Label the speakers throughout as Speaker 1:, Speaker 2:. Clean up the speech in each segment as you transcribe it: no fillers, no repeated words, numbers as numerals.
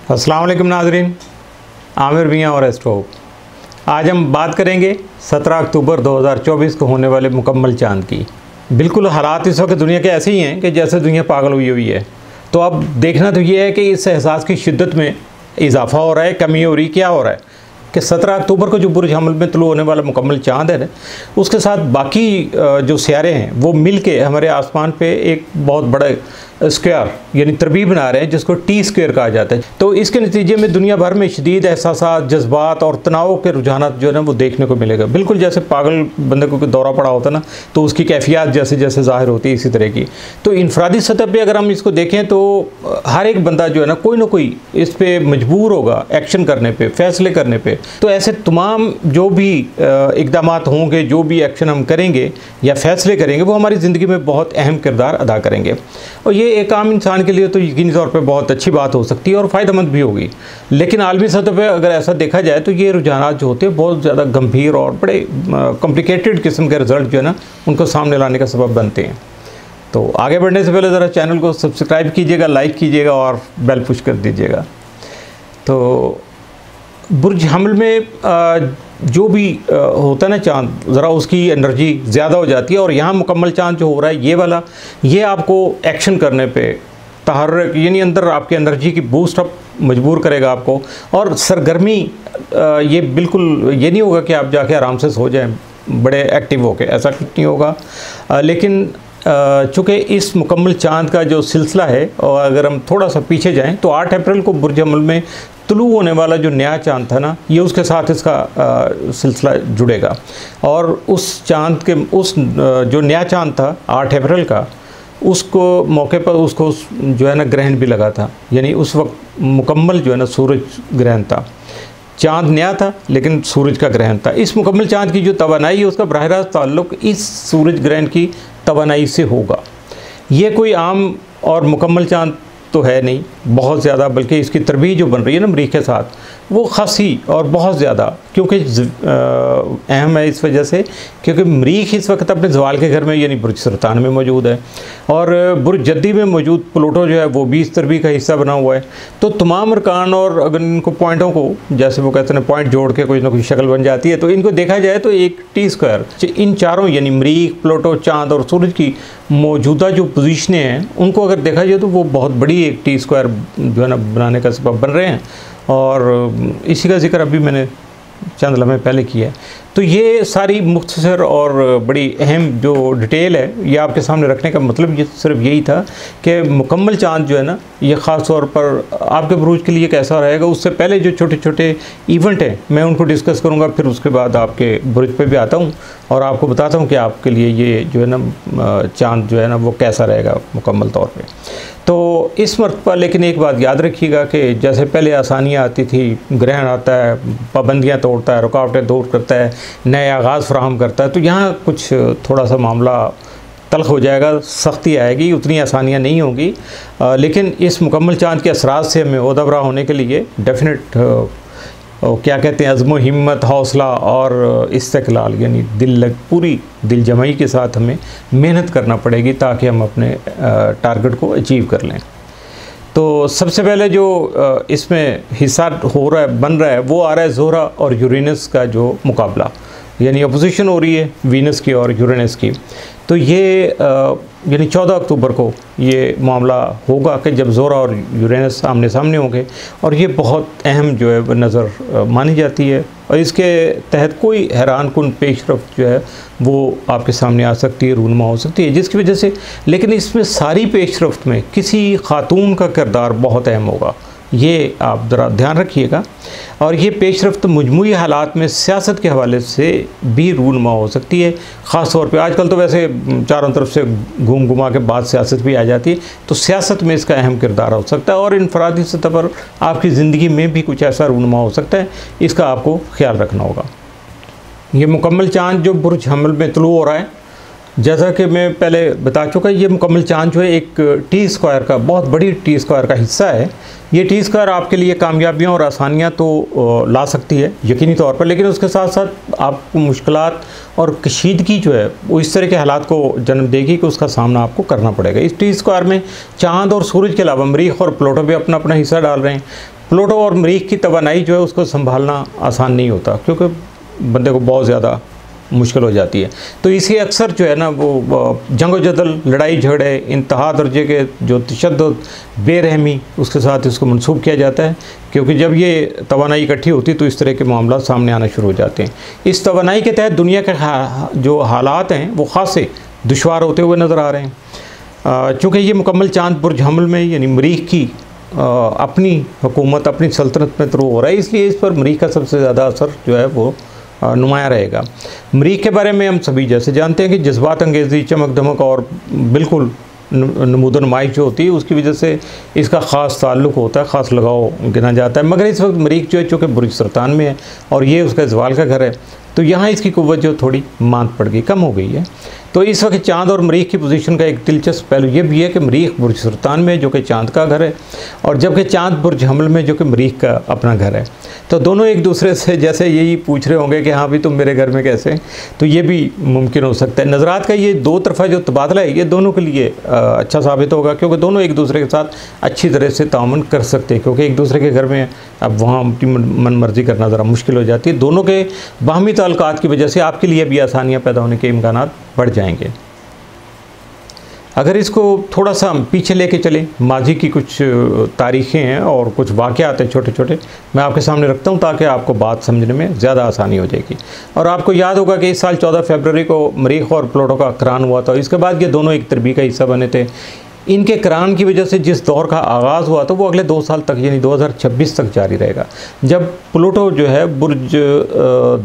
Speaker 1: अस्सलाम वालेकुम नाज़रीन, आमिर मियाँ और एस्ट्रो। आज हम बात करेंगे 17 अक्टूबर 2024 को होने वाले मुकम्मल चांद की। बिल्कुल हालात इस वक्त दुनिया के ऐसे ही हैं कि जैसे दुनिया पागल हुई है। तो अब देखना तो ये है कि इस एहसास की शिद्दत में इजाफा हो रहा है, कमी हो रही, क्या हो रहा है कि 17 अक्टूबर को जो बुर्ज हमल में तुलू होने वाला मुकम्मल चांद है ना, उसके साथ बाकी जो सियारे हैं वो मिल के हमारे आसमान पे एक बहुत बड़ा स्क्वायर यानी तरबीब बना रहे हैं, जिसको टी स्क्वायर कहा जाता है। तो इसके नतीजे में दुनिया भर में शदीद एहसासात, जज्बात और तनाव के रुझानात जो है ना वो देखने को मिलेगा। बिल्कुल जैसे पागल बंदे को दौरा पड़ा होता है ना, तो उसकी कैफियत जैसे जैसे ज़ाहिर होती है इसी तरह की। तो इनफरादी सतह पर अगर हम इसको देखें तो हर एक बंदा जो है ना कोई इस पर मजबूर होगा एक्शन करने पर, फैसले करने पर। तो ऐसे तमाम जो भी इक़दाम होंगे, जो भी एक्शन हम करेंगे या फैसले करेंगे, वो हमारी ज़िंदगी में बहुत अहम किरदार अदा करेंगे। और ये एक आम इंसान के लिए तो यकीनी तौर पे बहुत अच्छी बात हो सकती है और फ़ायदेमंद भी होगी। लेकिन आलमी सतह पे अगर ऐसा देखा जाए तो ये रुझानात जो होते हैं बहुत ज़्यादा गंभीर और बड़े कॉम्प्लिकेटेड किस्म के रिज़ल्ट जो है ना उनको सामने लाने का सबब बनते हैं। तो आगे बढ़ने से पहले ज़रा चैनल को सब्सक्राइब कीजिएगा, लाइक कीजिएगा और बेल पुश कर दीजिएगा। तो बुर्ज हमल में जो भी होता है ना चाँद, ज़रा उसकी एनर्जी ज़्यादा हो जाती है। और यहाँ मुकम्मल चाँद जो हो रहा है ये वाला, ये आपको एक्शन करने पे तहर्रुक यानी अंदर आपके एनर्जी की बूस्ट अप मजबूर करेगा आपको। और सरगर्मी ये बिल्कुल ये नहीं होगा कि आप जाके आराम से सो जाएं बड़े एक्टिव होके, ऐसा कुछ नहीं होगा। लेकिन चूँकि इस मुकम्मल चाँद का जो सिलसिला है, और अगर हम थोड़ा सा पीछे जाएं तो 8 अप्रैल को बुर्ज हमल में तुलू होने वाला जो नया चाँद था ना, ये उसके साथ इसका सिलसिला जुड़ेगा। और उस चाँद के उस जो नया चाँद था 8 अप्रैल का, उसको मौके पर उसको जो है ना ग्रहण भी लगा था। यानी उस वक्त मुकम्मल जो है ना सूरज ग्रहण था। चाँद नया था लेकिन सूरज का ग्रहण था। इस मुकम्मल चाँद की जो तवानाई है उसका बराह रास्त ताल्लुक़ इस सूरज ग्रहण की तवानाई से होगा। ये कोई आम और मुकम्मल चाँद तो है नहीं बहुत ज़्यादा, बल्कि इसकी तरबीज जो बन रही है ना मरीख़ के साथ, वो ख़ासी और बहुत ज़्यादा, क्योंकि अहम है इस वजह से क्योंकि मरीख़ इस वक्त अपने ज़वाल के घर में यानी बुर्ज सरतान में मौजूद है। और बुर्ज जद्दी में मौजूद प्लूटो जो है वो भी इस तरबीज का हिस्सा बना हुआ है। तो तमाम अरकान और अगर इनको पॉइंटों को, जैसे वो कहते हैं पॉइंट जोड़ के कोई ना कोई शक्ल बन जाती है, तो इनको देखा जाए तो एक टी स्क्वायर इन चारों यानी मरीख़, प्लूटो, चाँद और सूरज की मौजूदा जो पोजीशनें हैं उनको अगर देखा जाए तो वो बहुत बड़ी एक टी स्क्वायर जो है ना बनाने का सबब बन रहे हैं। और इसी का जिक्र अभी मैंने चंद लम्हे पहले किया है। तो ये सारी मुख्तसर और बड़ी अहम जो डिटेल है ये आपके सामने रखने का मतलब ये सिर्फ यही था कि मुकम्मल चाँद जो है ना ये ख़ास तौर पर आपके बुरूज के लिए कैसा रहेगा। उससे पहले जो छोटे छोटे इवेंट हैं मैं उनको डिस्कस करूँगा, फिर उसके बाद आपके बुरूज पे भी आता हूँ और आपको बताता हूँ कि आपके लिए ये जो है ना चाँद जो है ना वो कैसा रहेगा मुकम्मल तौर पर। तो इस मरतबा लेकिन एक बात याद रखिएगा कि जैसे पहले आसानियाँ आती थी, ग्रहण आता है, पाबंदियाँ तोड़ता है, रुकावटें दूर करता है, नए आगाज़ फराहम करता है, तो यहाँ कुछ थोड़ा सा मामला तल्ख हो जाएगा, सख्ती आएगी, उतनी आसानियाँ नहीं होंगी। लेकिन इस मुकम्मल चाँद के असरात से हमें ओदबरा होने के लिए डेफिनेट क्या कहते हैं अज़्म हिम्मत, हौसला और इस्तिक़लाल यानी पूरी दिल जमाई के साथ हमें मेहनत करना पड़ेगी ताकि हम अपने टारगेट को अचीव कर लें। तो सबसे पहले जो इसमें हिस्सा हो रहा है, बन रहा है, वो आ रहा है ज़ोहरा और यूरेनस का जो मुकाबला, यानी अपोजिशन हो रही है वीनस की और यूरेनस की। तो ये यानी 14 अक्टूबर को ये मामला होगा कि जब ज़ोहरा और यूरेनस आमने सामने होंगे, और ये बहुत अहम जो है नज़र मानी जाती है। और इसके तहत कोई हैरान कुन पेशरफ्त जो है वो आपके सामने आ सकती है, रूनमा हो सकती है, जिसकी वजह से, लेकिन इसमें सारी पेशरफ्त में किसी ख़ातून का किरदार बहुत अहम होगा, ये आप ज़रा ध्यान रखिएगा। और ये पेशरफ्त मजमूई हालात में सियासत के हवाले से भी रूनमा हो सकती है। ख़ास तौर पे आजकल तो वैसे चारों तरफ से घूम घुमा के बाद सियासत भी आ जाती है, तो सियासत में इसका अहम किरदार हो सकता है। और इनफरादी सतह पर आपकी ज़िंदगी में भी कुछ ऐसा रूनमा हो सकता है, इसका आपको ख्याल रखना होगा। ये मुकम्मल चाँद जो बुर्ज हमल में तुलू हो रहा है, जैसा कि मैं पहले बता चुका, ये मुकम्मल चाँद जो है एक टी स्क्वायर का, बहुत बड़ी टी स्क्वायर का हिस्सा है। ये टी स्क्वायर आपके लिए कामयाबियाँ और आसानियाँ तो ला सकती है यकीनी तौर पर, लेकिन उसके साथ साथ आपको मुश्किलात और कशीदगी जो है वो इस तरह के हालात को जन्म देगी कि उसका सामना आपको करना पड़ेगा। इस टी स्क्वायर में चाँद और सूरज के अलावा मरीख और प्लूटो भी अपना अपना हिस्सा डाल रहे हैं। प्लूटो और मरीख की तवानाई जो है उसको संभालना आसान नहीं होता, क्योंकि बंदे को बहुत ज़्यादा मुश्किल हो जाती है। तो इसी अक्सर जो है ना वो जंग जदल, लड़ाई झगड़े, इंतहा दर्जे के जो तशद्दुद, बेरहमी, उसके साथ इसको मंसूब किया जाता है, क्योंकि जब ये तवानाई इकट्ठी होती है तो इस तरह के मामला सामने आना शुरू हो जाते हैं। इस तवानाई के तहत दुनिया के जो हालात हैं वो ख़ासे दुश्वार होते हुए नज़र आ रहे हैं। चूँकि ये मुकम्मल चाँद बुर्ज हमल में यानी मरीख की अपनी हुकूमत, अपनी सल्तनत में तुरू हो रहा है, इसलिए इस पर मरीख का सबसे ज़्यादा असर जो है वो नुमाया रहेगा। मरीख के बारे में हम सभी जैसे जानते हैं कि जज्बात अंगेज़ी, चमक धमक और बिल्कुल नमूदो नुमाइश जो होती है उसकी वजह से इसका ख़ास ताल्लुक़ होता है, ख़ास लगाव गिना जाता है। मगर इस वक्त मरीख जो है चूँकि बुर्ज सरतान में है और ये उसका ज़वाल का घर है, तो यहाँ इसकी कुव्वत जो थोड़ी मांद पड़ गई, कम हो गई है। तो इस वक्त चाँद और मरीख की पोजीशन का एक दिलचस्प पहलू ये भी है कि मरीख बुर्ज सरतान में जो कि चाँद का घर है, और जबकि चाँद बुर्ज हमल में जो कि मरीख का अपना घर है। तो दोनों एक दूसरे से जैसे यही पूछ रहे होंगे कि हाँ भी तुम मेरे घर में कैसे, तो ये भी मुमकिन हो सकता है। नज़रात का ये दो तरफ़ा जो तबादला है ये दोनों के लिए अच्छा साबित होगा, क्योंकि दोनों एक दूसरे के साथ अच्छी तरह से ताउन कर सकते हैं, क्योंकि एक दूसरे के घर में अब वहाँ अपनी मन मर्जी करना ज़रा मुश्किल हो जाती है। दोनों के बाहमी ताल्लुकात की वजह से आपके लिए भी आसानियाँ पैदा होने के इम्कानात बढ़ जाएंगे। अगर इसको थोड़ा सा पीछे लेके चलें, माजी की कुछ तारीख़ें हैं और कुछ वाक़यात हैं छोटे छोटे, मैं आपके सामने रखता हूं ताकि आपको बात समझने में ज़्यादा आसानी हो जाएगी। और आपको याद होगा कि इस साल 14 फरवरी को मरीख और प्लूटो का करान हुआ था। इसके बाद ये दोनों एक तरबी का हिस्सा बने थे। इनके करान की वजह से जिस दौर का आगाज़ हुआ तो वो अगले 2 साल तक यानी 2026 तक जारी रहेगा, जब प्लूटो जो है बुर्ज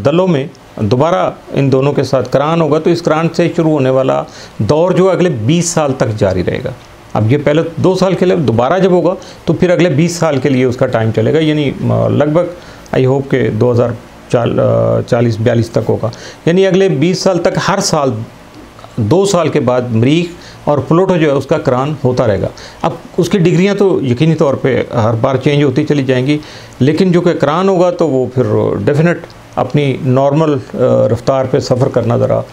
Speaker 1: दलों में दोबारा इन दोनों के साथ करान होगा। तो इस करान से शुरू होने वाला दौर जो अगले 20 साल तक जारी रहेगा। अब ये पहले 2 साल के लिए, दोबारा जब होगा तो फिर अगले 20 साल के लिए उसका टाइम चलेगा, यानी लगभग आई होप के 2040-42 तक होगा। यानी अगले 20 साल तक हर साल 2 साल के बाद मरीख और प्लूटो जो है उसका करान होता रहेगा। अब उसकी डिग्रियां तो यकीनी तौर पे हर बार चेंज होती चली जाएंगी, लेकिन जो कि करान होगा तो वो फिर डेफिनेट अपनी नॉर्मल रफ्तार पे सफ़र करना ज़रा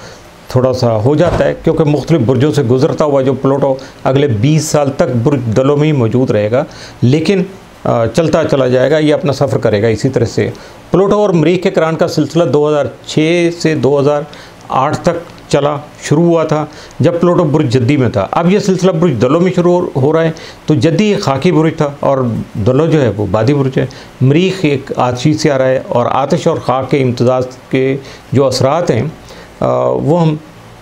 Speaker 1: थोड़ा सा हो जाता है, क्योंकि मुख्तलिफ बुर्जों से गुजरता हुआ जो प्लूटो अगले 20 साल तक बुर्ज दलों में ही मौजूद रहेगा, लेकिन चलता चला जाएगा, ये अपना सफ़र करेगा। इसी तरह से प्लूटो और मरीख के करान का सिलसिला 2006 से 2008 तक शुरू हुआ था, जब प्लूटो बुर्ज जद्दी में था। अब यह सिलसिला बुर्ज दलों में शुरू हो रहा है। तो जद्दी खाकी बुर्ज था और दलो जो है वो बादी बुर्ज है। मरीख एक आतिशी से आ रहा है, और आतिश और खाक के इम्तजाज के जो असरात हैं वो हम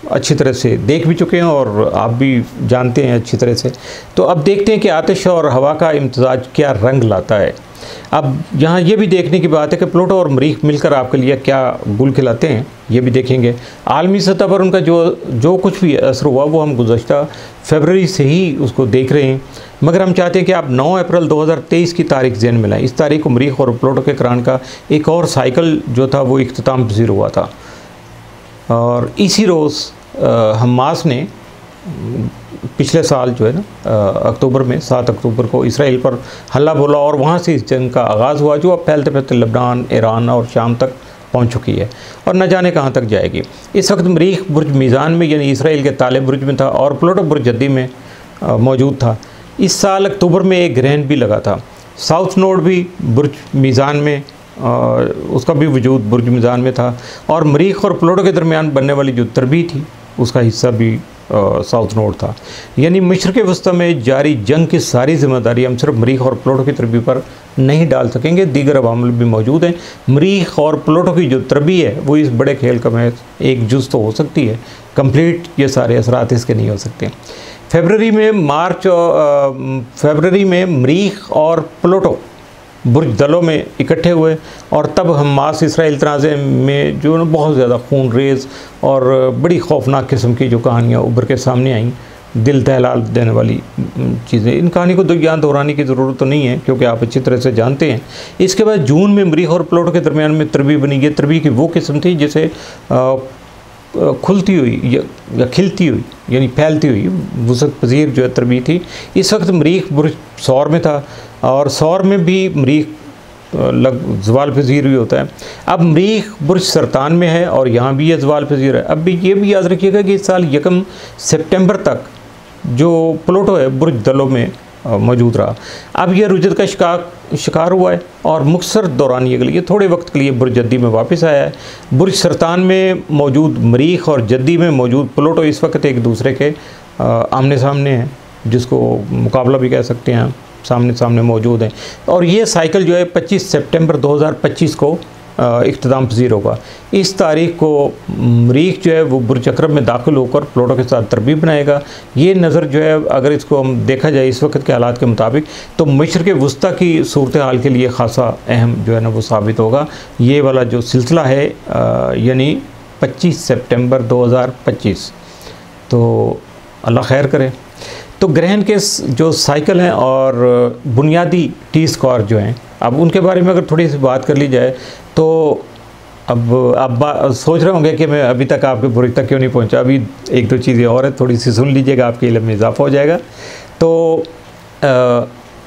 Speaker 1: अच्छी तरह से देख भी चुके हैं और आप भी जानते हैं अच्छी तरह से। तो अब देखते हैं कि आतिश और हवा का इम्तजाज क्या रंग लाता है। अब यहाँ ये भी देखने की बात है कि प्लूटो और मरीख मिलकर आपके लिए क्या गुल खिलाते हैं, ये भी देखेंगे। आलमी सतह पर उनका जो कुछ भी असर हुआ वो हम गुज़श्ता फरवरी से ही उसको देख रहे हैं, मगर हम चाहते हैं कि आप 9 अप्रैल 2023 की तारीख ज़हन में लाएँ। इस तारीख को मरीख और प्लूटो के करान का एक और साइकिल जो था वो इख्तिताम पज़ीर हुआ था, और इसी रोज़ हमास ने पिछले साल जो है ना अक्टूबर में 7 अक्टूबर को इसराइल पर हल्ला बोला, और वहाँ से इस जंग का आगाज़ हुआ जो अब फैलते फैलते लेबनान, ईरान और शाम तक पहुँच चुकी है और न जाने कहाँ तक जाएगी। इस वक्त मरीख बुर्ज मीज़ान में यानी इसराइल के ताले बुर्ज में था, और प्लूटो बुर्ज जद्दी में मौजूद था। इस साल अक्टूबर में एक ग्रहण भी लगा था। साउथ नोड भी बुर्ज मीज़ान में उसका भी वजूद बुर्ज मीज़ान में था, और मरीख और प्लूटो के दरमियान बनने वाली जो तरबी थी उसका हिस्सा भी साउथ नोड था। यानी मशरिक़ वस्ती में जारी जंग की सारी जिम्मेदारी हम सिर्फ मरीख और प्लूटो की तरबी पर नहीं डाल सकेंगे, दीगर अवामिल भी मौजूद हैं। मरीख और प्लूटो की जो तरबी है वो इस बड़े खेल का महज एक जुज़ तो हो सकती है, कंप्लीट ये सारे असरात इसके नहीं हो सकते। फरवरी में मरीख और प्लूटो बुर्ज दलों में इकट्ठे हुए, और तब हमास इसराइल तनाज़े में जो बहुत ज़्यादा खून रेज़ और बड़ी खौफनाक किस्म की जो कहानियाँ उभर के सामने आईं, दिल दहला देने वाली चीज़ें। इन कहानी को यहाँ दोहराने की ज़रूरत तो नहीं है क्योंकि आप अच्छी तरह से जानते हैं। इसके बाद जून में मरीख और प्लूटो के दरमियान में तरबी बनी। ये तरबी की वो किस्म थी जिसे खुलती हुई या खिलती हुई यानी फैलती हुई वुसअत पज़ीर जो है तरबी थी। इस वक्त मरीख बुर्ज सौर में था, और सौर में भी मरीख ज़वाल पज़ीर भी होता है। अब मरीख बुर्ज सरतान में है और यहाँ भी ये ज़वाल पज़ीर है। अब भी ये भी याद रखिएगा कि इस साल 1 सितंबर तक जो प्लूटो है बुर्ज दलों में मौजूद रहा। अब यह रुजत का शिकार हुआ है और मुख्तसर दौरानिए के लिए थोड़े वक्त के लिए बुर्ज जद्दी में वापस आया है। बुर्ज सरतान में मौजूद मरीख और जद्दी में मौजूद प्लूटो इस वक्त एक दूसरे के आमने सामने हैं, जिसको मुकाबला भी कह सकते हैं, सामने सामने मौजूद हैं। और ये साइकिल जो है 25 सितंबर 2025 को इख्तिताम पज़ीर होगा। इस तारीख को मरीख जो है वो बुर्ज अकरब में दाखिल होकर प्लूटो के साथ तरबीब बनाएगा। ये नज़र जो है अगर इसको हम देखा जाए इस वक्त के हालात के मुताबिक तो मशरिक़ वुस्ता की सूरत हाल के लिए ख़ासा अहम जो है ना वो साबित होगा। ये वाला जो सिलसिला है यानी 25 सितंबर 2025, तो अल्लाह खैर करे। तो ग्रहण के जो साइकिल हैं और बुनियादी टी स्क्वायर जो हैं, अब उनके बारे में अगर थोड़ी सी बात कर ली जाए तो अब आप सोच रहे होंगे कि मैं अभी तक आपके बुर्ज तक क्यों नहीं पहुंचा। अभी एक दो चीज़ें और है, थोड़ी सी सुन लीजिएगा, आपके इल्म में इजाफा हो जाएगा। तो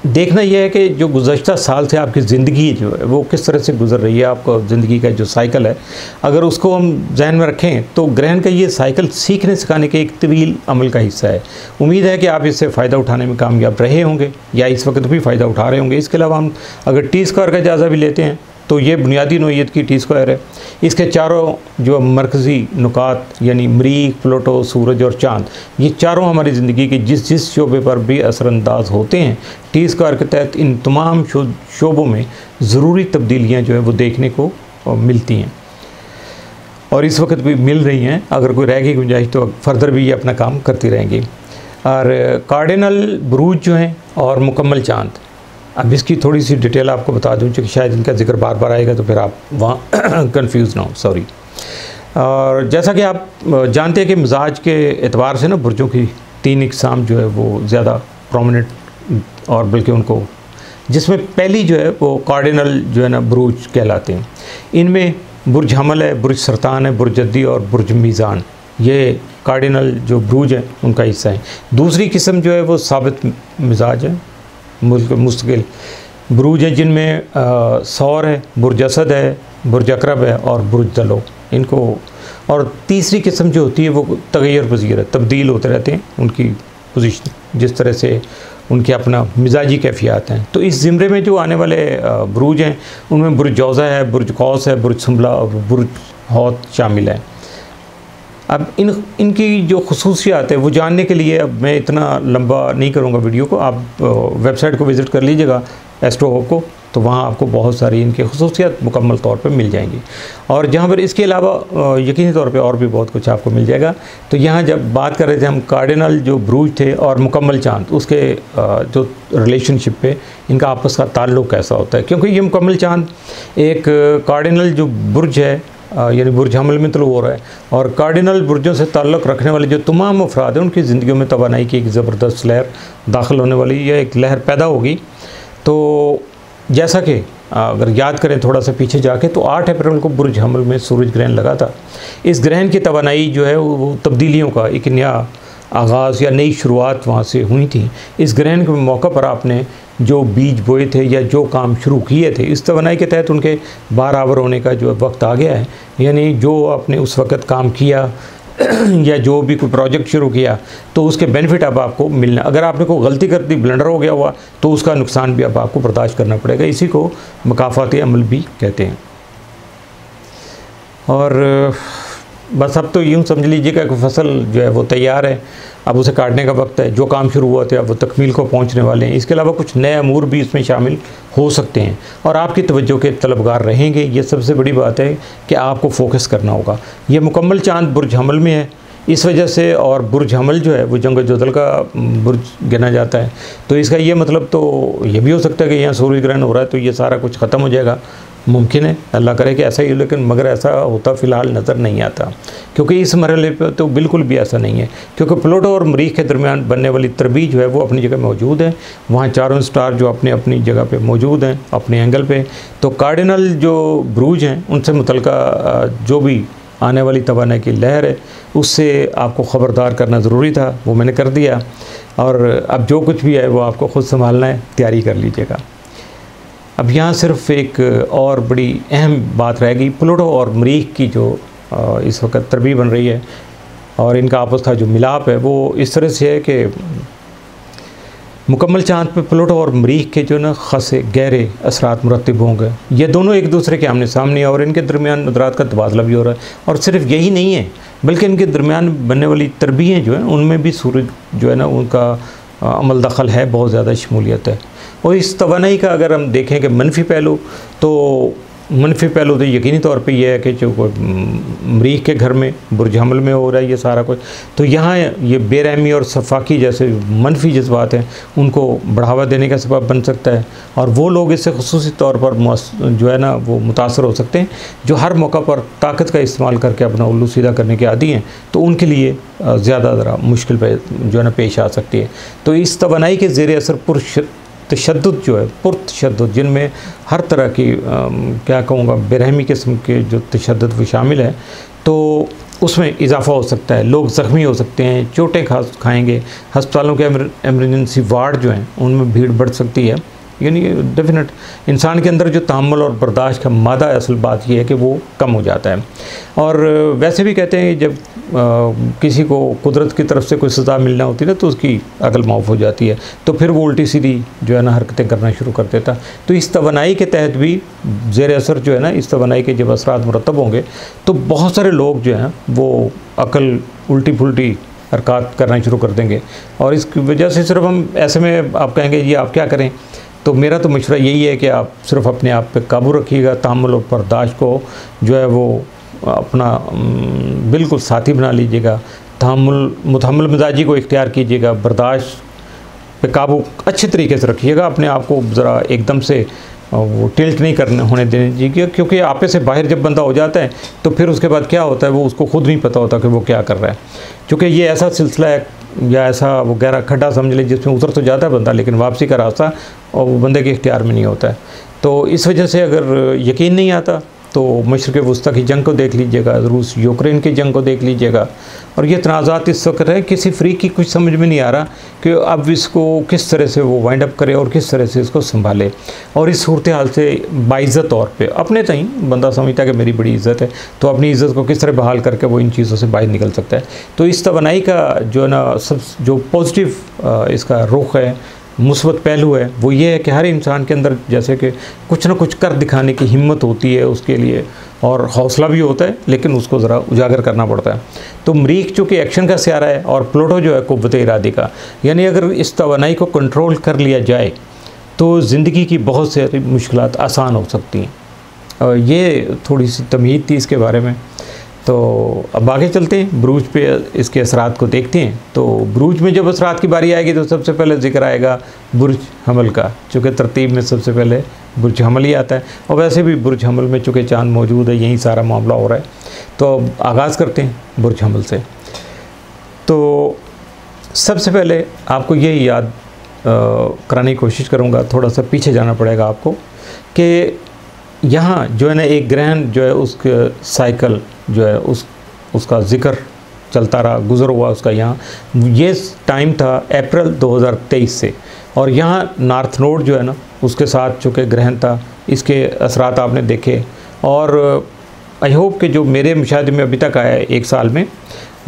Speaker 1: देखना यह है कि जो गुज़श्ता साल से आपकी ज़िंदगी जो है वो किस तरह से गुज़र रही है, आपको ज़िंदगी का जो साइकिल है अगर उसको हम जहन में रखें तो ग्रहण का ये साइकिल सीखने सिखाने के एक तवील अमल का हिस्सा है। उम्मीद है कि आप इससे फ़ायदा उठाने में कामयाब रहे होंगे या इस वक्त भी फ़ायदा उठा रहे होंगे। इसके अलावा हम अगर टी स्क्वायर का जायज़ा भी लेते हैं तो ये बुनियादी नोयत की टी स्क्वायर है। इसके चारों जो मरकज़ी नुकात यानी मरीख, प्लूटो, सूरज और चाँद, ये चारों हमारी ज़िंदगी के जिस जिस शोबे पर भी असरअंदाज होते हैं, टी स्क्वायर के तहत इन तमाम शोबों में ज़रूरी तब्दीलियाँ जो है वो देखने को मिलती हैं और इस वक्त भी मिल रही हैं। अगर कोई रह गई गुंजाइश तो फर्दर भी ये अपना काम करती रहेंगी। और कार्डिनल बुरूज जो हैं और मुकम्मल चाँद, अब इसकी थोड़ी सी डिटेल आपको बता दूं क्योंकि शायद इनका जिक्र बार बार आएगा तो फिर आप वहाँ कंफ्यूज ना हो, सॉरी। और जैसा कि आप जानते हैं कि मिजाज के एतबार से ना बुर्जों की 3 इकसाम जो है वो ज़्यादा प्रोमिनेंट और बल्कि उनको जिसमें पहली जो है वो कार्डिनल जो है ना बुरूज कहलाते हैं। इनमें बुर्ज हमल है, बुर्ज सरतान है, बुर्ज जद्दी और बुर्ज मीज़ान, ये कार्डिनल जो बुरूज हैं उनका हिस्सा है। दूसरी किस्म जो है वो साबित मिजाज है, मुस्तकिल बुरूज है, जिनमें सौर है, बुर्ज असद है, बुर्ज अकरब है और बुर्ज दलो इनको। और तीसरी किस्म जो होती है वो तगैर पज़ीर है, तब्दील होते रहते हैं उनकी पोजीशन जिस तरह से उनके अपना मिजाजी कैफियत हैं। तो इस ज़िमरे में जो आने वाले बुरूज हैं उनमें बुर्ज जौज़ा है, बुर्ज कौस है, बुर्ज सुमला और बुर्ज हौत शामिल है। अब इनकी जो खुसूसियात है वो जानने के लिए अब मैं इतना लंबा नहीं करूँगा वीडियो को, आप वेबसाइट को विज़िट कर लीजिएगा एस्ट्रोहोप को, तो वहाँ आपको बहुत सारी इनकी खुसूसियात मुकम्मल तौर पे मिल जाएंगी। और जहाँ पर इसके अलावा यकीनी तौर पे और भी बहुत कुछ आपको मिल जाएगा। तो यहाँ जब बात कर रहे थे हम कार्डिनल जो बुरूज थे और मुकम्मल चाँद, उसके जो रिलेशनशिप पे इनका आपस का ताल्लुक़ कैसा होता है, क्योंकि ये मुकम्मल चाँद एक कार्डिनल जो बुर्ज है यानी बुर्ज हमल में तलू हो रहा है और कार्डिनल बुर्जों से ताल्लुक़ रखने वाले जो तमाम अफराद हैं उनकी ज़िंदगियों में तवानाई की एक ज़बरदस्त लहर दाखिल होने वाली या एक लहर पैदा होगी। तो जैसा कि अगर याद करें थोड़ा सा पीछे जाके तो 8 अप्रैल को बुर्ज हमल में सूरज ग्रहण लगा था। इस ग्रहण की तवानाई जो है वो तब्दीलियों का एक नया आगाज़ या नई शुरुआत वहाँ से हुई थी। इस ग्रहण के मौका पर आपने जो बीज बोए थे या जो काम शुरू किए थे, इस तवानाई के तहत उनके बाराबर होने का जो वक्त आ गया है। यानी जो आपने उस वक़्त काम किया या जो भी कोई प्रोजेक्ट शुरू किया तो उसके बेनिफिट अब आपको मिलना, अगर आपने कोई गलती कर दी, ब्लंडर हो गया हुआ, तो उसका नुकसान भी अब आपको बर्दाश्त करना पड़ेगा। इसी को मकाफ़ाती अमल भी कहते हैं। और बस अब तो यूँ समझ लीजिएगा कि फसल जो है वो तैयार है, अब उसे काटने का वक्त है। जो काम शुरू हुआ थे अब वो तकमील को पहुंचने वाले हैं। इसके अलावा कुछ नए अमूर भी इसमें शामिल हो सकते हैं और आपकी तवज्जो के तलबगार रहेंगे। ये सबसे बड़ी बात है कि आपको फोकस करना होगा। ये मुकम्मल चाँद बुर्ज हमल में है इस वजह से, और बुर्ज हमल जो है वो जंग जोदल का बुर्ज गिना जाता है। तो इसका ये मतलब तो ये भी हो सकता है कि यहाँ सूर्य ग्रहण हो रहा है तो ये सारा कुछ ख़त्म हो जाएगा। मुमकिन है, अल्लाह करे कि ऐसा ही हो, लेकिन मगर ऐसा होता फ़िलहाल नज़र नहीं आता, क्योंकि इस मरहले पे तो बिल्कुल भी ऐसा नहीं है। क्योंकि प्लूटो और मरीख के दरमियान बनने वाली तरबीज जो है वो अपनी जगह मौजूद है। वहाँ चारों स्टार जो अपने अपनी जगह पे मौजूद हैं अपने एंगल पे। तो कार्डिनल जो बुरूज हैं उनसे मुतल्लिका जो भी आने वाली तवानाई की लहर है उससे आपको ख़बरदार करना ज़रूरी था, वो मैंने कर दिया। और अब जो कुछ भी है वो आपको ख़ुद संभालना है, तैयारी कर लीजिएगा। अब यहाँ सिर्फ एक और बड़ी अहम बात रह गई, प्लूटो और मरीख की जो इस वक्त तरबीब बन रही है और इनका आपस का जो मिलाप है वो इस तरह से है कि मुकम्मल चाँद पे प्लूटो और मरीख के जो ना खासे गहरे असरात मुरतब होंगे। ये दोनों एक दूसरे के आमने सामने और इनके दरमियान नज़रात का तबादला भी हो रहा है। और सिर्फ यही नहीं है बल्कि इनके दरमियान बनने वाली तरबियें जो हैं उनमें भी सूरज जो है ना उनका अमल दखल है, बहुत ज़्यादा शमूलियत है। और इस तवानाई का अगर हम देखें कि मनफी पहलू तो यकीनी तौर पे ये है कि जो मरीख के घर में बुर्ज हमल में हो रहा है ये सारा कुछ, तो यहाँ ये बेरहमी और सफाकी जैसे मनफी जज्बात हैं उनको बढ़ावा देने का सबब बन सकता है। और वो लोग इससे खुसूसी तौर पर जो है ना वो मुतासर हो सकते हैं जो हर मौका पर ताकत का इस्तेमाल करके अपना उल्लू सीधा करने के आदी हैं, तो उनके लिए ज़्यादा ज़रा मुश्किल जो है ना पेश आ सकती है। तो इस तवानाई के ज़ेर असर तशद्दुद जो है पुरतशद्दुद, जिनमें हर तरह की क्या कहूँगा बेरहमी किस्म के जो तशद्दुद वो शामिल है, तो उसमें इजाफ़ा हो सकता है। लोग ज़ख्मी हो सकते हैं, चोटें खाएंगे, हस्पतालों के एमरजेंसी वार्ड जो हैं उनमें भीड़ बढ़ सकती है। यानी डेफिनेट इंसान के अंदर जो तहम्मुल और बर्दाश्त का मादा असल बात यह है कि वो कम हो जाता है। और वैसे भी कहते हैं जब किसी को कुदरत की तरफ से कोई सज़ा मिलना होती है ना तो उसकी अकल माफ़ हो जाती है, तो फिर वो उल्टी सीधी जो है ना हरकतें करना शुरू कर देता। तो इस तवानाई के तहत भी ज़ेर असर जो है ना इस तवानाई के जब असरात मुरतब होंगे तो बहुत सारे लोग जो हैं वो अकल उल्टी पुल्टी हरकत करना शुरू कर देंगे। और इसकी वजह से सिर्फ हम ऐसे में आप कहेंगे ये आप क्या करें, तो मेरा तो मशवरा यही है कि आप सिर्फ अपने आप पे काबू रखिएगा, तहम्मुल और बर्दाश्त को जो है वो अपना बिल्कुल साथी बना लीजिएगा, मुतहम्मिल मिजाजी को इख्तियार कीजिएगा, बर्दाश्त पे काबू अच्छे तरीके से रखिएगा, अपने आप को ज़रा एकदम से वो टिल्ट नहीं करने होने देने दीजिए, क्योंकि आपे से बाहर जब बंदा हो जाता है तो फिर उसके बाद क्या होता है वो उसको खुद नहीं पता होता कि वो क्या कर रहा है। क्योंकि ये ऐसा सिलसिला है या ऐसा वो गहरा खड्डा समझ ले जिसमें उतर तो जाता है बंदा लेकिन वापसी का रास्ता और वो बंदे के इख्तियार में नहीं होता है। तो इस वजह से अगर यकीन नहीं आता तो मशरिक़ वस्ता की जंग को देख लीजिएगा, रूस यूक्रेन की जंग को देख लीजिएगा। और ये तनाज़ात इस वक्त है किसी फ्री की कुछ समझ में नहीं आ रहा कि अब इसको किस तरह से वो वाइंड अप करे और किस तरह से इसको संभाले। और इस सूरत हाल से बाइज़्ज़त तौर पे अपने तई बंदा समझता है कि मेरी बड़ी इज़्ज़त है, तो अपनी इज़्ज़त को किस तरह बहाल करके वो इन चीज़ों से बाहर निकल सकता है। तो इस तवानाई का जो है ना सब जो पॉजिटिव इसका रुख है, मुस्बत पहलू है, वो ये है कि हर इंसान के अंदर जैसे कि कुछ ना कुछ कर दिखाने की हिम्मत होती है उसके लिए, और हौसला भी होता है, लेकिन उसको ज़रा उजागर करना पड़ता है। तो मरीख चूँकि एक्शन का स्यारा है और प्लूटो जो है क़ुव्वत इरादे का, यानी अगर इस तवानाई को कंट्रोल कर लिया जाए तो ज़िंदगी की बहुत सारी मुश्किलात आसान हो सकती हैं। और ये थोड़ी सी तमहीद थी इसके बारे में। तो अब आगे चलते हैं, बुरूज पे इसके असरात को देखते हैं। तो बुरूज में जब असरात की बारी आएगी तो सबसे पहले जिक्र आएगा बुर्ज हमल का, चूँकि तरतीब में सबसे पहले बुर्ज हमल ही आता है। और वैसे भी बुर्ज हमल में चूँकि चाँद मौजूद है, यही सारा मामला हो रहा है। तो अब आगाज़ करते हैं बुर्ज हमल से। तो सबसे पहले आपको ये याद कराने की कोशिश करूँगा, थोड़ा सा पीछे जाना पड़ेगा आपको, कि यहाँ जो है ना एक ग्रहण जो है उसके साइकिल जो है उसका ज़िक्र चलता रहा, गुज़र हुआ उसका। यहाँ ये टाइम था अप्रैल 2023 से, और यहाँ नॉर्थ नोड जो है ना उसके साथ चूँकि ग्रहण था, इसके असरात आपने देखे। और आई होप कि जो मेरे मुशाहिदे में अभी तक आया है एक साल में,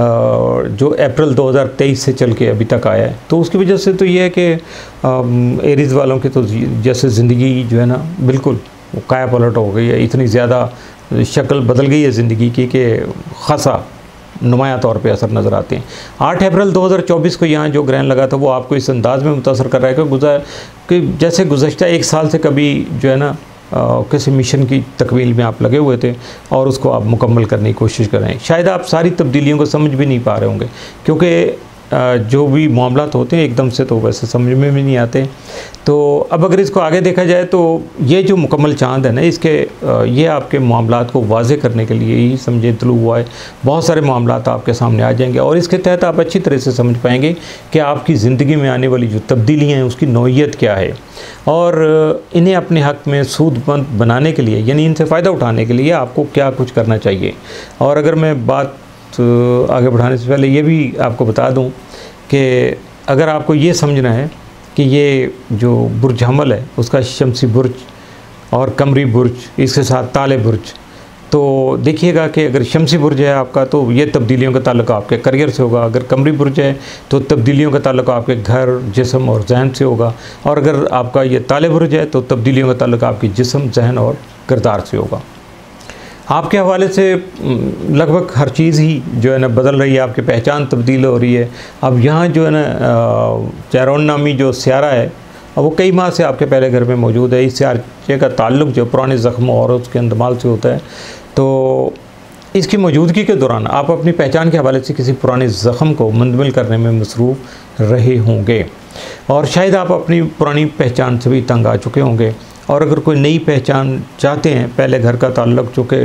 Speaker 1: जो अप्रैल 2023 से चल के अभी तक आया है, तो उसकी वजह से तो ये है कि एरीज़ वालों की तो जैसे ज़िंदगी जो है ना बिल्कुल काया पलट हो गई है, इतनी ज़्यादा शक्ल बदल गई है ज़िंदगी की कि ख़ासा नुमाया तौर पे असर नज़र आते हैं। 8 अप्रैल 2024 को यहाँ जो ग्रहण लगा था वो आपको इस अंदाज़ में मुतासर कर रहा है कि जैसे गुज़श्ता एक साल से कभी जो है ना किसी मिशन की तकमील में आप लगे हुए थे और उसको आप मुकम्मल करने की कोशिश कर रहे हैं। शायद आप सारी तब्दीलियों को समझ भी नहीं पा रहे होंगे, क्योंकि जो भी मामलात होते हैं एकदम से तो वैसे समझ में भी नहीं आते। तो अब अगर इसको आगे देखा जाए तो ये जो मुकम्मल चाँद है ना, इसके ये आपके मामलात को वाज़े करने के लिए ही समझे तलू हुआ है। बहुत सारे मामलात आपके सामने आ जाएंगे और इसके तहत आप अच्छी तरह से समझ पाएंगे कि आपकी ज़िंदगी में आने वाली जो तब्दीलियाँ हैं उसकी नौइयत क्या है, और इन्हें अपने हक़ में सूदमंद बनाने के लिए, यानी इनसे फ़ायदा उठाने के लिए आपको क्या कुछ करना चाहिए। और अगर मैं बात आगे बढ़ाने से पहले ये भी आपको बता दूं कि अगर आपको ये समझना है कि ये जो बुर्ज हमल है उसका शमसी बुर्ज और कमरी बुर्ज, इसके साथ ताले बुर्ज, तो देखिएगा कि अगर शमसी बुर्ज है आपका तो ये तब्दीलियों का ताल्लुक आपके करियर से होगा। अगर कमरी बुर्ज है तो तब्दीलियों का ताल्लुक आपके घर, जिस्म और जहन से होगा। और अगर आपका ये ताले बुर्ज है तो तब्दीलियों का ताल्लुक आपके जिस्म, जहन और किरदार से होगा। आपके हवाले से लगभग हर चीज़ ही जो है ना बदल रही है, आपकी पहचान तब्दील हो रही है। अब यहाँ जो है ना चैरोन नामी जो सियारा है वो कई माह से आपके पहले घर में मौजूद है। इस सियारे का ताल्लुक जो पुराने ज़ख्मों और उसके अंदमाल से होता है, तो इसकी मौजूदगी के दौरान आप अपनी पहचान के हवाले से किसी पुराने ज़ख्म को मुंदमिल करने में मसरूफ़ रहे होंगे और शायद आप अपनी पुरानी पहचान से भी तंग आ चुके होंगे। और अगर कोई नई पहचान चाहते हैं, पहले घर का ताल्लुक चूँकि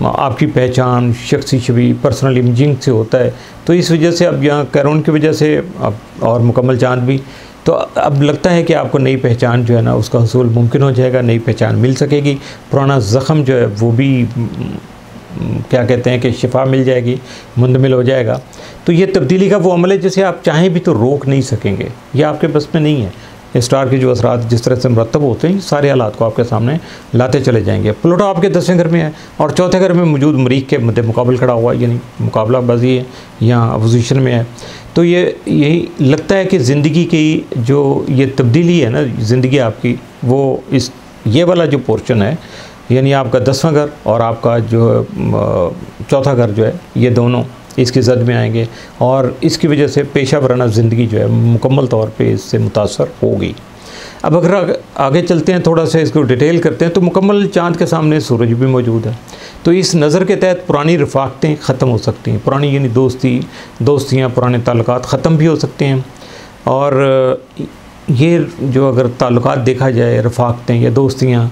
Speaker 1: आपकी पहचान शख्सी छवि पर्सनल इमेजिंग से होता है, तो इस वजह से अब यहाँ कैरोन की वजह से अब और मुकम्मल चांद भी, तो अब लगता है कि आपको नई पहचान जो है ना उसका हुसूल मुमकिन हो जाएगा, नई पहचान मिल सकेगी। पुराना ज़ख़म जो है वो भी क्या कहते हैं कि शिफा मिल जाएगी, मुंदमिल हो जाएगा। तो ये तब्दीली का वो अमल है जिसे आप चाहें भी तो रोक नहीं सकेंगे, ये आपके बस में नहीं है। स्टार के जो असरात जिस तरह से मरतब होते हैं, सारे हालात को आपके सामने लाते चले जाएंगे। प्लूटो आपके 10वें घर में है और चौथे घर में मौजूद मरीख के मद्दे मुकाबल खड़ा हुआ है, यानी मुकाबलाबाजी है, यहाँ अपोजिशन में है। तो ये यही लगता है कि ज़िंदगी की जो ये तब्दीली है ना ज़िंदगी आपकी, वो इस ये वाला जो पोर्शन है, यानी आपका 10वां घर और आपका जो चौथा घर जो है, ये दोनों इसकी जद में आएंगे और इसकी वजह से पेशा वराना ज़िंदगी जो है मुकम्मल तौर पे इससे मुतासर होगी। अब अगर आगे चलते हैं, थोड़ा सा इसको डिटेल करते हैं, तो मुकम्मल चाँद के सामने सूरज भी मौजूद है। तो इस नज़र के तहत पुरानी रफ़ाक़तें ख़त्म हो सकती हैं, पुरानी यानी दोस्तियाँ, पुराने ताल्लुकात ख़त्म भी हो सकते हैं। और ये जो अगर ताल्लुकात देखा जाए, रफ़ाक़तें या दोस्तियाँ,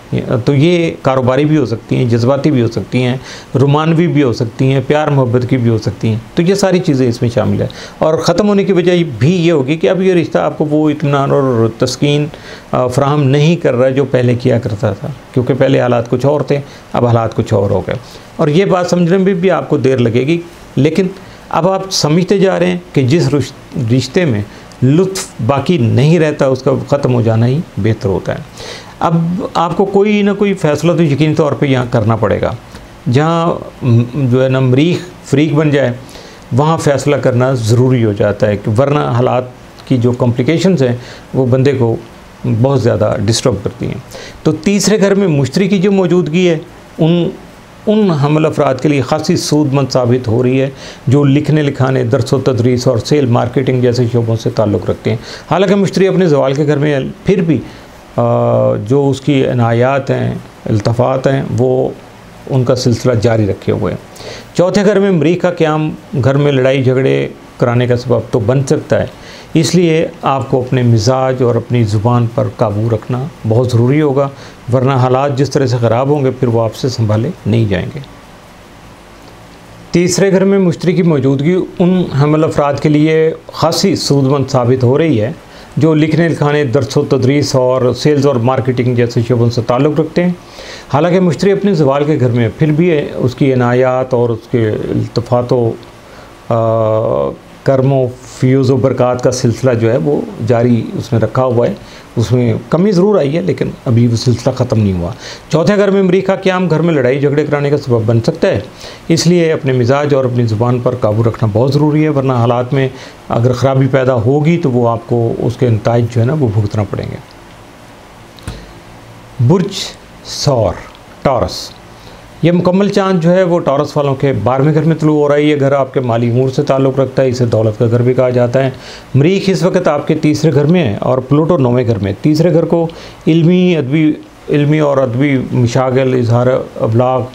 Speaker 1: तो ये कारोबारी भी हो सकती हैं, जज्बाती भी हो सकती हैं, रोमानवी भी हो सकती हैं, प्यार मोहब्बत की भी हो सकती हैं। तो ये सारी चीज़ें इसमें शामिल है। और ख़त्म होने की वजह भी ये होगी कि अब ये रिश्ता आपको वो इत्मीनान और तस्कीन फ़राहम नहीं कर रहा है जो पहले किया करता था, क्योंकि पहले हालात कुछ और थे, अब हालात कुछ और हो गए। और ये बात समझने में भी आपको देर लगेगी, लेकिन अब आप समझते जा रहे हैं कि जिस रिश्ते में लुत्फ़ बाकी नहीं रहता उसका ख़त्म हो जाना ही बेहतर होता है। अब आपको कोई ना कोई फ़ैसला तो यकीनी तौर पे यहाँ करना पड़ेगा। जहाँ जो है ना मरीख फ़रीक बन जाए, वहाँ फ़ैसला करना ज़रूरी हो जाता है, कि वरना हालात की जो कॉम्प्लिकेशंस हैं वो बंदे को बहुत ज़्यादा डिस्टर्ब करती हैं। तो तीसरे घर में मुश्तरी की जो मौजूदगी है उन हमल अफराद के लिए ख़ासी सूदमंद साबित हो रही है जो लिखने लिखाने, दरस व तदरीस और सेल मार्केटिंग जैसे शोबों से ताल्लुक़ रखते हैं। हालांकि मुश्तरी अपने ज़वाल के घर में है, फिर भी जो उसकी इनायात हैं, इल्तफ़ात हैं, वो उनका सिलसिला जारी रखे हुए हैं। चौथे घर में मरीख का क़याम घर में लड़ाई झगड़े कराने का सबब तो बन सकता है, इसलिए आपको अपने मिजाज और अपनी ज़ुबान पर काबू रखना बहुत ज़रूरी होगा, वरना हालात जिस तरह से ख़राब होंगे फिर वो आपसे संभाले नहीं जाएंगे। तीसरे घर में मुश्तरी की मौजूदगी उन हमल अफराद के लिए ख़ासी सूदमंद साबित हो रही है जो लिखने लिखाने, दरस व तदरीस और सेल्स और मार्केटिंग जैसे शोबों से ताल्लुक़ रखते हैं। हालांकि मुश्तरी अपने ज़वाल के घर में, फिर भी उसकी इनायात और उसके इल्तफ़ातों, कर्मों, फ्यूज़ व बरक़ात का सिलसिला जो है वो जारी उसमें रखा हुआ है। उसमें कमी ज़रूर आई है, लेकिन अभी वो सिलसिला ख़त्म नहीं हुआ। चौथे घर में मरीख का क़याम घर में लड़ाई झगड़े कराने का सबब बन सकता है, इसलिए अपने मिजाज और अपनी ज़ुबान पर काबू रखना बहुत ज़रूरी है, वरना हालात में अगर ख़राबी पैदा होगी तो वो आपको उसके नताइज जो है ना वो भुगतना पड़ेंगे। बुर्ज सौर टॉरस, ये मुकम्मल चाँद जो है वो टॉरस वालों के 12वें घर में तलू हो रहा है। ये घर आपके माली अमूर से ताल्लुक़ रखता है, इसे दौलत का घर भी कहा जाता है। मरीख इस वक्त आपके तीसरे घर में है और प्लूटो 9वें घर में। तीसरे घर को इल्मी और अदबी मशागिल, इजहार अबलाग,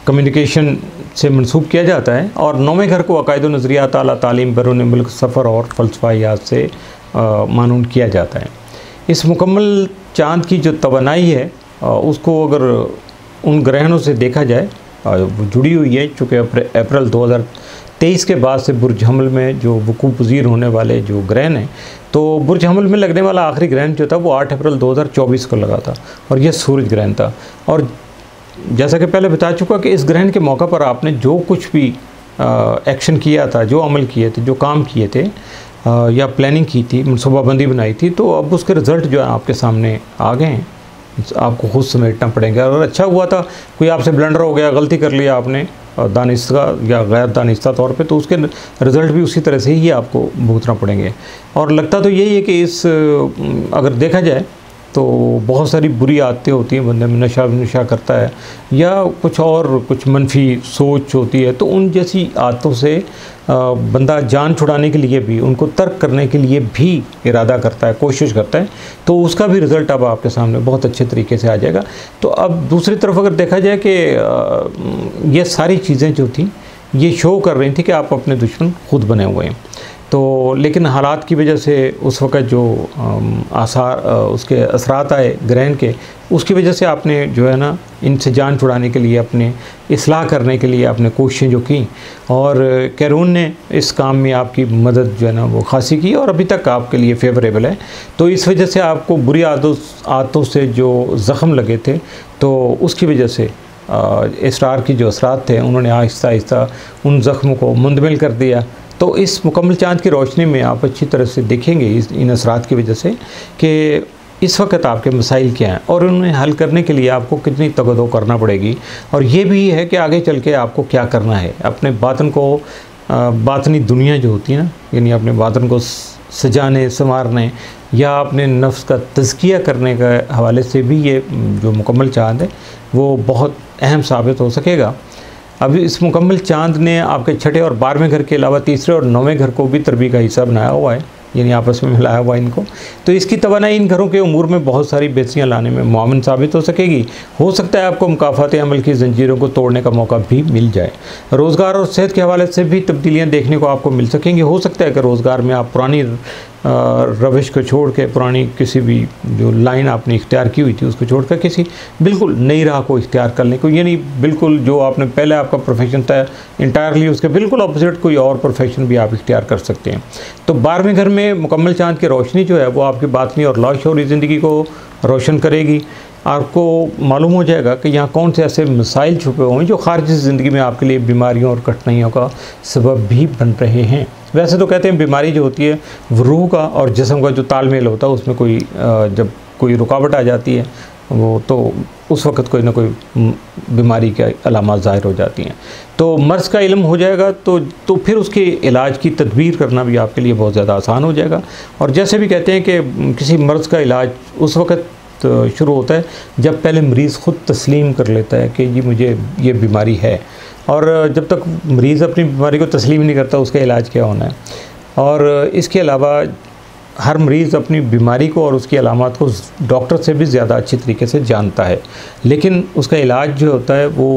Speaker 1: कम्युनिकेशन से मंसूब किया जाता है और 9वें घर को अकायद व नज़रियात, आला तालीम, बैरून मुल्क सफ़र और फ़लसफ़ायात से मानून किया जाता है। इस मुकम्मल चाँद की जो तवानाई है उसको अगर उन ग्रहणों से देखा जाए, वो जुड़ी हुई है, चूँकि अप्रैल 2023 के बाद से बुर्ज हमल में जो वकूफ़ पज़ीर होने वाले जो ग्रहण हैं, तो बुर्ज हमल में लगने वाला आखिरी ग्रहण जो था वो 8 अप्रैल 2024 को लगा था और यह सूरज ग्रहण था। और जैसा कि पहले बता चुका कि इस ग्रहण के मौका पर आपने जो कुछ भी एक्शन किया था, जो अमल किए थे, जो काम किए थे या प्लानिंग की थी, मनसूबाबंदी बनाई थी, तो अब उसके रिज़ल्ट जो है आपके सामने आ गए हैं। आपको खुद समेटना पड़ेगा। और अच्छा हुआ था कोई आपसे ब्लंडर हो गया, गलती कर लिया आपने दानिस्ता या गैर दानिस्ता तौर पे, तो उसके रिज़ल्ट भी उसी तरह से ही आपको भुगतना पड़ेंगे। और लगता तो यही है कि इस अगर देखा जाए तो बहुत सारी बुरी आदतें होती हैं, बंदे में नशा करता है या कुछ मनफी सोच होती है, तो उन जैसी आदतों से बंदा जान छुड़ाने के लिए भी, उनको तर्क करने के लिए भी इरादा करता है, कोशिश करता है, तो उसका भी रिज़ल्ट अब आपके सामने बहुत अच्छे तरीके से आ जाएगा। तो अब दूसरी तरफ अगर देखा जाए कि ये सारी चीज़ें जो थी ये शो कर रही थी कि आप अपने दुश्मन खुद बने हुए हैं। तो लेकिन हालात की वजह से उस वक़्त जो आसार उसके असरात आए ग्रहण के, उसकी वजह से आपने जो है ना इनसे जान छुड़ाने के लिए, अपने इस्लाह करने के लिए आपने कोशिशें जो की, और कैरून ने इस काम में आपकी मदद जो है ना वो खासी की और अभी तक आपके लिए फेवरेबल है। तो इस वजह से आपको बुरी आदतों से जो ज़ख़म लगे थे, तो उसकी वजह से इसरार की जो असरात थे उन्होंने आहिस्ता आहिस्ता उन ज़ख्मों को मुंदमिल कर दिया। तो इस मुकम्मल चाँद की रोशनी में आप अच्छी तरह से देखेंगे इन असरात की वजह से कि इस वक्त आपके मसाइल क्या हैं और उन्हें हल करने के लिए आपको कितनी तगदो करना पड़ेगी। और ये भी है कि आगे चल के आपको क्या करना है, अपने बातन को, बातनी दुनिया जो होती है ना, यानी अपने बातन को सजाने संवारने या अपने नफ्स का तज़किया करने के हवाले से भी ये जो मुकम्मल चाँद है वो बहुत अहम साबित हो सकेगा। अब इस मुकम्मल चाँद ने आपके छठे और 12वें घर के अलावा तीसरे और 9वें घर को भी तरबी का हिस्सा बनाया हुआ है, यानी आपस में मिलाया हुआ इनको। तो इसकी तवानाई इन घरों के उमूर में बहुत सारी बेहतरियाँ लाने में मुआविन साबित हो सकेगी। हो सकता है आपको मुकाफ़ात अमल की ज़ंजीरों को तोड़ने का मौका भी मिल जाए। रोज़गार और सेहत के हवाले से भी तब्दीलियाँ देखने को आपको मिल सकेंगी। हो सकता है कि रोज़गार में आप पुरानी रविश को छोड़ के, पुरानी किसी भी जो लाइन आपने इख्तियार की हुई थी उसको छोड़ कर किसी बिल्कुल नई राह को इख्तियार करने को, यानी बिल्कुल जो आपने पहले आपका प्रोफेशन था इंटायरली उसके बिल्कुल अपोजिट कोई और प्रोफेशन भी आप इख्तियार कर सकते हैं। तो 12वें घर में मुकम्मल चाँद की रोशनी जो है वो आपकी बातनी और लाशऊरी ज़िंदगी को रोशन करेगी। आपको मालूम हो जाएगा कि यहाँ कौन से ऐसे मसाइल छुपे हुए हैं जो खारजी ज़िंदगी में आपके लिए बीमारियों और कठिनाइयों का सबब भी बन रहे हैं। वैसे तो कहते हैं बीमारी जो होती है रूह का और जिस्म का जो तालमेल होता है उसमें कोई जब कोई रुकावट आ जाती है वो तो उस वक़्त कोई ना कोई बीमारी की अलामत ज़ाहिर हो जाती हैं। तो मर्ज़ का इल्म हो जाएगा तो फिर उसके इलाज की तदबीर करना भी आपके लिए बहुत ज़्यादा आसान हो जाएगा। और जैसे भी कहते हैं कि किसी मर्ज़ का इलाज उस वक़्त शुरू होता है जब पहले मरीज़ ख़ुद तस्लीम कर लेता है कि जी मुझे ये बीमारी है, और जब तक मरीज़ अपनी बीमारी को तस्लीम नहीं करता उसका इलाज क्या होना है। और इसके अलावा हर मरीज़ अपनी बीमारी को और उसकी अलामात को डॉक्टर से भी ज़्यादा अच्छी तरीके से जानता है, लेकिन उसका इलाज जो होता है वो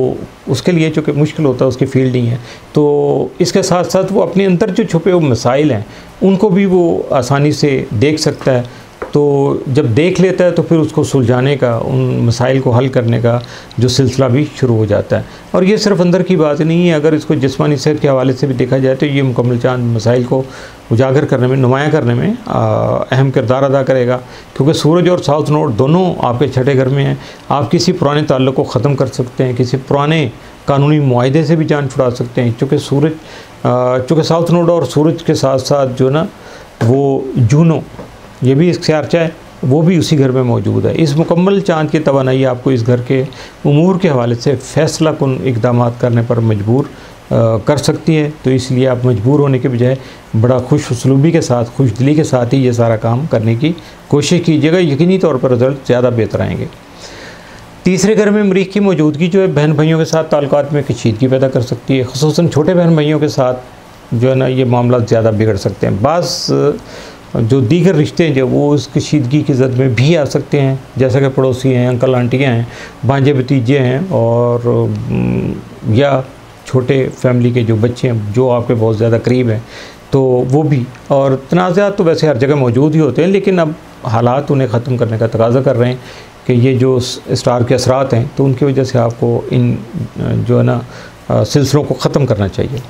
Speaker 1: उसके लिए चूँकि मुश्किल होता है, उसकी फील्ड नहीं है। तो इसके साथ साथ वो अपने अंदर जो छुपे हुए मसाइल हैं उनको भी वो आसानी से देख सकता है। तो जब देख लेता है तो फिर उसको सुलझाने का, उन मसाइल को हल करने का जो सिलसिला भी शुरू हो जाता है। और ये सिर्फ अंदर की बात नहीं है, अगर इसको जिस्मानी सेहत के हवाले से भी देखा जाए तो ये मुकम्मल चाँद मसाइल को उजागर करने में, नुमायाँ करने में अहम किरदार अदा करेगा, क्योंकि सूरज और साउथ नोड दोनों आपके छठे घर में हैं। आप किसी पुराने ताल्लुक़ को ख़त्म कर सकते हैं, किसी पुराने कानूनी मुआहदे से भी जान छुड़ा सकते हैं, चूँकि साउथ नोड और सूरज के साथ साथ जो ना वो जूनो ये भी इख्तियारचा है, वो भी उसी घर में मौजूद है। इस मुकम्मल चाँद की तवानाई आपको इस घर के उमूर के हवाले से फ़ैसला कुन इक़दाम करने पर मजबूर कर सकती है। तो इसलिए आप मजबूर होने के बजाय बड़ा खुश उसलूबी के साथ, खुश दिली के साथ ही ये सारा काम करने की कोशिश कीजिएगा। यकीनी तौर पर रिज़ल्ट ज़्यादा बेहतर आएंगे। तीसरे घर में मरीख़ की मौजूदगी जो है बहन भाइयों के साथ ताल्लुकात में कशीदगी पैदा कर सकती है, ख़ुसूसन छोटे बहन भाइयों के साथ जो है ना ये मामला ज़्यादा बिगड़ सकते हैं। बाज़ जो दीगर रिश्ते हैं जो वो इस कशीदगी की जद में भी आ सकते हैं, जैसा कि पड़ोसी हैं, अंकल आंटियाँ हैं, भांजे भतीजे हैं, और या छोटे फैमिली के जो बच्चे हैं जो आपके बहुत ज़्यादा करीब हैं, तो वो भी। और तनाज़ात तो वैसे हर जगह मौजूद ही होते हैं, लेकिन अब हालात उन्हें ख़त्म करने का तकाज़ा कर रहे हैं कि ये जो स्टार के असरात हैं तो उनकी वजह से आपको इन जो है ना सिलसिलों को ख़त्म करना चाहिए।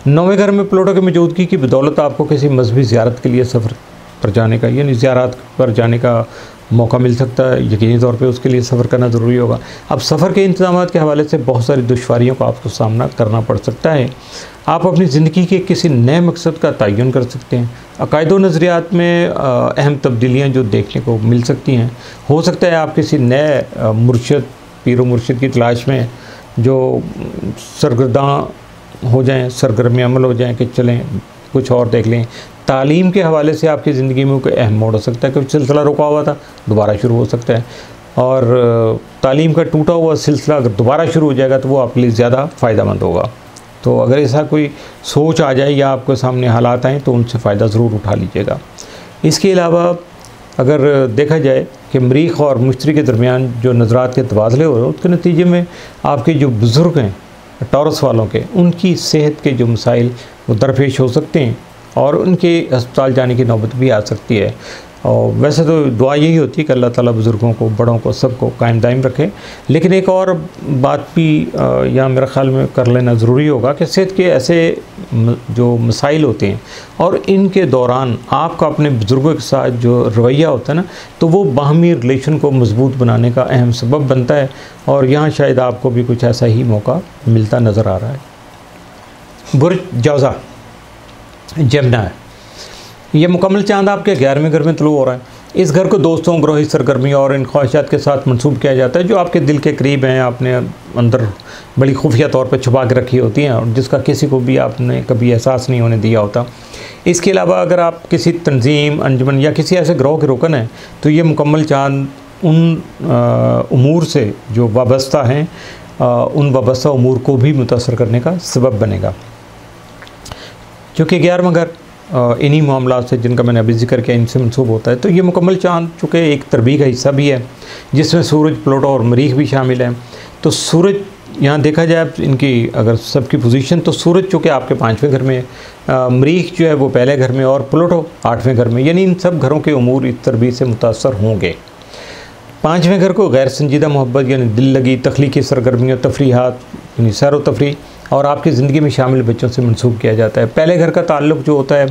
Speaker 1: 9वें घर में प्लूटो की मौजूदगी की बदौलत आपको किसी मजहबी ज़ियारत के लिए सफ़र पर जाने का, यानी ज़ियारत पर जाने का मौका मिल सकता है। यकीनी तौर पे उसके लिए सफ़र करना ज़रूरी होगा। अब सफ़र के इंतज़ामात के हवाले से बहुत सारी दुश्वारियों का आपको सामना करना पड़ सकता है। आप अपनी ज़िंदगी के किसी नए मकसद का तयन कर सकते हैं। अकायद व नज़रियात में अहम तब्दीलियाँ जो देखने को मिल सकती हैं। हो सकता है आप किसी नए मुर्शिद, पीर व मुर्शिद की तलाश में जो सरगर्दा हो जाएँ, सरगर्म अमल हो जाएँ कि चलें कुछ और देख लें। तालीम के हवाले से आपकी ज़िंदगी में कोई अहम मोड़ हो सकता है, क्योंकि सिलसिला रुका हुआ था, दोबारा शुरू हो सकता है। और तालीम का टूटा हुआ सिलसिला अगर दोबारा शुरू हो जाएगा तो वो आपके लिए ज़्यादा फ़ायदेमंद होगा। तो अगर ऐसा कोई सोच आ जाए या आपके सामने हालात आएँ तो उनसे फ़ायदा ज़रूर उठा लीजिएगा। इसके अलावा अगर देखा जाए कि मरीख़ और मुश्तरी के दरमियान जो नज़रात के तबादले हो रहे हैं, उसके नतीजे में आपके जो बुज़ुर्ग हैं टॉरस वालों के, उनकी सेहत के जो मसाइल वो दरपेश हो सकते हैं और उनके अस्पताल जाने की नौबत भी आ सकती है। और वैसे तो दुआ यही होती है कि अल्लाह ताला बुज़ुर्गों को, बड़ों को, सबको कायम दायम रखे। लेकिन एक और बात भी यहाँ मेरे ख़्याल में कर लेना ज़रूरी होगा कि सेहत के ऐसे जो मसाइल होते हैं और इनके दौरान आपका अपने बुज़ुर्गों के साथ जो रवैया होता है ना, तो वो बाहमी रिलेशन को मज़बूत बनाने का अहम सबब बनता है। और यहाँ शायद आपको भी कुछ ऐसा ही मौका मिलता नज़र आ रहा है। बुर्ज जौज़ा जमना है, ये मुकम्मल चांद आपके 11वें घर में तलू हो रहा है। इस घर को दोस्तों, ग्रोही सरगर्मी और इन ख्वाहिशात के साथ मंसूब किया जाता है जो आपके दिल के करीब हैं, आपने अंदर बड़ी खुफिया तौर पर छुपा के रखी होती हैं और जिसका किसी को भी आपने कभी एहसास नहीं होने दिया होता। इसके अलावा अगर आप किसी तंजीम, अंजुमन या किसी ऐसे ग्रोह के रुकन हैं तो ये मुकम्मल चांद उन उमूर से जो वाबस्ता हैं, उन वाबस्ता उमूर को भी मुतासर करने का सबब बनेगा। क्योंकि 11वां घर इन्हीं मामलात से जिनका मैंने अभी जिक्र किया, इनसे मंसूब होता है। तो ये मुकम्मल चांद चूँकि एक तरबीह का हिस्सा भी है जिसमें सूरज, प्लूटो और मरीख भी शामिल हैं। तो सूरज यहाँ देखा जाए इनकी अगर सबकी पोजीशन, तो सूरज चूँकि आपके 5वें घर में, मरीख जो है वो पहले घर में और प्लूटो 8वें घर में, यानी इन सब घरों के उमूर इस तरबीह से मुतासर होंगे। 5वें घर को गैर संजीदा मोहब्बत यानी दिल लगी, तख्लीकी सरगर्मियों, तफरीहात यानी सैर व तफरी और आपकी ज़िंदगी में शामिल बच्चों से मंसूब किया जाता है। पहले घर का ताल्लुक़ जो होता है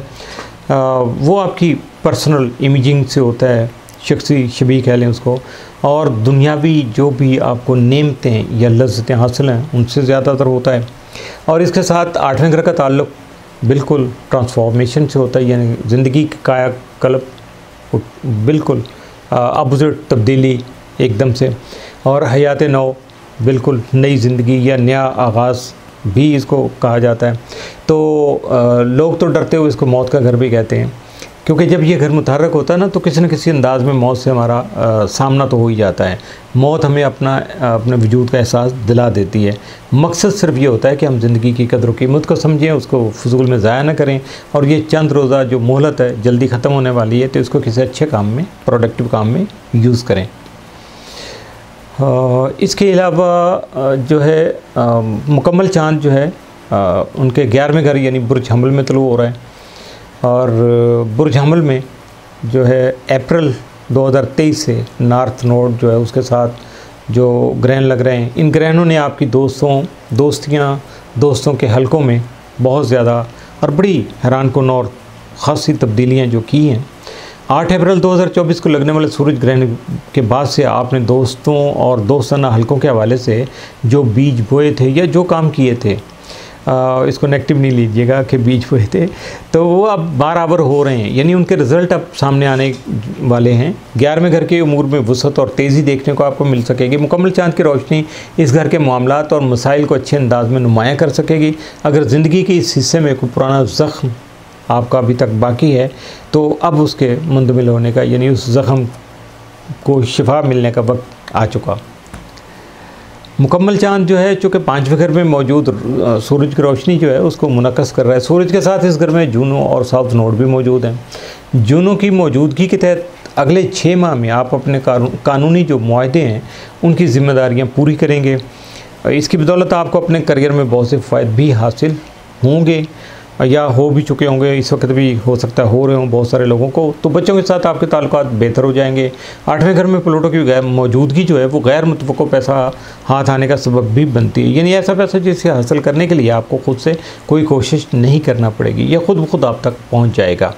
Speaker 1: वो आपकी पर्सनल इमेजिंग से होता है, शख्सी शबीह कह लें उसको, और दुनियावी जो भी आपको नेमतें या लज़्ज़तें हासिल हैं उनसे ज़्यादातर होता है। और इसके साथ 8वें घर का ताल्लुक़ बिल्कुल ट्रांसफॉर्मेशन से होता है, यानी ज़िंदगी की कायाकल्प, बिल्कुल अपोजिट तब्दीली एकदम से, और हयात नौ, बिल्कुल नई ज़िंदगी या नया आगाज़ भी इसको कहा जाता है। तो लोग तो डरते हुए इसको मौत का घर भी कहते हैं, क्योंकि जब ये घर मुतहर्रक होता है ना तो किसी न किसी अंदाज़ में मौत से हमारा सामना तो हो ही जाता है। मौत हमें अपने वजूद का एहसास दिला देती है। मकसद सिर्फ ये होता है कि हम ज़िंदगी की कदर व कीमत को समझें, उसको फजूल में ज़ाया ना करें, और ये चंद रोज़ा जो मोहलत है जल्दी ख़त्म होने वाली है, तो इसको किसी अच्छे काम में, प्रोडक्टिव काम में यूज़ करें। इसके अलावा जो है मुकम्मल चाँद जो है उनके 11वें घर यानी बुर्ज हमल में तलू हो रहा है। और बुर्ज हमल में जो है अप्रैल 2023 से नॉर्थ नोड जो है उसके साथ जो ग्रहण लग रहे हैं, इन ग्रहणों ने आपकी दोस्तों के हलकों में बहुत ज़्यादा और बड़ी हैरानकुन और ख़ासी तब्दीलियाँ जो की हैं। 8 अप्रैल 2024 को लगने वाले सूरज ग्रहण के बाद से आपने दोस्तों और दोस्ताना हलकों के हवाले से जो बीज बोए थे या जो काम किए थे, इसको नेगेटिव नहीं लीजिएगा कि बीज बोए थे, तो वो अब बराबर हो रहे हैं, यानी उनके रिज़ल्ट अब सामने आने वाले हैं। 11वें घर के उमूर में वसअत और तेज़ी देखने को आपको मिल सकेगी। मुकम्मल चाँद की रोशनी इस घर के मामलात और मसाइल को अच्छे अंदाज में नुमायाँ कर सकेगी। अगर ज़िंदगी के इस हिस्से में कोई पुराना ज़ख्म आपका अभी तक बाकी है तो अब उसके मुंदमिल होने का, यानी उस ज़ख्म को शिफा मिलने का वक्त आ चुका। मुकम्मल चाँद जो है चूँकि 5वें घर में मौजूद सूरज की रोशनी जो है उसको मुनक्कस कर रहा है। सूरज के साथ इस घर में जूनो और साउथ नोड भी मौजूद हैं। जूनो की मौजूदगी के तहत अगले 6 माह में आप अपने कानूनी जो मुआहदे हैं उनकी ज़िम्मेदारियाँ पूरी करेंगे। इसकी बदौलत आपको अपने करियर में बहुत से फ़ायदे भी हासिल होंगे या हो भी चुके होंगे, इस वक्त भी हो सकता है हो रहे हों बहुत सारे लोगों को। तो बच्चों के साथ आपके ताल्लुकात बेहतर हो जाएंगे। 8वें घर में प्लूटो की गैर मौजूदगी जो है वो गैर मुतवक्को पैसा हाथ आने का सबब भी बनती है, यानी ऐसा पैसा जिसे हासिल करने के लिए आपको खुद से कोई कोशिश नहीं करना पड़ेगी, यह खुद ब खुद आप तक पहुँच जाएगा।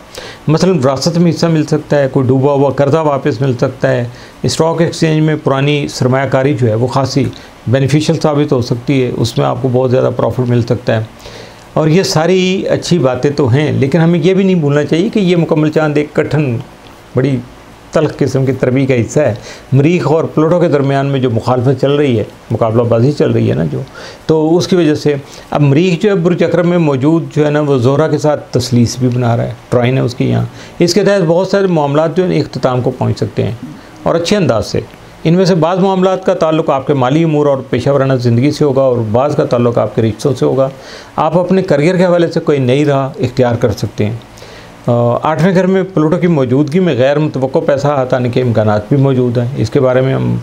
Speaker 1: मसलन विरासत में हिस्सा मिल सकता है, कोई डूबा हुआ कर्जा वापस मिल सकता है, स्टॉक एक्सचेंज में पुरानी सरमायाकारी जो है वो खासी बेनिफिशियल साबित हो सकती है, उसमें आपको बहुत ज़्यादा प्रॉफिट मिल सकता है। और ये सारी अच्छी बातें तो हैं, लेकिन हमें ये भी नहीं भूलना चाहिए कि ये मुकम्मल चांद एक कठिन, बड़ी तल्ख किस्म की तरबी का हिस्सा है। मरीख और प्लूटो के दरमियान में जो मुखालफत चल रही है, मुकाबलाबाजी चल रही है ना जो, तो उसकी वजह से अब मरीख जो है बुर्ज अकरम में मौजूद जो है ना वो ज़ोहरा के साथ तसलीस भी बना रहा है, ट्राइन है उसकी यहाँ। इसके तहत बहुत सारे मामलात जो है इख्तिताम को पहुँच सकते हैं और अच्छे अंदाज से। इनमें से बाज़ मामलात का ताल्लुक़ आपके माली उमूर और पेशा वराना ज़िंदगी से होगा और बाज़ का ताल्लुक़ आपके रिश्तों से होगा। आप अपने करियर के हवाले से कोई नई राह इख्तियार कर सकते हैं। 8वें घर में प्लूटो की मौजूदगी में गैर मुतवक्को पैसा हाथ आने के इम्कानात भी मौजूद हैं। इसके बारे में हम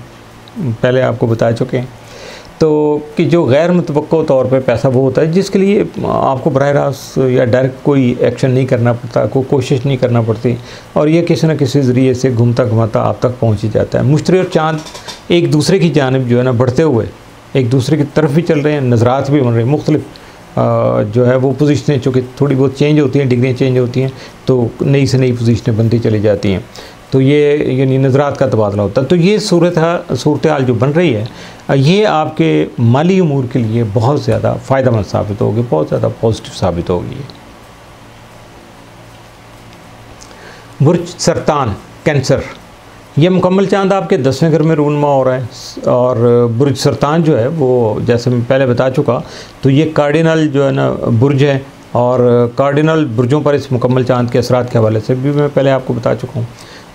Speaker 1: पहले आपको बता चुके हैं। तो कि जो गैर मुतवक्को तौर पे पैसा वो होता है जिसके लिए आपको बराह रास्त या डायरेक्ट कोई एक्शन नहीं करना पड़ता, कोई कोशिश नहीं करना पड़ती, और ये किसी न किसी ज़रिए से घूमता घुमाता आप तक पहुँच ही जाता है। मुश्तरी और चाँद एक दूसरे की जानिब जो है ना बढ़ते हुए एक दूसरे की तरफ भी चल रहे हैं, नज़रात भी बन रहे हैं। मुख्तलिफ जो है वो पोजीशनें चूँकि थोड़ी बहुत चेंज होती हैं, डिग्रियाँ चेंज होती हैं, तो नई से नई पोजीशनें बनती चली जाती हैं। तो ये यानी नज़रात का तबादला होता है। तो ये सूरत हाल जो बन रही है ये आपके माली उमूर के लिए बहुत ज़्यादा फ़ायदेमंद साबित होगी, बहुत ज़्यादा पॉजिटिव साबित होगी। बुर्ज सरतान कैंसर, ये मुकम्मल चांद आपके 10वें घर में रूनमा हो रहा है। और बुर्ज सरतान जो है वो जैसे मैं पहले बता चुका, तो ये कार्डिनल जो है ना बुर्ज है, और कार्डिनल बुर्जों पर इस मुकम्मल चांद के असरात के हवाले से भी मैं पहले आपको बता चुका हूँ,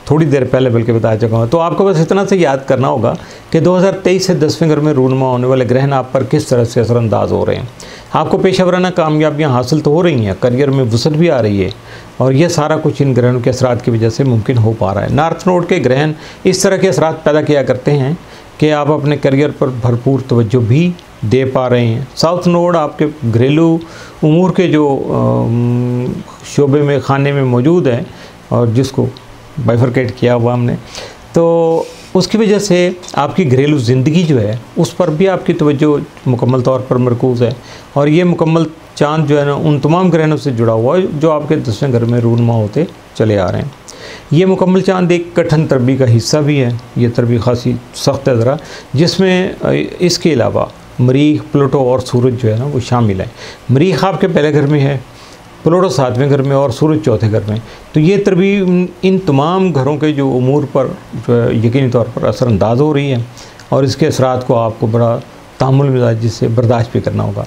Speaker 1: थोड़ी देर पहले बल्कि बता चुका हूँ। तो आपको बस इतना से याद करना होगा कि 2023 से 10वें घर में रूनमा होने वाले ग्रहण आप पर किस तरह से असरअंदाज हो रहे हैं। आपको पेशा वराना कामयाबियाँ हासिल तो हो रही हैं, करियर में वुसअत भी आ रही है, और यह सारा कुछ इन ग्रहणों के असरात की वजह से मुमकिन हो पा रहा है। नॉर्थ नोड के ग्रहण इस तरह के असरात पैदा किया करते हैं कि आप अपने करियर पर भरपूर तवज्जो भी दे पा रहे हैं। साउथ नोड आपके घरेलू उमूर के जो शोबे में खाने में मौजूद है और जिसको बाइफरकेट किया हुआ हमने, तो उसकी वजह से आपकी घरेलू ज़िंदगी जो है उस पर भी आपकी तवज्जो मुकम्मल तौर पर मरकूज़ है। और ये मुकम्मल चांद जो है ना उन तमाम ग्रहणों से जुड़ा हुआ है जो आपके 10वें घर में रूनमा होते चले आ रहे हैं। ये मुकम्मल चांद एक कठिन तरबी का हिस्सा भी है। ये तरबी खासी सख्त है ज़रा, जिसमें इसके अलावा मरीख, प्लूटो और सूरज जो है ना वो शामिल है। मरीख आपके पहले घर में है, प्लूटो 7वें घर में और सूरज 4थे घर में। तो ये तरबी इन तमाम घरों के जो उमूर पर जो है यकीनी तौर पर असरअंदाज हो रही है, और इसके असरात को आपको बड़ा तामुल मिजाजी से बर्दाश्त भी करना होगा।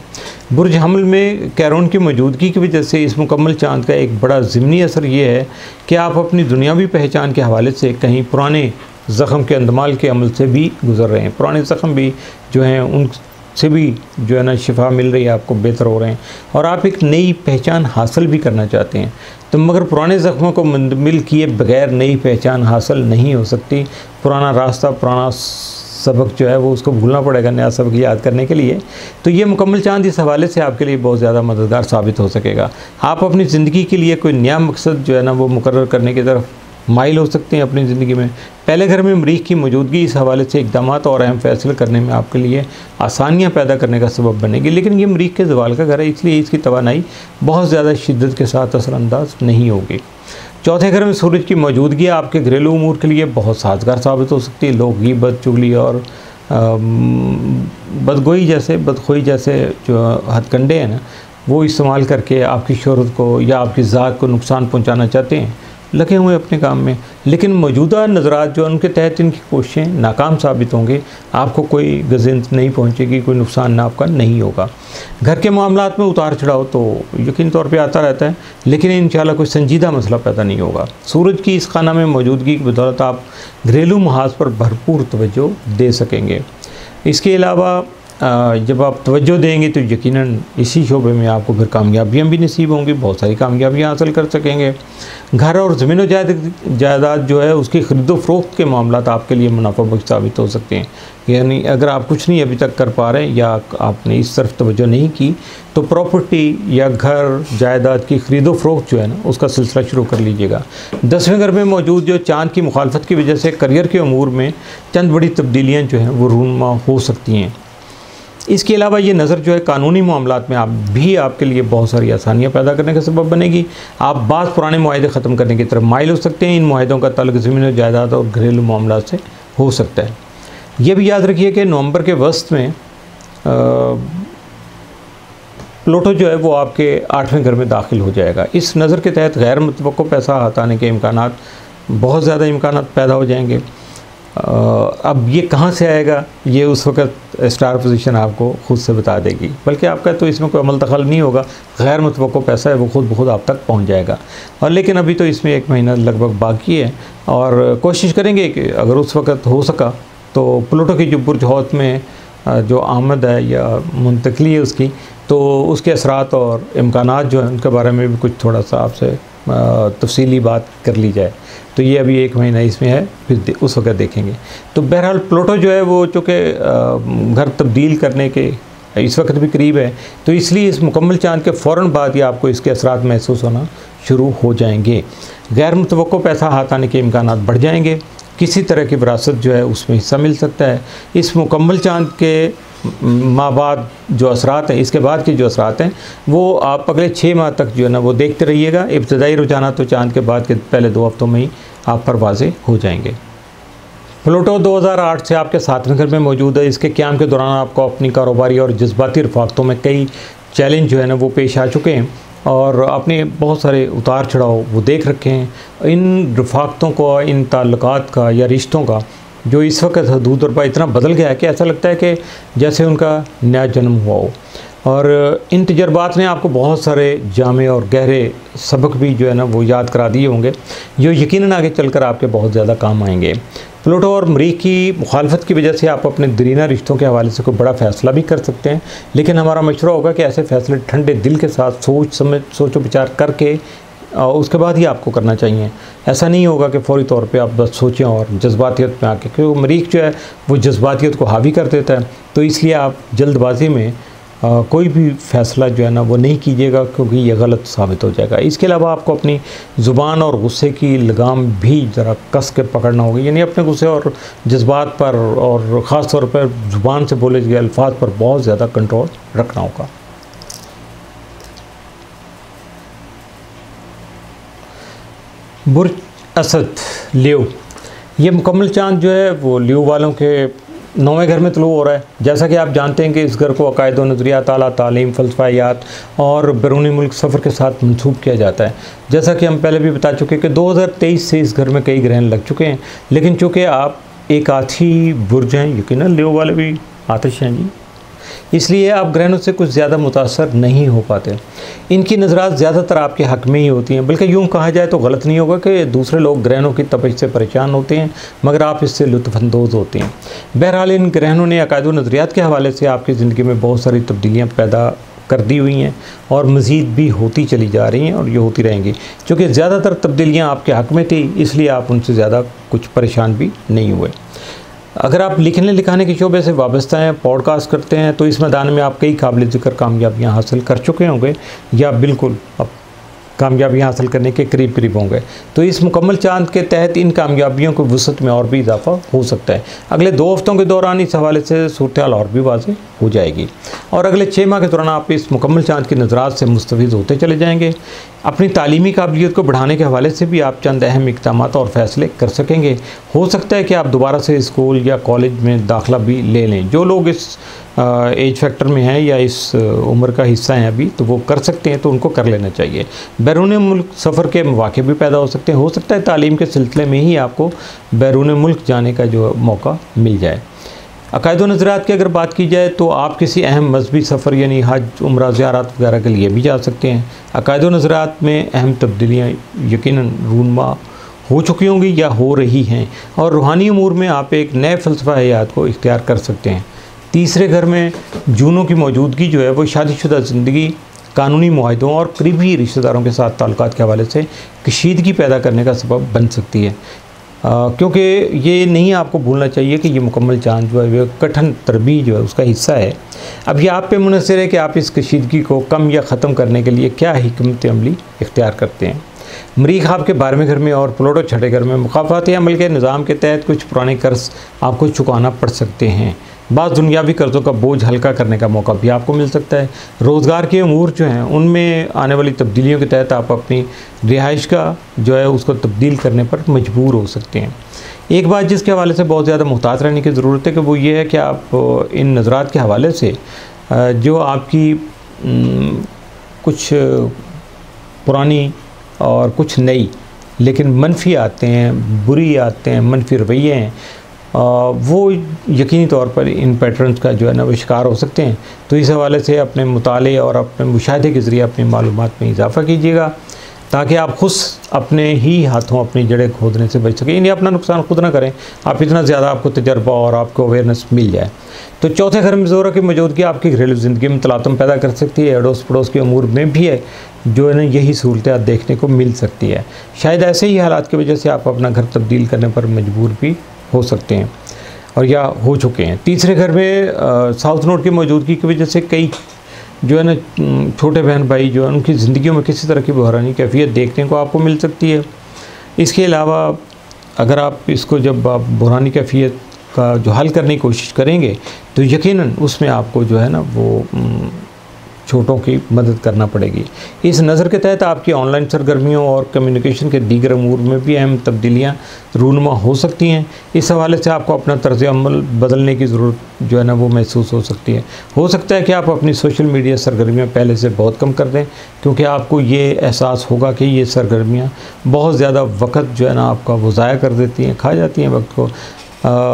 Speaker 1: बुर्ज हमल में कैरोन की मौजूदगी की वजह से इस मुकम्मल चांद का एक बड़ा ज़िमनी असर ये है कि आप अपनी दुनियावी पहचान के हवाले से कहीं पुराने ज़ख़म के अंदमाल के अमल से भी गुज़र रहे हैं। पुराने ज़ख़म भी जो हैं उन से भी जो है ना शिफा मिल रही है, आपको बेहतर हो रहे हैं, और आप एक नई पहचान हासिल भी करना चाहते हैं। तो मगर पुराने ज़ख्मों को मुंतमिल किए बगैर नई पहचान हासिल नहीं हो सकती। पुराना रास्ता, पुराना सबक जो है वो उसको भूलना पड़ेगा नया सबक याद करने के लिए। तो ये मुकम्मल चांद इस हवाले से आपके लिए बहुत ज़्यादा मददगार साबित हो सकेगा। आप अपनी ज़िंदगी के लिए कोई नया मकसद जो है ना वो मुकर्रर करने की तरफ माइल हो सकते हैं अपनी ज़िंदगी में। पहले घर में मरीख की मौजूदगी इस हवाले से इक़दाम और अहम फैसले करने में आपके लिए आसानियाँ पैदा करने का सबब बनेगी। लेकिन ये मरीख के ज़वाल का घर है, इसलिए इसकी तवानाई बहुत ज़्यादा शिद्दत के साथ असरअंदाज नहीं होगी। 4थे घर में सूरज की मौजूदगी आपके घरेलू उमूर के लिए बहुत साजगार साबित हो सकती है। लोग ग़ीबत, चुगली और बदगोई जैसे जो हथकंडे हैं ना वो इस्तेमाल करके आपकी शोहरत को या आपकी ज़ात को नुकसान पहुंचाना चाहते हैं, लगे हुए अपने काम में। लेकिन मौजूदा नज़रात जो उनके तहत इनकी कोशिशें नाकाम साबित होंगी, आपको कोई गज़िंत नहीं पहुंचेगी, कोई नुकसान ना आपका नहीं होगा। घर के मामलात में उतार चढ़ाव तो यकीन तौर पे आता रहता है, लेकिन इंशाल्लाह कोई संजीदा मसला पैदा नहीं होगा। सूरज की इस खाना में मौजूदगी की बदौलत आप घरेलू महाज पर भरपूर तवज्जो दे सकेंगे। इसके अलावा जब आप तवज्जो देंगे तो यकीनन इसी शोबे में आपको फिर कामयाबियाँ भी नसीब होंगी, बहुत सारी कामयाबियाँ हासिल कर सकेंगे। घर और ज़मीन व जायदाद जो है उसकी ख़रीदो फ़रोख्त के मामलात आपके लिए मुनाफा बख्श साबित हो सकते हैं। यानी अगर आप कुछ नहीं अभी तक कर पा रहे हैं या आपने इस तरफ तवज्जो नहीं की, तो प्रॉपर्टी या घर जायदाद की ख़रीदो फ़रोख्त जो है ना उसका सिलसिला शुरू कर लीजिएगा। 10वें घर में मौजूद जो चाँद की मुखालफत की वजह से करियर के अमूर में चंद बड़ी तब्दीलियाँ जो हैं वो रूनमा हो सकती हैं। इसके अलावा ये नज़र जो है कानूनी मामलात में आप भी आपके लिए बहुत सारी आसानियाँ पैदा करने का सबब बनेगी। आप बाज़ पुराने मुआहदे ख़त्म करने की तरफ माइल हो सकते हैं। इन मुआहदों का ताल्लुक ज़मीन और जायदाद और घरेलू मामलात से हो सकता है। ये भी याद रखिए कि नवंबर के वस्त में प्लूटो जो है वो आपके 8वें घर में दाखिल हो जाएगा। इस नज़र के तहत गैर मुतवक्को पैसा आने के इम्कानात, बहुत ज़्यादा इम्कानात पैदा हो जाएंगे। अब ये कहाँ से आएगा, ये उस वक़्त स्टार पोजीशन आपको खुद से बता देगी, बल्कि आपका तो इसमें कोई अमल दखल नहीं होगा। गैर मुतवक्को पैसा है वो खुद ब खुद आप तक पहुँच जाएगा। और लेकिन अभी तो इसमें 1 महीना लगभग बाकी है, और कोशिश करेंगे कि अगर उस वक़्त हो सका तो प्लूटो की जो बुर्ज हौत में जो आमद है या मुंतकली है उसकी, तो उसके असरात और इम्कानात जो हैं उनके बारे में भी कुछ थोड़ा सा आपसे तफसीली बात कर ली जाए। तो ये अभी 1 महीना इसमें है, फिर उस वक्त देखेंगे। तो बहरहाल प्लूटो जो है वो चूँकि घर तब्दील करने के इस वक्त भी करीब है, तो इसलिए इस मुकम्मल चाँद के फ़ौरन बाद ही आपको इसके असरात महसूस होना शुरू हो जाएंगे। गैर मुतवक्को पैसा हाथ आने के इम्कानात बढ़ जाएंगे। किसी तरह की विरासत जो है उसमें हिस्सा मिल सकता है। इस मुकम्मल चाँद के माह बाद जो असरात हैं, इसके बाद के जो असरात हैं वो आप अगले 6 माह तक जो है ना वो देखते रहिएगा। इब्तदाई रुझाना तो चाँद के बाद के पहले 2 हफ्तों में ही आप पर वाज़े हो जाएंगे। प्लूटो 2008 से आपके 7वें घर में मौजूद है। इसके क़याम के दौरान आपको अपनी कारोबारी और जज्बाती रफ़ाक़तों में कई चैलेंज जो है ना वो पेश आ चुके हैं, और आपने बहुत सारे उतार चढ़ाव वो देख रखे हैं। इन रफ़ाक़तों को, इन ताल्लुकात का या रिश्तों का जो इस वक्त हदूद और इतना बदल गया है कि ऐसा लगता है कि जैसे उनका नया जन्म हुआ हो। और इन तजर्बात ने आपको बहुत सारे जामे और गहरे सबक भी जो है ना वो याद करा दिए होंगे, जो यकीनन आगे चलकर आपके बहुत ज़्यादा काम आएंगे। प्लूटो और मरीख की मुखालफत की वजह से आप अपने दरीना रिश्तों के हवाले से कोई बड़ा फ़ैसला भी कर सकते हैं, लेकिन हमारा मशवरा होगा कि ऐसे फ़ैसले ठंडे दिल के साथ सोचो विचार करके उसके बाद ही आपको करना चाहिए। ऐसा नहीं होगा कि फ़ौरी तौर पे आप बस सोचें और जज्बातियत में आके, क्योंकि मरीख जो है वो जज्बातियत को हावी कर देता है। तो इसलिए आप जल्दबाजी में कोई भी फ़ैसला जो है ना वो नहीं कीजिएगा, क्योंकि ये गलत साबित हो जाएगा। इसके अलावा आपको अपनी ज़ुबान और गुस्से की लगाम भी ज़रा कस के पकड़ना होगा, यानी अपने गुस्से और जज्बात पर और ख़ास तौर पर ज़ुबान से बोले गए अल्फाज पर बहुत ज़्यादा कंट्रोल रखना होगा। बुर्ज असद लियो, ये मुकम्मल चाँद जो है वो लियो वालों के 9वें घर में तुलू हो रहा है। जैसा कि आप जानते हैं कि इस घर को अकायद व नज़रियात, आला तालीम, फ़लसफ़ायात और बैरूनी मुल्क सफ़र के साथ मंसूब किया जाता है। जैसा कि हम पहले भी बता चुके हैं कि 2023 से इस घर में कई ग्रहण लग चुके हैं, लेकिन चूँकि आप एक आथी बुर्ज हैं, यकीनन लियो वाले भी आतिश हैं जी, इसलिए आप ग्रहणों से कुछ ज़्यादा मुतासर नहीं हो पाते। इनकी नज़रात ज़्यादातर आपके हक़ में ही होती हैं, बल्कि यूँ कहा जाए तो गलत नहीं होगा कि दूसरे लोग ग्रहणों की तपिश से परेशान होते हैं, मगर आप इससे लुत्फ़अंदोज़ होते हैं। बहरहाल इन ग्रहणों ने अकायद व नज़रियात के हवाले से आपकी ज़िंदगी में बहुत सारी तब्दीलियाँ पैदा कर दी हुई हैं, और मज़ीद भी होती चली जा रही हैं और ये होती रहेंगी। चूँकि ज़्यादातर तब्दीलियाँ आपके हक़ में थी, इसलिए आप उनसे ज़्यादा कुछ परेशान भी नहीं हुए। अगर आप लिखने लिखाने के शोबे से वाबस्ता हैं, पॉडकास्ट करते हैं, तो इस मैदान में आप कई काबिल ज़िक्र कामयाबियाँ हासिल कर चुके होंगे या बिल्कुल अब कामयाबियाँ हासिल करने के करीब करीब होंगे। तो इस मुकम्मल चाँद के तहत इन कामयाबियों की वुसअत में और भी इजाफा हो सकता है। अगले 2 हफ्तों के दौरान इस हवाले से सूरत हाल और भी वाज़ेह हो जाएगी, और अगले 6 माह के दौरान आप इस मुकम्मल चाँद की नज़रात से मुस्तफ़ीज़ होते चले जाएंगे। अपनी तालीमी काबिलियत को बढ़ाने के हवाले से भी आप चंद अहम इक़दामात और फ़ैसले कर सकेंगे। हो सकता है कि आप दोबारा से स्कूल या कॉलेज में दाखिला भी ले लें। जो लोग इस एज फैक्टर में हैं या इस उम्र का हिस्सा हैं अभी, तो वो कर सकते हैं, तो उनको कर लेना चाहिए। बैरून मुल्क सफ़र के मौके भी पैदा हो सकते हैं। हो सकता है तालीम के सिलसिले में ही आपको बैरून मुल्क जाने का जो मौका मिल जाए। अकायद व नज़रियात की अगर बात की जाए तो आप किसी अहम मजहबी सफ़र यानी हज, उम्रा, ज़ियारत वगैरह के लिए भी जा सकते हैं। अकायद व नज़रियात में अहम तब्दीलियाँ यकीनन रूनमा हो चुकी होंगी या हो रही हैं, और रूहानी उमूर में आप एक नए फ़लसफ़ा हयात को इख्तियार कर सकते हैं। तीसरे घर में जूनों की मौजूदगी जो है वो शादीशुदा ज़िंदगी, कानूनी मुआहदों और करीबी रिश्तेदारों के साथ ताल्लुकात के हवाले से कशीदगी पैदा करने का सबब बन सकती है। क्योंकि ये नहीं आपको भूलना चाहिए कि ये मुकम्मल चाँद जो है कठिन तरबीज जो है उसका हिस्सा है। अब ये आप पे मुनहसर है कि आप इस कशीदगी को कम या ख़त्म करने के लिए क्या हिकमत अमली इख्तियार करते हैं। मरीख आपके 12वें घर में और प्लूटो 6ठे घर में मुखाफ़ाती अमल के निज़ाम के तहत कुछ पुराने कर्ज आपको चुकाना पड़ सकते हैं। बाज़ दुनियावी कर्ज़ों का बोझ हल्का करने का मौका भी आपको मिल सकता है। रोज़गार के अमूर जो हैं उनमें आने वाली तब्दीलियों के तहत आप अपनी रिहाइश का जो है उसको तब्दील करने पर मजबूर हो सकते हैं। एक बात जिसके हवाले से बहुत ज़्यादा मुहतात रहने की ज़रूरत है कि वो ये है कि आप इन नज़रात के हवाले से जो आपकी कुछ पुरानी और कुछ नई लेकिन मनफी आते हैं, बुरी आते हैं, मनफी रवैये हैं, वो यकीनी तौर पर इन पैटर्न्स का जो है ना वो शिकार हो सकते हैं। तो इस हवाले से अपने मुताले और अपने मुशाहदे के ज़रिए अपनी मालूमात में इजाफ़ा कीजिएगा ताकि आप खुद अपने ही हाथों अपनी जड़ें खोदने से बच सकें, यानी अपना नुकसान खुद ना करें। आप इतना ज़्यादा आपको तजर्बा और आपको अवेयरनेस मिल जाए। तो चौथे घर में ज़ोरा की मौजूदगी आपकी घरेलू ज़िंदगी में तलातुम पैदा कर सकती है। अड़ोस पड़ोस के अमूर में भी है जो है ना यही सहूलतें देखने को मिल सकती है। शायद ऐसे ही हालात की वजह से आप अपना घर तब्दील करने पर मजबूर भी हो सकते हैं और या हो चुके हैं। तीसरे घर में साउथ नोड की मौजूदगी की वजह से कई जो है ना छोटे बहन भाई जो है उनकी ज़िंदगियों में किसी तरह की बहरानी कैफियत देखने को आपको मिल सकती है। इसके अलावा अगर आप इसको जब आप बहरानी कैफियत का जो हल करने की कोशिश करेंगे तो यकीनन उसमें आपको जो है ना वो छोटों की मदद करना पड़ेगी। इस नज़र के तहत आपकी ऑनलाइन सरगर्मियों और कम्युनिकेशन के दीगर अमूर में भी अहम तब्दीलियाँ रूनुमा हो सकती हैं। इस हवाले से आपको अपना तर्ज़ अमल बदलने की ज़रूरत जो है ना वो महसूस हो सकती है। हो सकता है कि आप अपनी सोशल मीडिया सरगर्मियाँ पहले से बहुत कम कर दें, क्योंकि आपको ये एहसास होगा कि ये सरगर्मियाँ बहुत ज़्यादा वक्त जो है ना आपका वो ज़ाया कर देती हैं, खा जाती हैं वक्त को।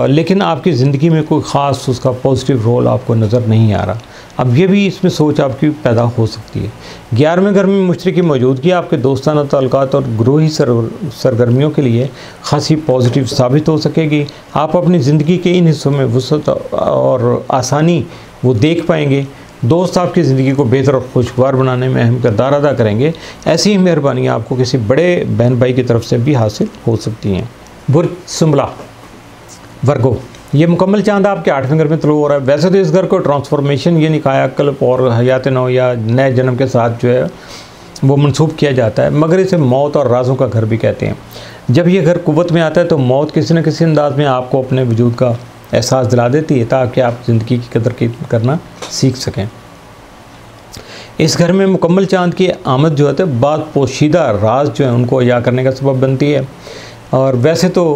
Speaker 1: लेकिन आपकी ज़िंदगी में कोई ख़ास उसका पॉजिटिव रोल आपको नज़र नहीं आ रहा। अब ये भी इसमें सोच आपकी पैदा हो सकती है। 11वें घर में मुश्तरी की मौजूदगी आपके दोस्ताना ताल्लुकात और ग्रोही सरगर्मियों के लिए खासी पॉजिटिव साबित हो सकेगी। आप अपनी ज़िंदगी के इन हिस्सों में वुसअत और आसानी वो देख पाएंगे। दोस्त आपकी ज़िंदगी को बेहतर और खुशगवार बनाने में अहम किरदार अदा करेंगे। ऐसी ही मेहरबानियाँ आपको किसी बड़े बहन भाई की तरफ से भी हासिल हो सकती हैं। बुर्ज सुंबला वर्गो, ये मुकम्मल चांद आपके 8वें घर में तलू हो रहा है। वैसे तो इस घर को ट्रांसफॉर्मेशन यानी कायाकल्प और हयात नौ या नए जन्म के साथ जो है वो मंसूब किया जाता है, मगर इसे मौत और राजों का घर भी कहते हैं। जब ये घर कुव्वत में आता है तो मौत किसी न किसी अंदाज में आपको अपने वजूद का एहसास दिला देती है ताकि आप ज़िंदगी की कदर करना सीख सकें। इस घर में मुकम्मल चांद की आमद जो है बाद पोशीदा राज जो है उनको अया करने का सबब बनती है। और वैसे तो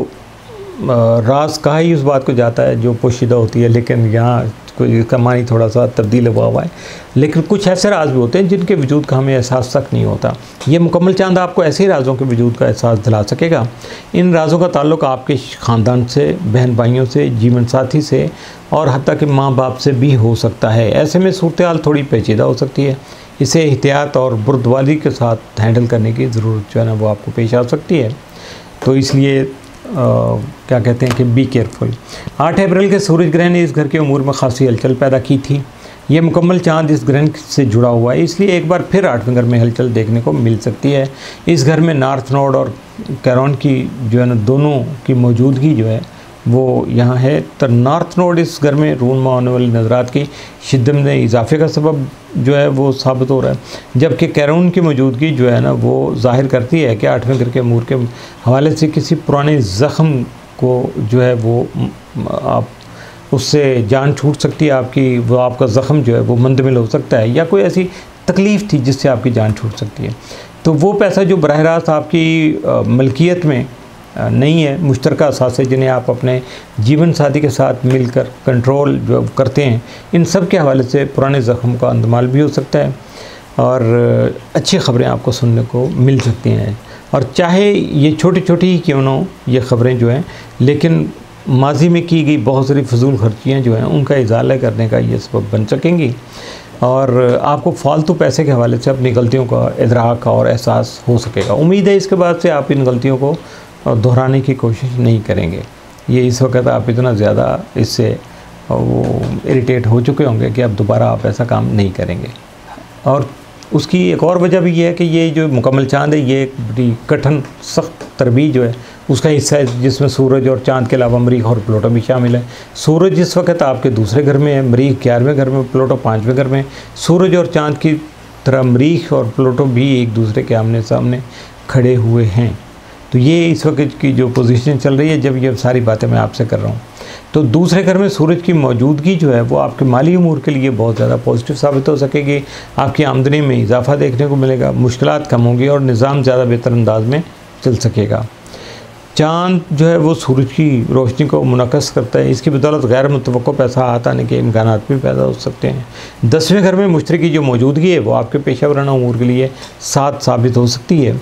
Speaker 1: राज कहा ही उस बात को जाता है जो पोशीदा होती है, लेकिन यहाँ कोई इसका मानी थोड़ा सा तब्दील हुआ है। लेकिन कुछ ऐसे राज भी होते हैं जिनके वजूद का हमें एहसास तक नहीं होता। ये मुकम्मल चांद आपको ऐसे ही राजों के वजूद का एहसास दिला सकेगा। इन राजों का ताल्लुक़ आपके ख़ानदान से, बहन भाइयों से, जीवन साथी से और हत्ता कि माँ बाप से भी हो सकता है। ऐसे में सूरत हाल थोड़ी पेचीदा हो सकती है। इसे एहतियात और बुर्दवाली के साथ हैंडल करने की ज़रूरत जो है ना वो आपको पेश आ सकती है। तो इसलिए क्या कहते हैं कि बी केयरफुल। 8 अप्रैल के सूरज ग्रहण ने इस घर के उमूर में खासी हलचल पैदा की थी। ये मुकम्मल चांद इस ग्रहण से जुड़ा हुआ है, इसलिए एक बार फिर 8वें घर में हलचल देखने को मिल सकती है। इस घर में नॉर्थ नोड और कैरोन की जो है ना दोनों की मौजूदगी जो है वो यहाँ है। तो नॉर्थ नोड इस घर में रूनमा होने वाली नज़रात की शिद्दत में इजाफे का सबब जो है वो साबित हो रहा है, जबकि कैरोन की मौजूदगी जो है ना वो जाहिर करती है कि 8वें घर के अमूर के हवाले से किसी पुराने ज़ख़्म को जो है वो आप उससे जान छूट सकती है आपकी। वो आपका ज़ख़्म जो है वो मुंतमिल हो सकता है, या कोई ऐसी तकलीफ़ थी जिससे आपकी जान छूट सकती है। तो वो पैसा जो बराह रास्त आपकी मलकियत में नहीं है, मुश्तरका असासे जिन्हें आप अपने जीवन साथी के साथ मिलकर कंट्रोल जो करते हैं, इन सब के हवाले से पुराने ज़ख़्म का अंदमाल भी हो सकता है और अच्छी ख़बरें आपको सुनने को मिल सकती हैं। और चाहे ये छोटी छोटी ही क्यों ना हो ये ख़बरें जो हैं, लेकिन माजी में की गई बहुत सारी फजूल खर्चियाँ जो हैं उनका इजाला करने का ये सबब बन सकेंगी और आपको फालतू पैसे के हवाले से अपनी गलतियों का इदराक और एहसास हो सकेगा। उम्मीद है इसके बाद से आप इन गलतियों को दोहराने की कोशिश नहीं करेंगे। ये इस वक्त आप इतना ज़्यादा इससे वो इरिटेट हो चुके होंगे कि अब दोबारा आप ऐसा काम नहीं करेंगे। और उसकी एक और वजह भी ये है कि ये जो मुकम्मल चांद है ये एक बड़ी कठिन सख्त तरबी जो है उसका हिस्सा है, जिसमें सूरज और चांद के अलावा मरीख और प्लूटो भी शामिल है। सूरज इस वक्त आपके दूसरे घर में है, मरीख 11वें घर में, प्लूटो 5वें घर में। सूरज और चांद की तरह मरीख और प्लूटो भी एक दूसरे के आमने सामने खड़े हुए हैं। तो ये इस वक्त की जो पोजीशन चल रही है जब ये सारी बातें मैं आपसे कर रहा हूँ। तो दूसरे घर में सूरज की मौजूदगी जो है वो आपके माली उमूर के लिए बहुत ज़्यादा पॉजिटिव साबित हो सकेगी। आपकी आमदनी में इजाफा देखने को मिलेगा, मुश्किलात कम होंगी और निज़ाम ज़्यादा बेहतर अंदाज में चल सकेगा। चाँद जो है वो सूरज की रोशनी को मुनक़्क़स करता है, इसकी बदौलत गैर मुतवक्को पैसा हाथ आने के इम्कानात भी पैदा हो सकते हैं। 10वें घर में मुश्तरी की जो मौजूदगी है वो आपके पेशा वराना उमूर के लिए साथ साबित हो सकती है।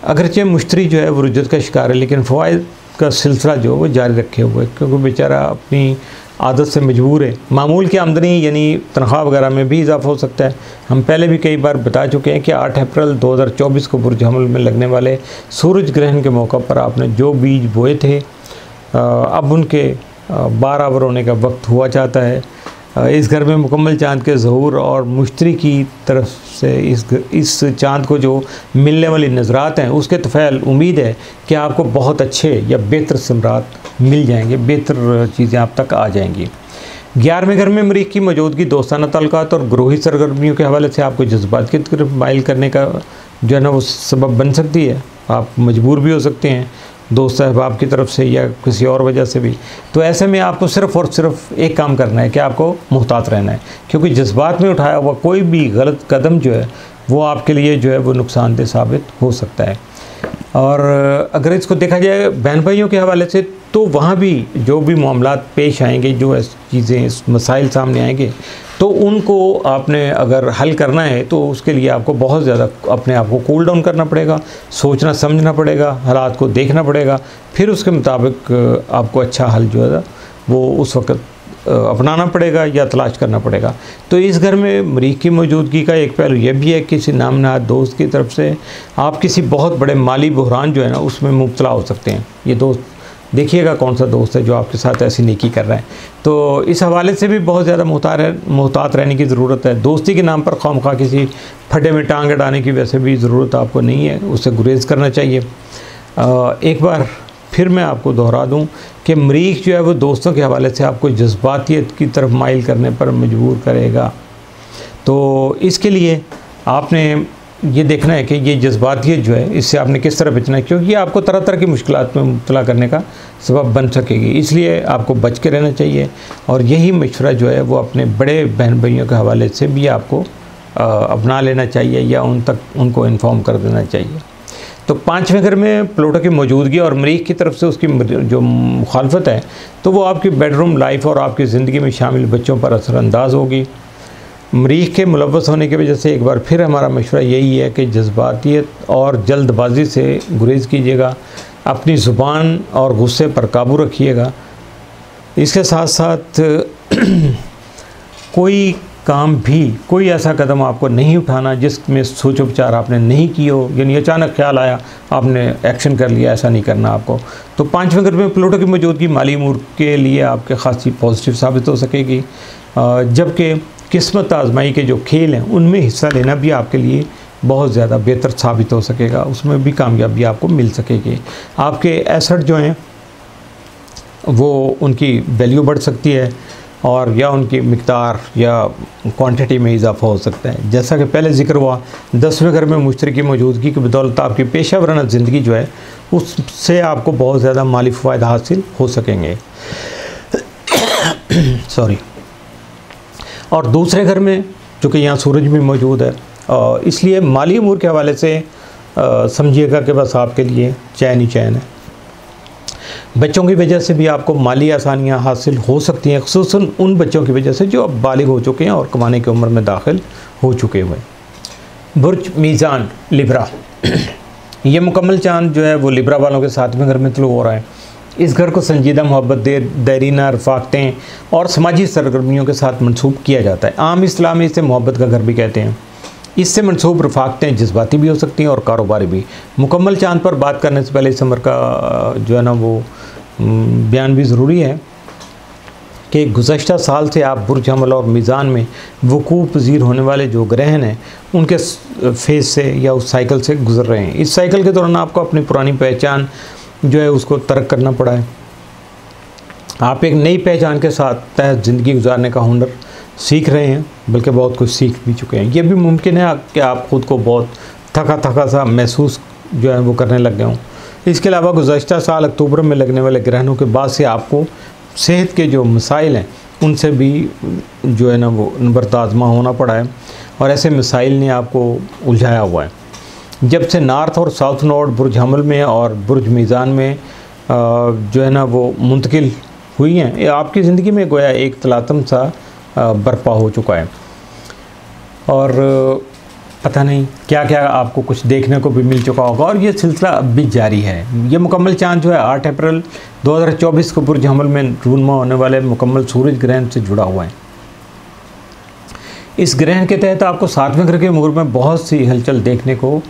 Speaker 1: अगरचे मुश्तरी जो है वो रुज्जत का शिकार है, लेकिन फ़वाइद का सिलसिला जो वो जारी रखे हुए, क्योंकि बेचारा अपनी आदत से मजबूर है। मामूल की आमदनी यानी तनख्वाह वगैरह में भी इजाफा हो सकता है। हम पहले भी कई बार बता चुके हैं कि 8 अप्रैल 2024 को बुर्ज हमल में लगने वाले सूरज ग्रहण के मौका पर आपने जो बीज बोए थे अब उनके बाराबर होने का वक्त हुआ चाहता है। इस घर में मुकम्मल चाँद के ज़हूर और मुश्तरी की तरफ से इस चाँद को जो मिलने वाली नज़रात हैं उसके तफ़ैल उम्मीद है कि आपको बहुत अच्छे या बेहतर समरात मिल जाएंगे, बेहतर चीज़ें आप तक आ जाएंगी। 11वें घर में मरीख की मौजूदगी दोस्ताना ताल्लुकात और ग्रोही सरगर्मियों के हवाले से आपको जज्बात की तरफ माइल करने का जो है ना वो सबब बन सकती है। आप मजबूर भी हो सकते हैं दोस्त अहबाब की तरफ से या किसी और वजह से भी। तो ऐसे में आपको सिर्फ़ और सिर्फ एक काम करना है कि आपको मुहतात रहना है, क्योंकि जज्बात में उठाया हुआ कोई भी गलत कदम जो है वो आपके लिए जो है वो नुकसानदेह साबित हो सकता है। और अगर इसको देखा जाए बहन भाइयों के हवाले से तो वहाँ भी जो भी मामलात पेश आएंगे, जो चीज़ें मसाइल सामने आएंगे, तो उनको आपने अगर हल करना है तो उसके लिए आपको बहुत ज़्यादा अपने आप को कूल डाउन करना पड़ेगा, सोचना समझना पड़ेगा, हालात को देखना पड़ेगा, फिर उसके मुताबिक आपको अच्छा हल जो है वो उस वक्त अपनाना पड़ेगा या तलाश करना पड़ेगा। तो इस घर में मरीख की मौजूदगी का एक पहलू यह भी है कि किसी नामनहाद दोस्त की तरफ से आप किसी बहुत बड़े माली बहरान जो है ना उसमें मुब्तला हो सकते हैं। ये दोस्त देखिएगा कौन सा दोस्त है जो आपके साथ ऐसी नेकी कर रहा है। तो इस हवाले से भी बहुत ज़्यादा मुहतात रहने की ज़रूरत है। दोस्ती के नाम पर खामखा किसी फड्डे में टांग अड़ाने की वैसे भी ज़रूरत आपको नहीं है, उससे गुरेज करना चाहिए। एक बार फिर मैं आपको दोहरा दूं कि मरीख जो है वो दोस्तों के हवाले से आपको जज्बातियत की तरफ माइल करने पर मजबूर करेगा। तो इसके लिए आपने ये देखना है कि ये जज्बातियत जो है इससे आपने किस तरह बचना है, क्योंकि ये आपको तरह तरह की मुश्किलात में मुब्तला करने का सबब बन सकेगी। इसलिए आपको बच के रहना चाहिए और यही मशवरा जो है वो अपने बड़े बहन भाइयों के हवाले से भी आपको अपना लेना चाहिए या उनको इन्फॉर्म कर देना चाहिए। तो 5वें घर में प्लूटो की मौजूदगी और मरीख की तरफ से उसकी जो मुखालफत है तो वो आपकी बेडरूम लाइफ और आपकी ज़िंदगी में शामिल बच्चों पर असरअंदाज होगी। मरीख के मुलव्वस होने की वजह से एक बार फिर हमारा मशवरा यही है कि जज्बातियत और जल्दबाजी से गुरेज कीजिएगा, अपनी ज़ुबान और गुस्से पर काबू रखिएगा। इसके साथ साथ कोई ऐसा कदम आपको नहीं उठाना जिसमें सोच विचार आपने नहीं की हो, यानी अचानक ख्याल आया आपने एक्शन कर लिया, ऐसा नहीं करना आपको। तो 5वें घर में प्लूटो की मौजूदगी माली उमूर के लिए आपके खासी पॉजिटिव साबित हो सकेगी, जबकि किस्मत आजमाई के जो खेल हैं उनमें हिस्सा लेना भी आपके लिए बहुत ज़्यादा बेहतर साबित हो सकेगा, उसमें भी कामयाबी आपको मिल सकेगी। आपके एसेट जो हैं वो उनकी वैल्यू बढ़ सकती है और या उनकी मिक़दार या क्वांटिटी में इजाफा हो सकता है। जैसा कि पहले ज़िक्र हुआ 10वें घर में मुश्तरी की मौजूदगी की बदौलत आपकी पेशा वराना ज़िंदगी जो है उससे आपको बहुत ज़्यादा माली फ़ायद हासिल हो सकेंगे। सॉरी। और दूसरे घर में चूँकि यहाँ सूरज भी मौजूद है, इसलिए माली उमूर के हवाले से समझिएगा कि बस आपके लिए चैन ही चैन है। बच्चों की वजह से भी आपको माली आसानियाँ हासिल हो सकती हैं, ख़ुसूसन उन बच्चों की वजह से जो अब बालिग हो चुके हैं और कमाने की उम्र में दाखिल हो चुके हुए। बुर्ज मीज़ान लिब्रा, ये मुकम्मल चाँद जो है वो लिब्रा वालों के 7वें घर में तलू हो रहा है। इस घर को संजीदा मोहब्बत देरीना रफ़ाक़तें और समाजी सरगर्मियों के साथ मंसूब किया जाता है। आम इस्लाम में इसे मोहब्बत का घर भी कहते हैं। इससे मंसूब रफ़ाक़तें जज्बाती भी हो सकती हैं और कारोबारी भी। मुकम्मल चाँद पर बात करने से पहले इस अमर का जो है ना वो बयान भी ज़रूरी है कि गुज़श्ता साल से आप बुर्ज हमल और मीज़ान में वक़ूअ पज़ीर होने वाले जो ग्रहण हैं उनके फेज़ से या उस साइकिल से गुज़र रहे हैं। इस साइकिल के दौरान आपको अपनी पुरानी पहचान जो है उसको तर्क करना पड़ा है। आप एक नई पहचान के साथ तहत ज़िंदगी गुजारने का हुनर सीख रहे हैं, बल्कि बहुत कुछ सीख भी चुके हैं। ये भी मुमकिन है कि आप ख़ुद को बहुत थका सा महसूस जो है वो करने लग गए हों, इसके अलावा गुज़श्ता साल अक्टूबर में लगने वाले ग्रहणों के बाद से आपको सेहत के जो मसाइल हैं उनसे भी जो है ना वो बर्दाश्तमा होना पड़ा है, और ऐसे मसाइल ने आपको उलझाया हुआ है। जब से नॉर्थ और साउथ नोड बुर्ज हमल में और बुर्ज मीज़ान में जो है ना वो मुंतकिल हुई हैं, ये आपकी ज़िंदगी में गोया एक तलातम सा बर्पा हो चुका है, और पता नहीं क्या क्या आपको कुछ देखने को भी मिल चुका होगा, और ये सिलसिला अब भी जारी है। ये मुकम्मल चाँद जो है 8 अप्रैल 2024 को बुर्ज हमल में रूनुमा होने वाले मुकम्मल सूरज ग्रहण से जुड़ा हुआ है। इस ग्रहण के तहत आपको 7वें घर के उमूर में बहुत सी हलचल देखने को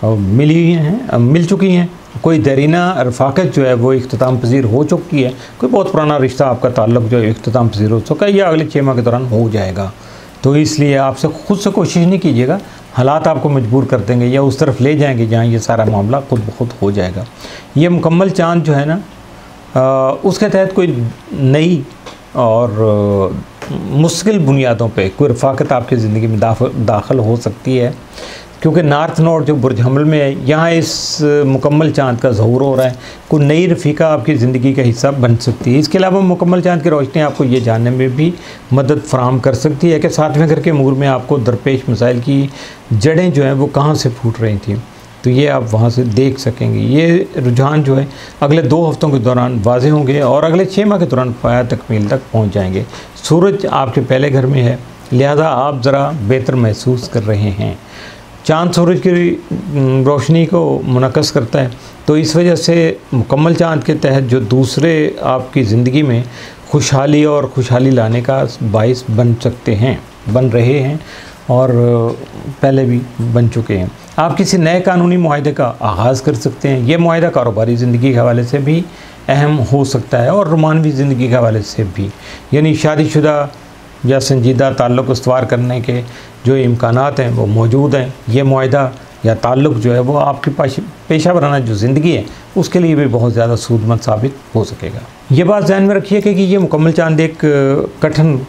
Speaker 1: मिल चुकी हैं। कोई दरीना रफ़ाकत जो है वो इख्तिताम पजीर हो चुकी है, कोई बहुत पुराना रिश्ता आपका ताल्लुक़ जो है इख्तिताम पजीर हो चुका है, या अगले 6 माह के दौरान हो जाएगा। तो इसलिए आपसे खुद से कोशिश नहीं कीजिएगा, हालात आपको मजबूर कर देंगे या उस तरफ ले जाएंगे जहाँ ये सारा मामला खुद ब खुद हो जाएगा। ये मुकम्मल चाँद जो है ना उसके तहत कोई नई और मुश्किल बुनियादों पे कोई रफ़ाकत आपकी ज़िंदगी में दाखिल हो सकती है, क्योंकि नॉर्थ नोड जो बुर्ज हमल में है यहाँ इस मुकम्मल चाँद का ज़हूर हो रहा है। कोई नई रफ़ीका आपकी ज़िंदगी का हिस्सा बन सकती है। इसके अलावा मुकम्मल चाँद की रोशनी आपको ये जानने में भी मदद फराहम कर सकती है कि 7वें घर के उमूर में आपको दरपेश मसाइल की जड़ें जो हैं वो कहाँ से फूट रही थी, तो ये आप वहाँ से देख सकेंगे। ये रुझान जो है अगले 2 हफ्तों के दौरान वाज़े होंगे और अगले 6 माह के दौरान पाया तकमील तक पहुँच जाएंगे। सूरज आपके पहले घर में है, लिहाजा आप ज़रा बेहतर महसूस कर रहे हैं। चाँद सूरज की रोशनी को मुनक़्क़स करता है, तो इस वजह से मुकम्मल चाँद के तहत जो दूसरे आपकी ज़िंदगी में खुशहाली लाने का बाइस बन सकते हैं, बन रहे हैं और पहले भी बन चुके हैं। आप किसी नए कानूनी मुआहदे का आगाज़ कर सकते हैं। ये मुआहदा कारोबारी ज़िंदगी के हवाले से भी अहम हो सकता है और रोमानवी ज़िंदगी के हवाले से भी, यानी शादीशुदा या संजीदा ताल्लुक़ इस्तवार करने के जो इम्कानात हैं वो मौजूद हैं। ये मुआहदा या ताल्लुक़ जो है वो आपकी पेशा वराना जो ज़िंदगी है उसके लिए भी बहुत ज़्यादा सूदमंद साबित हो सकेगा। ये बात ध्यान में रखिए कि ये मुकम्मल चाँद एक कठिन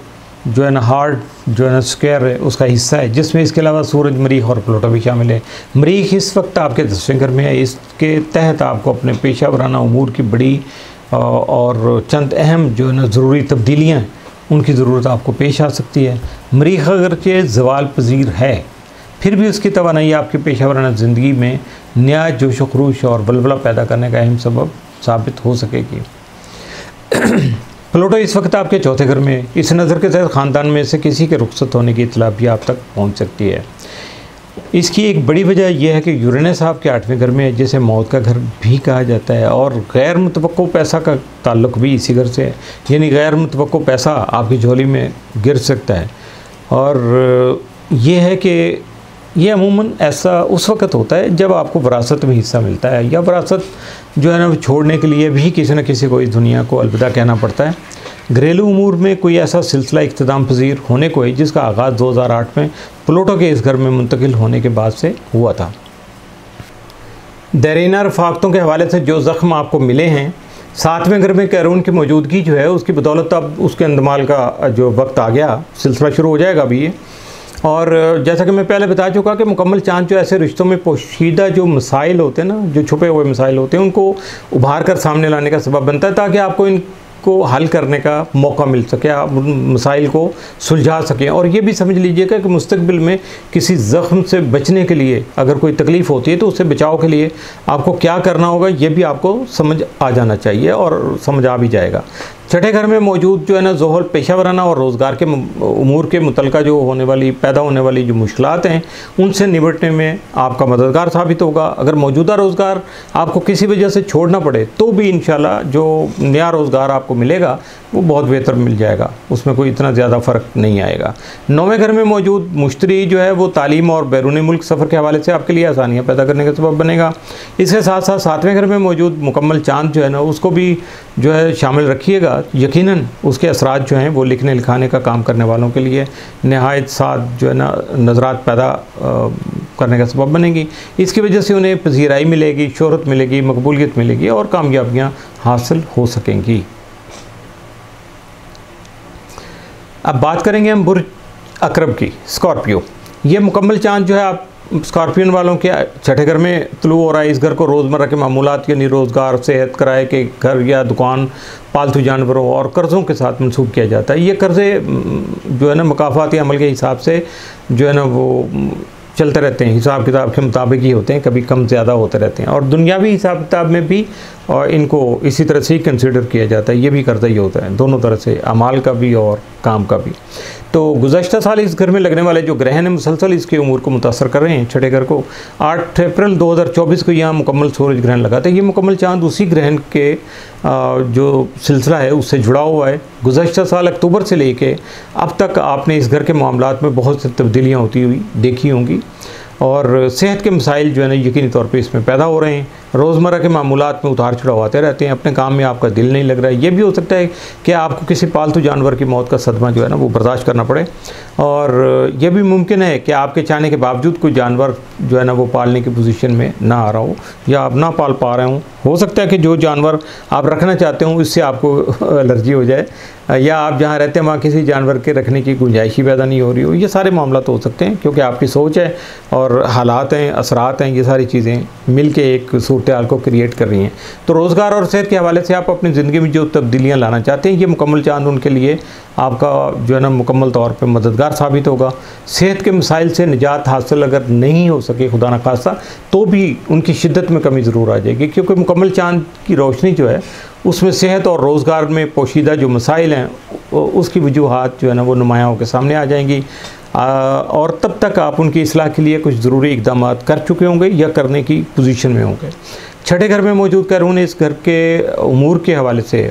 Speaker 1: जो है ना हार्ड जो है ना स्क्वायर है उसका हिस्सा है, जिसमें इसके अलावा सूरज, मरीख और प्लूटो भी शामिल है। मरीख इस वक्त आपके 10वें घर में है। इसके तहत आपको अपने पेशा वराना उमूर की बड़ी और चंद अहम जो है ना ज़रूरी तब्दीलियाँ हैं उनकी ज़रूरत आपको पेश आ सकती है। मरीख अगरचे ज़वाल पजीर है, फिर भी उसकी तवानाई आपकी पेशा वराना ज़िंदगी में नया जोश व खरूश और बलबला पैदा करने का अहम सबब साबित हो सकेगी। प्लूटो इस वक्त आपके 4थे घर में, इस नज़र के तहत ख़ानदान में से किसी के रुखसत होने की इत्तला भी आप तक पहुँच सकती है। इसकी एक बड़ी वजह यह है कि यूरेनस आपके 8वें घर में है, जिसे मौत का घर भी कहा जाता है, और गैर मुतवक्को पैसा का ताल्लुक़ भी इसी घर से है, यानी गैर मुतवक्को पैसा आपकी झोली में गिर सकता है। और ये है कि ये अमूमन ऐसा उस वक़्त होता है जब आपको विरासत में हिस्सा मिलता है, या विरासत जो है ना छोड़ने के लिए भी किसी न किसी को इस दुनिया को अलविदा कहना पड़ता है। घरेलू उमूर में कोई ऐसा सिलसिला इख्तिताम पजीर होने को है जिसका आगाज़ 2008 में प्लूटो के इस घर में मुंतकिल होने के बाद से हुआ था। दरीना रफ़ाकतों के हवाले से जो ज़ख्म आपको मिले हैं, 7वें घर में कैरून की मौजूदगी जो है उसकी बदौलत अब उसके अंदमाल का जो वक्त आ गया, सिलसिला शुरू हो जाएगा अभी ये। और जैसा कि मैं पहले बता चुका कि मुकम्मल चाँद जो ऐसे रिश्तों में पोशीदा जो मसाइल होते हैं ना, जो छुपे हुए मसाइल होते हैं, उनको उभार कर सामने लाने का सबब बनता है, ताकि आपको इनको हल करने का मौका मिल सके, आप मसाइल को सुलझा सकें। और ये भी समझ लीजिएगा कि मुस्तकबिल में किसी ज़ख्म से बचने के लिए अगर कोई तकलीफ़ होती है तो उससे बचाव के लिए आपको क्या करना होगा ये भी आपको समझ आ जाना चाहिए, और समझ आ भी जाएगा। 6ठे घर में मौजूद जो है ना ज़ोहल पेशा वराना और रोज़गार के उमूर के मुतल्लिक़ा जो पैदा होने वाली जो मुश्किलात हैं उनसे निपटने में आपका मददगार साबित होगा। अगर मौजूदा रोज़गार आपको किसी वजह से छोड़ना पड़े तो भी इंशाल्लाह जो नया रोज़गार आपको मिलेगा वो बहुत बेहतर मिल जाएगा, उसमें कोई इतना ज़्यादा फ़र्क नहीं आएगा। 9वें घर में मौजूद मुश्तरी जो है वो तालीम और बैरून मुल्क सफ़र के हवाले से आपके लिए आसानियाँ पैदा करने का सबब बनेगा। इसके साथ साथ 7वें घर में मौजूद मुकम्मल चाँद जो है ना उसको भी जो है शामिल रखिएगा। यकीनन उसके असरात जो हैं वो लिखने लिखाने का काम करने वालों के लिए नहायत साथ जो है ना नज़रात पैदा करने का सबब बनेगी। इसकी वजह से उन्हें पजीराई मिलेगी, शोहरत मिलेगी, मकबूलियत मिलेगी और कामयाबियाँ हासिल हो सकेंगी। अब बात करेंगे हम बुर्ज अकरब की, स्कॉर्पियो। ये मुकम्मल चाँद जो है स्कॉर्पियन वालों के छठे घर में तुलू हो रहा है, इस घर को रोज़मर्रा के मामूलात यानी रोज़गार, सेहत, किराए के घर या दुकान, पालतू जानवरों और कर्ज़ों के साथ मंसूब किया जाता है। ये कर्ज़े जो है ना मुकाफ़ाती अमल के हिसाब से जो है ना वो चलते रहते हैं, हिसाब किताब के मुताबिक ही होते हैं, कभी कम ज़्यादा होते रहते हैं। और दुनियावी हिसाब किताब में भी और इनको इसी तरह से ही कंसिडर किया जाता है। ये भी कर्जा ही होता है, दोनों तरह से, अमाल का भी और काम का भी। तो गुज़श्ता साल इस घर में लगने वाले जो ग्रहण मुसलसल इसके उमूर को मुतासर कर रहे हैं। छठे घर को 8 अप्रैल 2024 को यहाँ मुकम्मल सूरज ग्रहण लगा था। ये मुकम्मल चांद उसी ग्रहण के जो सिलसिला है उससे जुड़ा हुआ है। गुज़श्ता साल अक्टूबर से लेके अब तक आपने इस घर के मामलात में बहुत सी तब्दीलियाँ होती हुई देखी होंगी और सेहत के मसाइल जो है ना यकीनी तौर पे इसमें पैदा हो रहे हैं। रोज़मर्रा के मामूलात में उतार चढ़ाव आते रहते हैं, अपने काम में आपका दिल नहीं लग रहा है। ये भी हो सकता है कि आपको किसी पालतू जानवर की मौत का सदमा जो है ना वो बर्दाश्त करना पड़े, और यह भी मुमकिन है कि आपके चाहने के बावजूद कोई जानवर जो है ना वो पालने की पोजीशन में ना आ रहा हो या आप ना पाल पा रहे हों। हो सकता है कि जो जानवर आप रखना चाहते हो इससे आपको एलर्जी हो जाए, या आप जहाँ रहते हैं वहाँ किसी जानवर के रखने की गुंजाइश ही पैदा नहीं हो रही हो। ये सारे मामला तो हो सकते हैं क्योंकि आपकी सोच है और हालात हैं, असरात हैं, ये सारी चीज़ें मिल के एक सूरत हाल को क्रिएट कर रही हैं। तो रोज़गार और सेहत के हवाले से आप अपनी ज़िंदगी में जो तब्दीलियाँ लाना चाहते हैं, ये मुकम्मल चांद उनके लिए आपका जो है ना मुकम्मल तौर पे मददगार साबित होगा। सेहत के मसाइल से निजात हासिल अगर नहीं हो सके खुदा न खास्ता, तो भी उनकी शिद्दत में कमी ज़रूर आ जाएगी, क्योंकि मुकम्मल चांद की रोशनी जो है उसमें सेहत और रोज़गार में पोशीदा जो मसाइल हैं उसकी वजूहात जो है ना वो नुमायाँ होकर सामने आ जाएंगी, और तब तक आप उनकी इस्लाह के लिए कुछ ज़रूरी इक़दाम कर चुके होंगे या करने की पोजीशन में होंगे। छठे घर में मौजूद कैरून इस घर के उमूर के हवाले से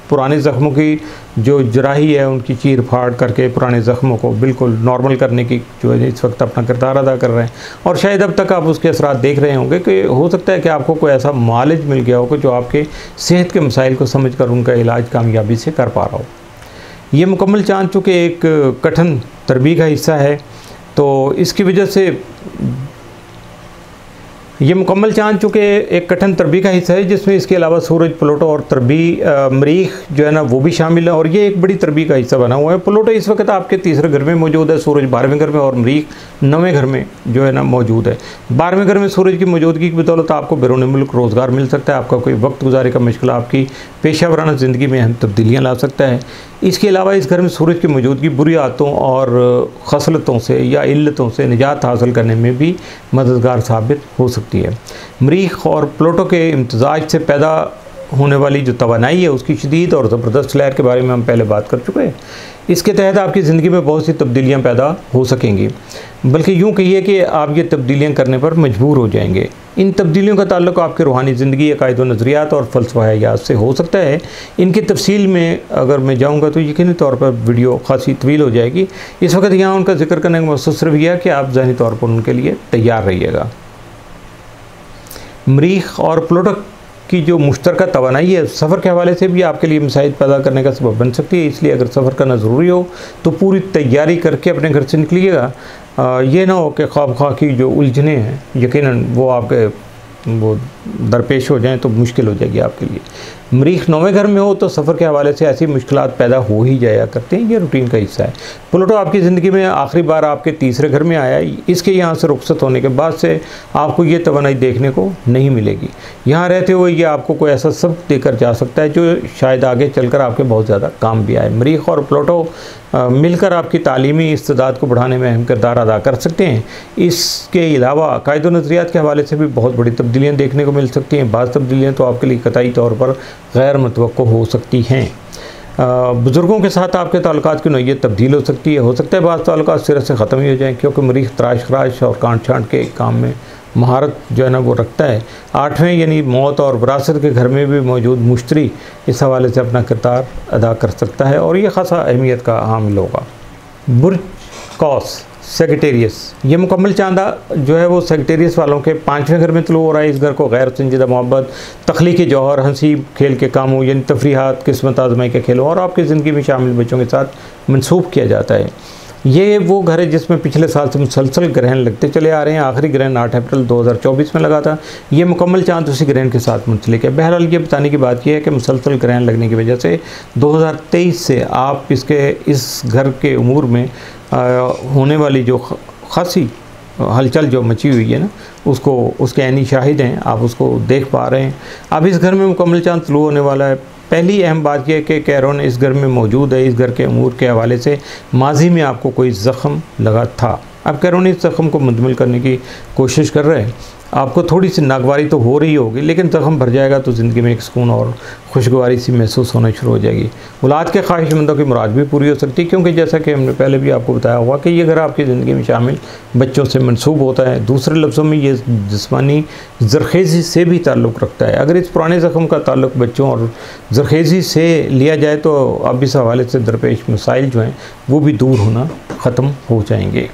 Speaker 1: पुराने ज़ख्मों की जो जराही है उनकी चीर फाड़ करके पुराने ज़ख्मों को बिल्कुल नॉर्मल करने की जो है इस वक्त अपना किरदार अदा कर रहे हैं। और शायद अब तक आप उसके असरात देख रहे होंगे कि हो सकता है कि आपको कोई ऐसा मालिज मिल गया हो जो आपके सेहत के मसाइल को समझ कर उनका इलाज कामयाबी से कर पा रहा हो। ये मुकम्मल चांद चूँकि एक कठिन तरबी का हिस्सा है, तो इसकी वजह से ये मुकम्मल चांद चूँकि एक कठिन तरबी का हिस्सा है जिसमें इसके अलावा सूरज, प्लूटो और तरबी मरीख जो है ना वो भी शामिल है, और ये एक बड़ी तरबी का हिस्सा बना हुआ है। प्लूटो इस वक्त आपके तीसरे घर में मौजूद है, सूरज 12वें घर में और मरीख 9वें घर में जो है ना मौजूद है। 12वें घर में सूरज की मौजूदगी की बदौलत आपको बैरून मुल्क रोज़गार मिल सकता है, आपका कोई वक्त गुजारे का मुश्किल आपकी पेशा वराना ज़िंदगी में अहम तब्दीलियाँ ला सकता है। इसके अलावा इस घर में सूरज की मौजूदगी बुरी आदतों और खसलतों से या इल्लतों से निजात हासिल करने में भी मददगार साबित हो सकती है। मरीख और प्लूटो के इम्तजाज से पैदा होने वाली जो तवानाई है उसकी शदीद और ज़बरदस्त लहर के बारे में हम पहले बात कर चुके हैं। इसके तहत आपकी ज़िंदगी में बहुत सी तब्दीलियाँ पैदा हो सकेंगी, बल्कि यूँ कहिए कि आप ये तब्दीलियाँ करने पर मजबूर हो जाएंगे। इन तब्दीलियों का ताल्लुक़ आपकी रूहानी ज़िंदगी, अक़ायद व नज़रियात और फ़लसफ़ा हयात से हो सकता है। इनकी तफसील में अगर मैं जाऊँगा तो यकीनी तौर पर वीडियो खासी तवील हो जाएगी। इस वक्त यहाँ उनका जिक्र करने का मकसद सिर्फ यह है कि आप ज़हनी तौर पर उनके लिए तैयार रहिएगा। मरीख और प्लूटो की जो मुश्तरका तवानाई है सफ़र के हवाले से भी आपके लिए मसाइल पैदा करने का सबब बन सकती है। इसलिए अगर सफ़र करना ज़रूरी हो तो पूरी तैयारी करके अपने घर से निकलिएगा। ये ना हो कि ख्वाब की जो उलझने हैं यकीनन वो आपके वो दरपेश हो जाएं तो मुश्किल हो जाएगी आपके लिए। मरीख 9वें घर में हो तो सफ़र के हवाले से ऐसी मुश्किलात पैदा हो ही जाया करते हैं, ये रूटीन का हिस्सा है। प्लूटो आपकी ज़िंदगी में आखिरी बार आपके तीसरे घर में आया, इसके यहाँ से रुखसत होने के बाद से आपको ये तवानाई देखने को नहीं मिलेगी। यहाँ रहते हुए ये आपको कोई ऐसा सबक देकर जा सकता है जो शायद आगे चलकर आपके बहुत ज़्यादा काम भी आए। मरीख और प्लूटो मिलकर आपकी तालीमी इस्तेदाद को बढ़ाने में अहम किरदार अदा कर सकते हैं। इसके अलावा अक़ायद व नज़रियात के हवाले से भी बहुत बड़ी तब्दीलियाँ देखने को मिल सकती हैं। बाज़ तब्दीलियाँ तो आपके लिए कतई तौर पर गैर मुतवक्को हो सकती हैं। बुज़ुर्गों के साथ आपके ताल्लुकात की नौइयत तब्दील हो सकती है। हो सकता है बाज़ ताल्लुकात सिरे से ख़त्म ही हो जाएँ, क्योंकि मरीख तराश खराश और कांट छांट के काम में महारत जो है ना वो रखता है। 8वें यानी मौत और विरासत के घर में भी मौजूद मुश्तरी इस हवाले से अपना किरदार अदा कर सकता है और ये ख़ासा अहमियत का हामिल होगा। बुर्ज कौस सेक्रेटेरियस, ये मुकम्मल चांदा जो है वो सेक्रेटेरियस वालों के 5वें घर में तलू हो रहा है। इस घर को गैर संजीदा मोहब्बत, तख्लीकी जौहर, हंसी खेल के कामों यानी तफरीहात, किस्मत आजमाई के खेलों और आपकी ज़िंदगी में शामिल बच्चों के साथ मनसूब किया जाता है। ये वो घर है जिसमें पिछले साल से मुसलसल ग्रहण लगते चले आ रहे हैं। आखिरी ग्रहण 8 अप्रैल 2024 में लगा था। ये मुकम्मल चांद उसी ग्रहण के साथ मुंसलिक है। बहरहाल ये बताने की बात यह है कि मुसलसल ग्रहण लगने की वजह से 2023 से आप इस घर के उमूर में होने वाली जो खासी हलचल जो मची हुई है ना, उसको उसके ऐनी शाहिद हैं, आप उसको देख पा रहे हैं। अब इस घर में मुकम्मल चांद तुलू होने वाला है। पहली अहम बात यह है कि कैरोन इस घर में मौजूद है। इस घर के अमूर के हवाले से माजी में आपको कोई ज़ख़म लगा था, अब कैरोन इस ज़ख़म को मुंतमिल करने की कोशिश कर रहे हैं। आपको थोड़ी सी नागवारी तो हो रही होगी, लेकिन ज़ख़म भर जाएगा तो ज़िंदगी में एक सुकून और खुशगवारी सी महसूस होना शुरू हो जाएगी। औलाद के ख्वाहिशमंदों की मुराद भी पूरी हो सकती है, क्योंकि जैसा कि हमने पहले भी आपको बताया हुआ कि ये घर आपकी ज़िंदगी में शामिल बच्चों से मनसूब होता है। दूसरे लफ्ज़ों में ये जिस्मानी ज़रखेज़ी से भी ताल्लुक़ रखता है। अगर इस पुराने ज़ख़म का ताल्लुक़ बच्चों और ज़रखेज़ी से लिया जाए तो अब इस हवाले से दरपेश मसाइल जो हैं वो भी दूर होना ख़त्म हो जाएंगे।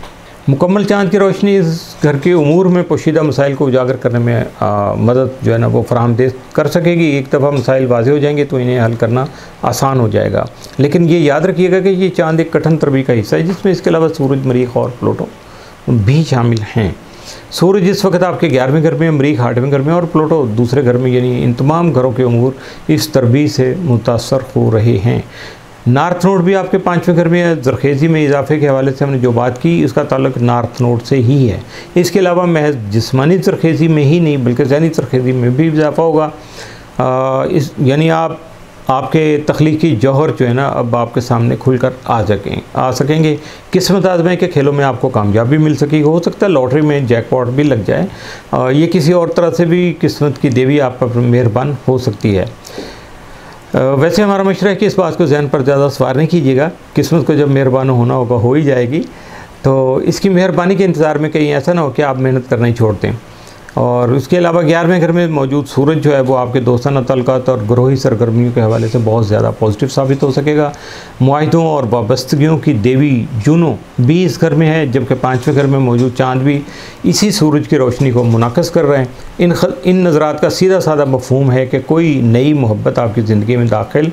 Speaker 1: मुकम्मल चाँद की रोशनी इस घर के उमूर में पोशीदा मसाइल को उजागर करने में मदद जो है ना वो फराहम दे कर सकेगी। एक दफ़ा मसाइल वाज़ेह हो जाएंगे तो इन्हें हल करना आसान हो जाएगा। लेकिन ये याद रखिएगा कि ये चाँद एक कठिन तरबी का हिस्सा है, जिसमें इसके अलावा सूरज, मरीख और प्लूटो भी शामिल हैं। सूरज इस वक्त आपके 11वें घर में, मरीख 8वें घर में और प्लूटो दूसरे घर में, यानी इन तमाम घरों के उमूर इस तरबी से मुतासर हो रहे हैं। नॉर्थ नोड भी आपके 5वें घर में है। ज़रखेज़ी में इजाफे के हवाले से हमने जो बात की, उसका ताल्लुक नॉर्थ नोड से ही है। इसके अलावा महज जिस्मानी ज़रखेज़ी में ही नहीं बल्कि ज़हनी ज़रखेज़ी में भी इजाफा होगा। यानी आपके तख्लीकी जौहर जो है ना अब आपके सामने खुलकर आ सकेंगे। किस्मत आज़माई के खेलों में आपको कामयाबी मिल सकेगी। हो सकता है लॉटरी में जैकपॉट भी लग जाए। ये किसी और तरह से भी किस्मत की देवी आप पर मेहरबान हो सकती है। वैसे हमारा मशवरा है कि इस बात को जहन पर ज़्यादा सवार नहीं कीजिएगा। किस्मत को जब मेहरबान होना होगा हो ही जाएगी, तो इसकी मेहरबानी के इंतज़ार में कहीं ऐसा ना हो कि आप मेहनत करना ही छोड़ दें। और उसके अलावा 11वें घर में मौजूद सूरज जो है वो आपके दोस्ताना तल्लुकात और ग्रोही सरगर्मियों के हवाले से बहुत ज़्यादा पॉजिटिव साबित हो सकेगा। मुआहिदों और वाबस्तगियों की देवी जूनो भी इस घर में है, जबकि 5वें घर में मौजूद चाँद भी इसी सूरज की रोशनी को मुनाकिस कर रहे हैं। इन नज़रात का सीधा साधा मफ़हूम है कि कोई नई मोहब्बत आपकी ज़िंदगी में दाखिल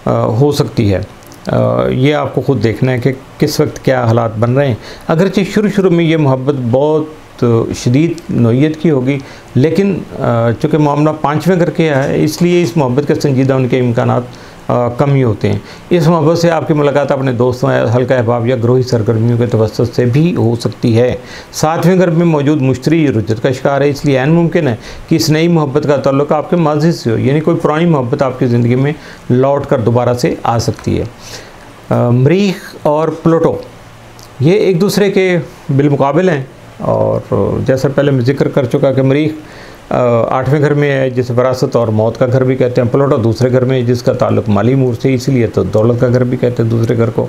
Speaker 1: हो सकती है। ये आपको ख़ुद देखना है कि किस वक्त क्या हालात बन रहे हैं। अगरचे शुरू में ये मोहब्बत बहुत शदीद नोयत की होगी, लेकिन चूँकि मामला 5वें घर के है, इसलिए इस मोहब्बत के संजीदा उनके इम्कानात कम ही होते हैं। इस मोहब्बत से आपकी मुलाकात अपने दोस्तों या हल्का अहबाब या ग्रोही सरगर्मियों के तवस्सुत से भी हो सकती है। 7वें घर में मौजूद मुश्तरी रुजत का शिकार है, इसलिए ऐन मुमकिन है कि इस नई मोहब्बत का ताल्लुक आपके माजी से हो, यानी कोई पुरानी मोहब्बत आपकी ज़िंदगी में लौट कर दोबारा से आ सकती है। मरीख और प्लूटो ये एक दूसरे के बिलमुकाबिल हैं, और जैसा पहले मैं जिक्र कर चुका कि मरीख 8वें घर में है, जिसे विरासत और मौत का घर भी कहते हैं। प्लूटो दूसरे घर में है, जिसका ताल्लुक माली अमूर से, इसीलिए तो दौलत का घर भी कहते हैं दूसरे घर को।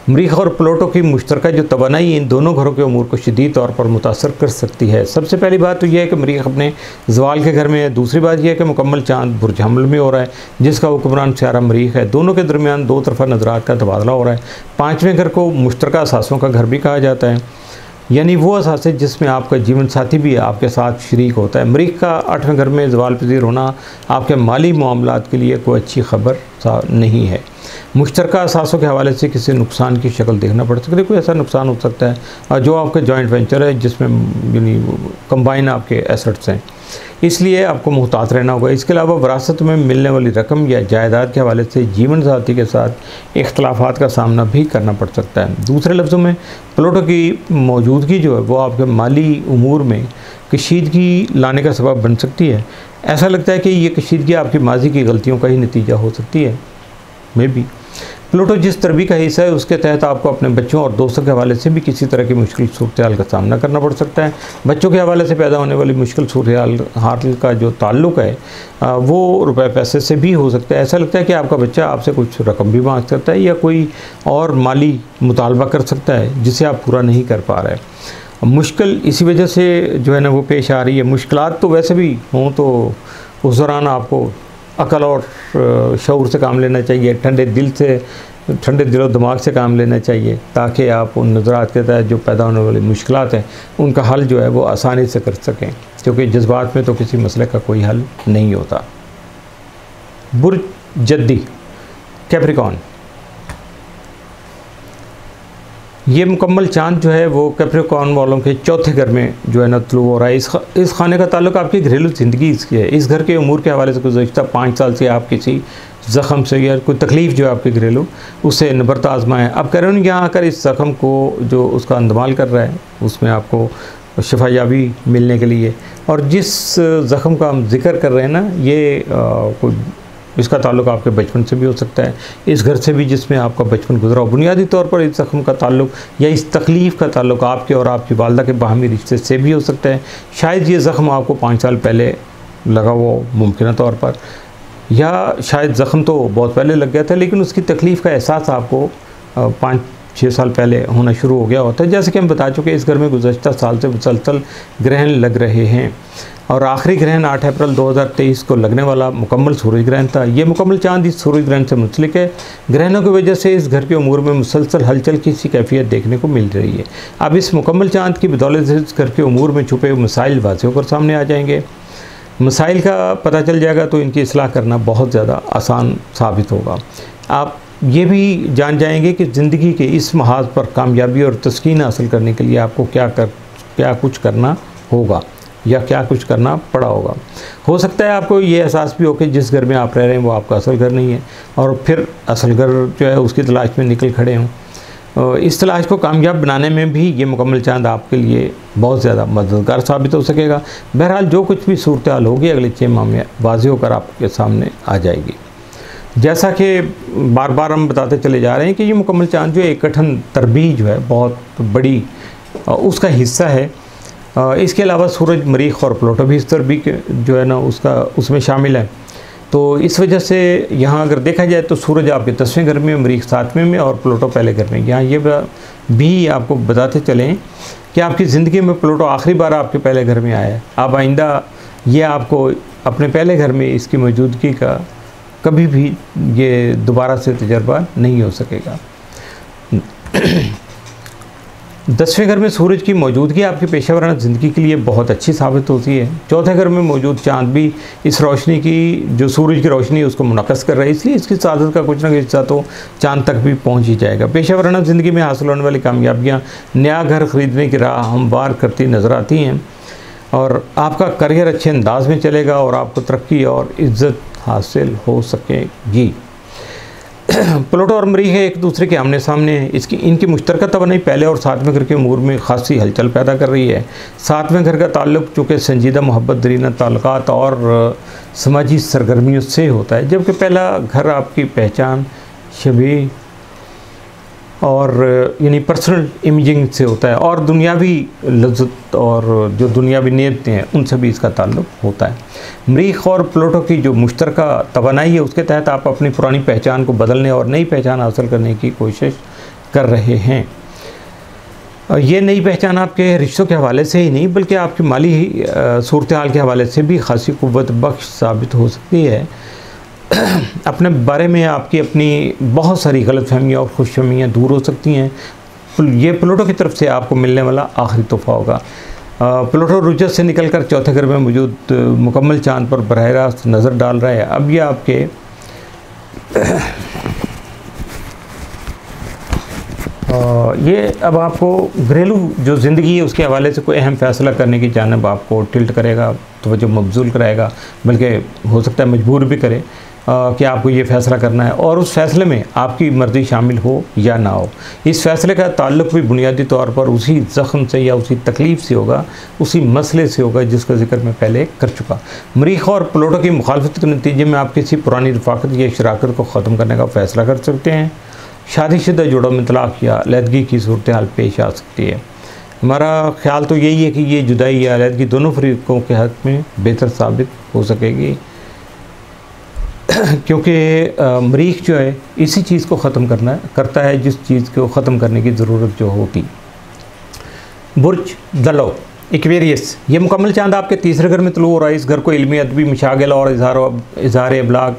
Speaker 1: मरीख और प्लूटो की मुश्तरका जो तवानाई इन दोनों घरों के उमूर को शदीद तौर पर मुतासर कर सकती है। सबसे पहली बात तो यह है कि मरीख अपने ज़वाल के घर में है। दूसरी बात यह है कि मुकम्मल चाँद बुर्ज हमल में हो रहा है, जिसका हुक्मरान सियारा मरीख है। दोनों के दरमियान दो तरफा नज़रात का तबादला हो रहा है। 5वें घर को मुश्तरका असासों का घर भी कहा जाता है, यानी वो असास है जिसमें आपका जीवन साथी भी आपके साथ शरीक होता है। मरीख का 8वें घर में ज़वाल पज़ीर होना आपके माली मामलात के लिए कोई अच्छी खबर नहीं है। मुश्तरका असासों के हवाले से किसी नुकसान की शक्ल देखना पड़ सकती है। कोई ऐसा नुकसान हो सकता है जो आपके जॉइंट वेंचर है, जिसमें यानी कंबाइन आपके एसेट्स हैं, इसलिए आपको मुहतात रहना होगा। इसके अलावा विरासत में मिलने वाली रकम या जायदाद के हवाले से जीवन साथी के साथ इख्तलाफात का सामना भी करना पड़ सकता है। दूसरे लफ्ज़ों में प्लूटो की मौजूदगी जो है वो आपके माली उमूर में कशीदगी लाने का सबब बन सकती है। ऐसा लगता है कि ये कशीदगी आपकी माजी की गलतियों का ही नतीजा हो सकती है। मे बी प्लूटो जिस तरबी का हिस्सा है उसके तहत आपको अपने बच्चों और दोस्तों के हवाले से भी किसी तरह की मुश्किल सूरत-ए-हाल का सामना करना पड़ सकता है। बच्चों के हवाले से पैदा होने वाली मुश्किल सूरत-ए-हाल का जो ताल्लुक़ है वो रुपए पैसे से भी हो सकता है। ऐसा लगता है कि आपका बच्चा आपसे कुछ रकम भी मांग सकता है या कोई और माली मुतालबा कर सकता है जिसे आप पूरा नहीं कर पा रहे। मुश्किल इसी वजह से जो है ना वो पेश आ रही है। मुश्किलात तो वैसे भी हों तो उस दौरान आपको अकल और शऊर से काम लेना चाहिए, ठंडे दिलो दिमाग से काम लेना चाहिए, ताकि आप उन नज़रात के तहत जो पैदा होने वाली मुश्किलात हैं उनका हल जो है वो आसानी से कर सकें, क्योंकि जज्बात में तो किसी मसले का कोई हल नहीं होता। बुर्ज जद्दी कैप्रिकॉर्न, ये मुकम्मल चाँद जो है वो कैप्रिकॉर्न वालों के चौथे घर में जो है ना तुलू हो रहा है। इस खाने का ताल्लुक आपकी घरेलू ज़िंदगी इसकी है। इस घर के उमूर के हवाले से गुज़श्ता 5 साल से आप किसी ज़ख़म से या कोई तकलीफ़ जो है आपके घरेलू उससे नबरत आजमाएँ। अब करें यहाँ आकर इस ज़ख़म को जो उसका अंदमाल कर रहा है उसमें आपको शफायाबी मिलने के लिए। और जिस ज़ख़म का हम जिक्र कर रहे हैं ना, ये कोई इसका ताल्लुक़ आपके बचपन से भी हो सकता है, इस घर से भी जिसमें आपका बचपन गुजरा हो। बुनियादी तौर पर इस ज़ख़म का ताल्लुक़ या इस तकलीफ़ का ताल्लुक़ आपके और आपकी वालदा के बाहमी रिश्ते से भी हो सकता है। शायद ये ज़ख़म आपको 5 साल पहले लगा हो मुमकिन तौर पर, या शायद ज़ख़म तो बहुत पहले लग गया था लेकिन उसकी तकलीफ़ का एहसास आपको 5-6 साल पहले होना शुरू हो गया होता है। जैसे कि हम बता चुके, इस घर में गुज़श्ता साल से मुसलसल ग्रहण लग रहे हैं और आखिरी ग्रहण 8 अप्रैल 2023 को लगने वाला मुकम्मल सूरज ग्रहण था। ये मुकम्मल चाँद इस सूरज ग्रहण से मुंसलिक है। ग्रहणों की वजह से इस घर के उमूर में मुसलसल हलचल की सी कैफियत देखने को मिल रही है। अब इस मुकम्मल चाँद की बदौलत से इस घर के उमूर में छुपे मसाइल वाज़ेह होकर सामने आ जाएंगे। मसाइल का पता चल जाएगा तो इनकी इस्लाह करना बहुत ज़्यादा आसान साबित होगा। आप ये भी जान जाएंगे कि ज़िंदगी के इस महाज पर कामयाबी और तस्कीन हासिल करने के लिए आपको क्या कुछ करना होगा या क्या कुछ करना पड़ा होगा। हो सकता है आपको ये एहसास भी हो कि जिस घर में आप रह रहे हैं वो आपका असल घर नहीं है और फिर असल घर जो है उसकी तलाश में निकल खड़े हों। इस तलाश को कामयाब बनाने में भी ये मुकम्मल चाँद आपके लिए बहुत ज़्यादा मददगार साबित हो सकेगा। बहरहाल जो कुछ भी सूरत हाल होगी अगले 6 माह में वाज़ेह होकर आपके सामने आ जाएगी। जैसा कि बार बार हम बताते चले जा रहे हैं कि ये मुकम्मल चाँद जो है एक कठिन तरबीज जो है बहुत बड़ी उसका हिस्सा है। इसके अलावा सूरज, मरीख और प्लूटो भी इस तरबीज जो है ना उसमें शामिल है। तो इस वजह से यहाँ अगर देखा जाए तो सूरज आपके 10वें घर में, मरीख 7वें में और प्लूटो पहले घर में। यहाँ ये भी आपको बताते चलें कि आपकी ज़िंदगी में प्लूटो आखिरी बार आपके पहले घर में आया है। अब आइंदा ये आपको अपने पहले घर में इसकी मौजूदगी का कभी भी ये दोबारा से तजर्बा नहीं हो सकेगा। 10वें घर में सूरज की मौजूदगी आपकी पेशेवराना ज़िंदगी के लिए बहुत अच्छी साबित होती है। 4थे घर में मौजूद चाँद भी इस रोशनी की, जो सूरज की रोशनी है उसको मुनक़्क़िस कर रही है, इसलिए इसकी सादत का कुछ ना कुछ हिस्सा तो चाँद तक भी पहुँच ही जाएगा। पेशेवराना ज़िंदगी में हासिल होने वाली कामयाबियाँ नया घर ख़रीदने की राह हमवार करती नज़र आती हैं और आपका करियर अच्छे अंदाज में चलेगा और आपको तरक्की और इज़्ज़त हासिल हो सकेगी। प्लूटो और मरीख एक दूसरे के आमने सामने हैं। इनकी मुश्तरका तवानाई पहले और 7वें घर के उमूर में खासी हलचल पैदा कर रही है। 7वें घर का ताल्लुक़ चूँकि संजीदा मोहब्बत, दरीना ताल्लुकात और समाजी सरगर्मियों से होता है, जबकि पहला घर आपकी पहचान, शबी और यानी पर्सनल इमेजिंग से होता है और दुनियावी लज्जत और जो दुनियावी नेमतें हैं उनसे भी इसका ताल्लुक़ होता है। मरीख और प्लूटो की जो मुश्तरका तवानाई है उसके तहत आप अपनी पुरानी पहचान को बदलने और नई पहचान हासिल करने की कोशिश कर रहे हैं। ये नई पहचान आपके रिश्तों के हवाले से ही नहीं बल्कि आपकी माली सूरत हाल के हवाले से भी खासी क़ुव्वत बख्श साबित हो सकती है। अपने बारे में आपकी अपनी बहुत सारी गलतफहमियाँ और खुशफहमियाँ दूर हो सकती हैं। ये प्लूटो की तरफ से आपको मिलने वाला आखिरी तोहफ़ा होगा। प्लूटो रुजत से निकलकर 4थे घर में मौजूद मुकम्मल चाँद पर बराह रास्त नज़र डाल रहा है। अब ये आपके अब आपको घरेलू जो ज़िंदगी है उसके हवाले से कोई अहम फ़ैसला करने की जानिब आपको टिल्ट करेगा, तवज्जो मबज़ूल कराएगा, बल्कि हो सकता है मजबूर भी करे कि आपको ये फ़ैसला करना है और उस फ़ैसले में आपकी मर्ज़ी शामिल हो या ना हो। इस फ़ैसले का ताल्लुक़ भी बुनियादी तौर पर उसी ज़ख़म से या उसी तकलीफ़ से होगा, उसी मसले से होगा जिसका जिक्र मैं पहले कर चुका। मरीख और प्लूटो की मुखालफत के नतीजे में आप किसी पुरानी रफ़ाक़त या शराकत को ख़त्म करने का फ़ैसला कर सकते हैं। शादीशुदा जोड़ों में तलाक़ या अलहदगी की सूरत हाल पेश आ सकती है। हमारा ख़्याल तो यही है कि ये जुदाई या अलहदगी दोनों फ़रीक़ों के हक़ में बेहतर साबित हो सकेगी, क्योंकि मरीख जो है इसी चीज़ को ख़त्म करता है जिस चीज़ को ख़त्म करने की ज़रूरत जो होती। बुर्ज दलो एक्वेरियस, ये मुकम्मल चाँद आपके 3रे घर में तलू हो रहा है। इस घर को इल्मी, अदबी मशागिल और इज़हार अबलाग,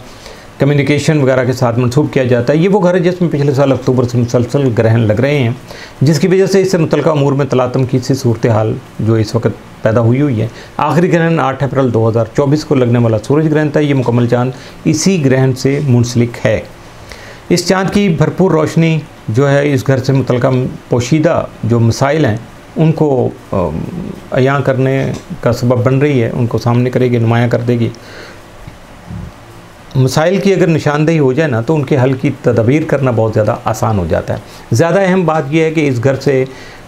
Speaker 1: कम्युनिकेशन वगैरह के साथ मंसूब किया जाता है। ये वो घर है जिसमें पिछले साल अक्टूबर से मुसलसल ग्रहण लग रहे हैं, जिसकी वजह से इससे मुतल्लिक़ा अमूर में तलातम की सी सूरत हाल जो इस वक्त पैदा हुई है। आखिरी ग्रहण 8 अप्रैल 2024 को लगने वाला सूरज ग्रहण था। ये मुकम्मल चाँद इसी ग्रहण से मुंसलिक है। इस चाँद की भरपूर रोशनी जो है इस घर से मुतल्लिक़ा पोशीदा जो मसाइल हैं उनको अयां करने का सबब बन रही है, उनको सामने करेगी, नुमायाँ कर देगी। मसाइल की अगर निशानदेही हो जाए ना तो उनके हल की तदबीर करना बहुत ज़्यादा आसान हो जाता है। ज़्यादा अहम बात यह है कि इस घर से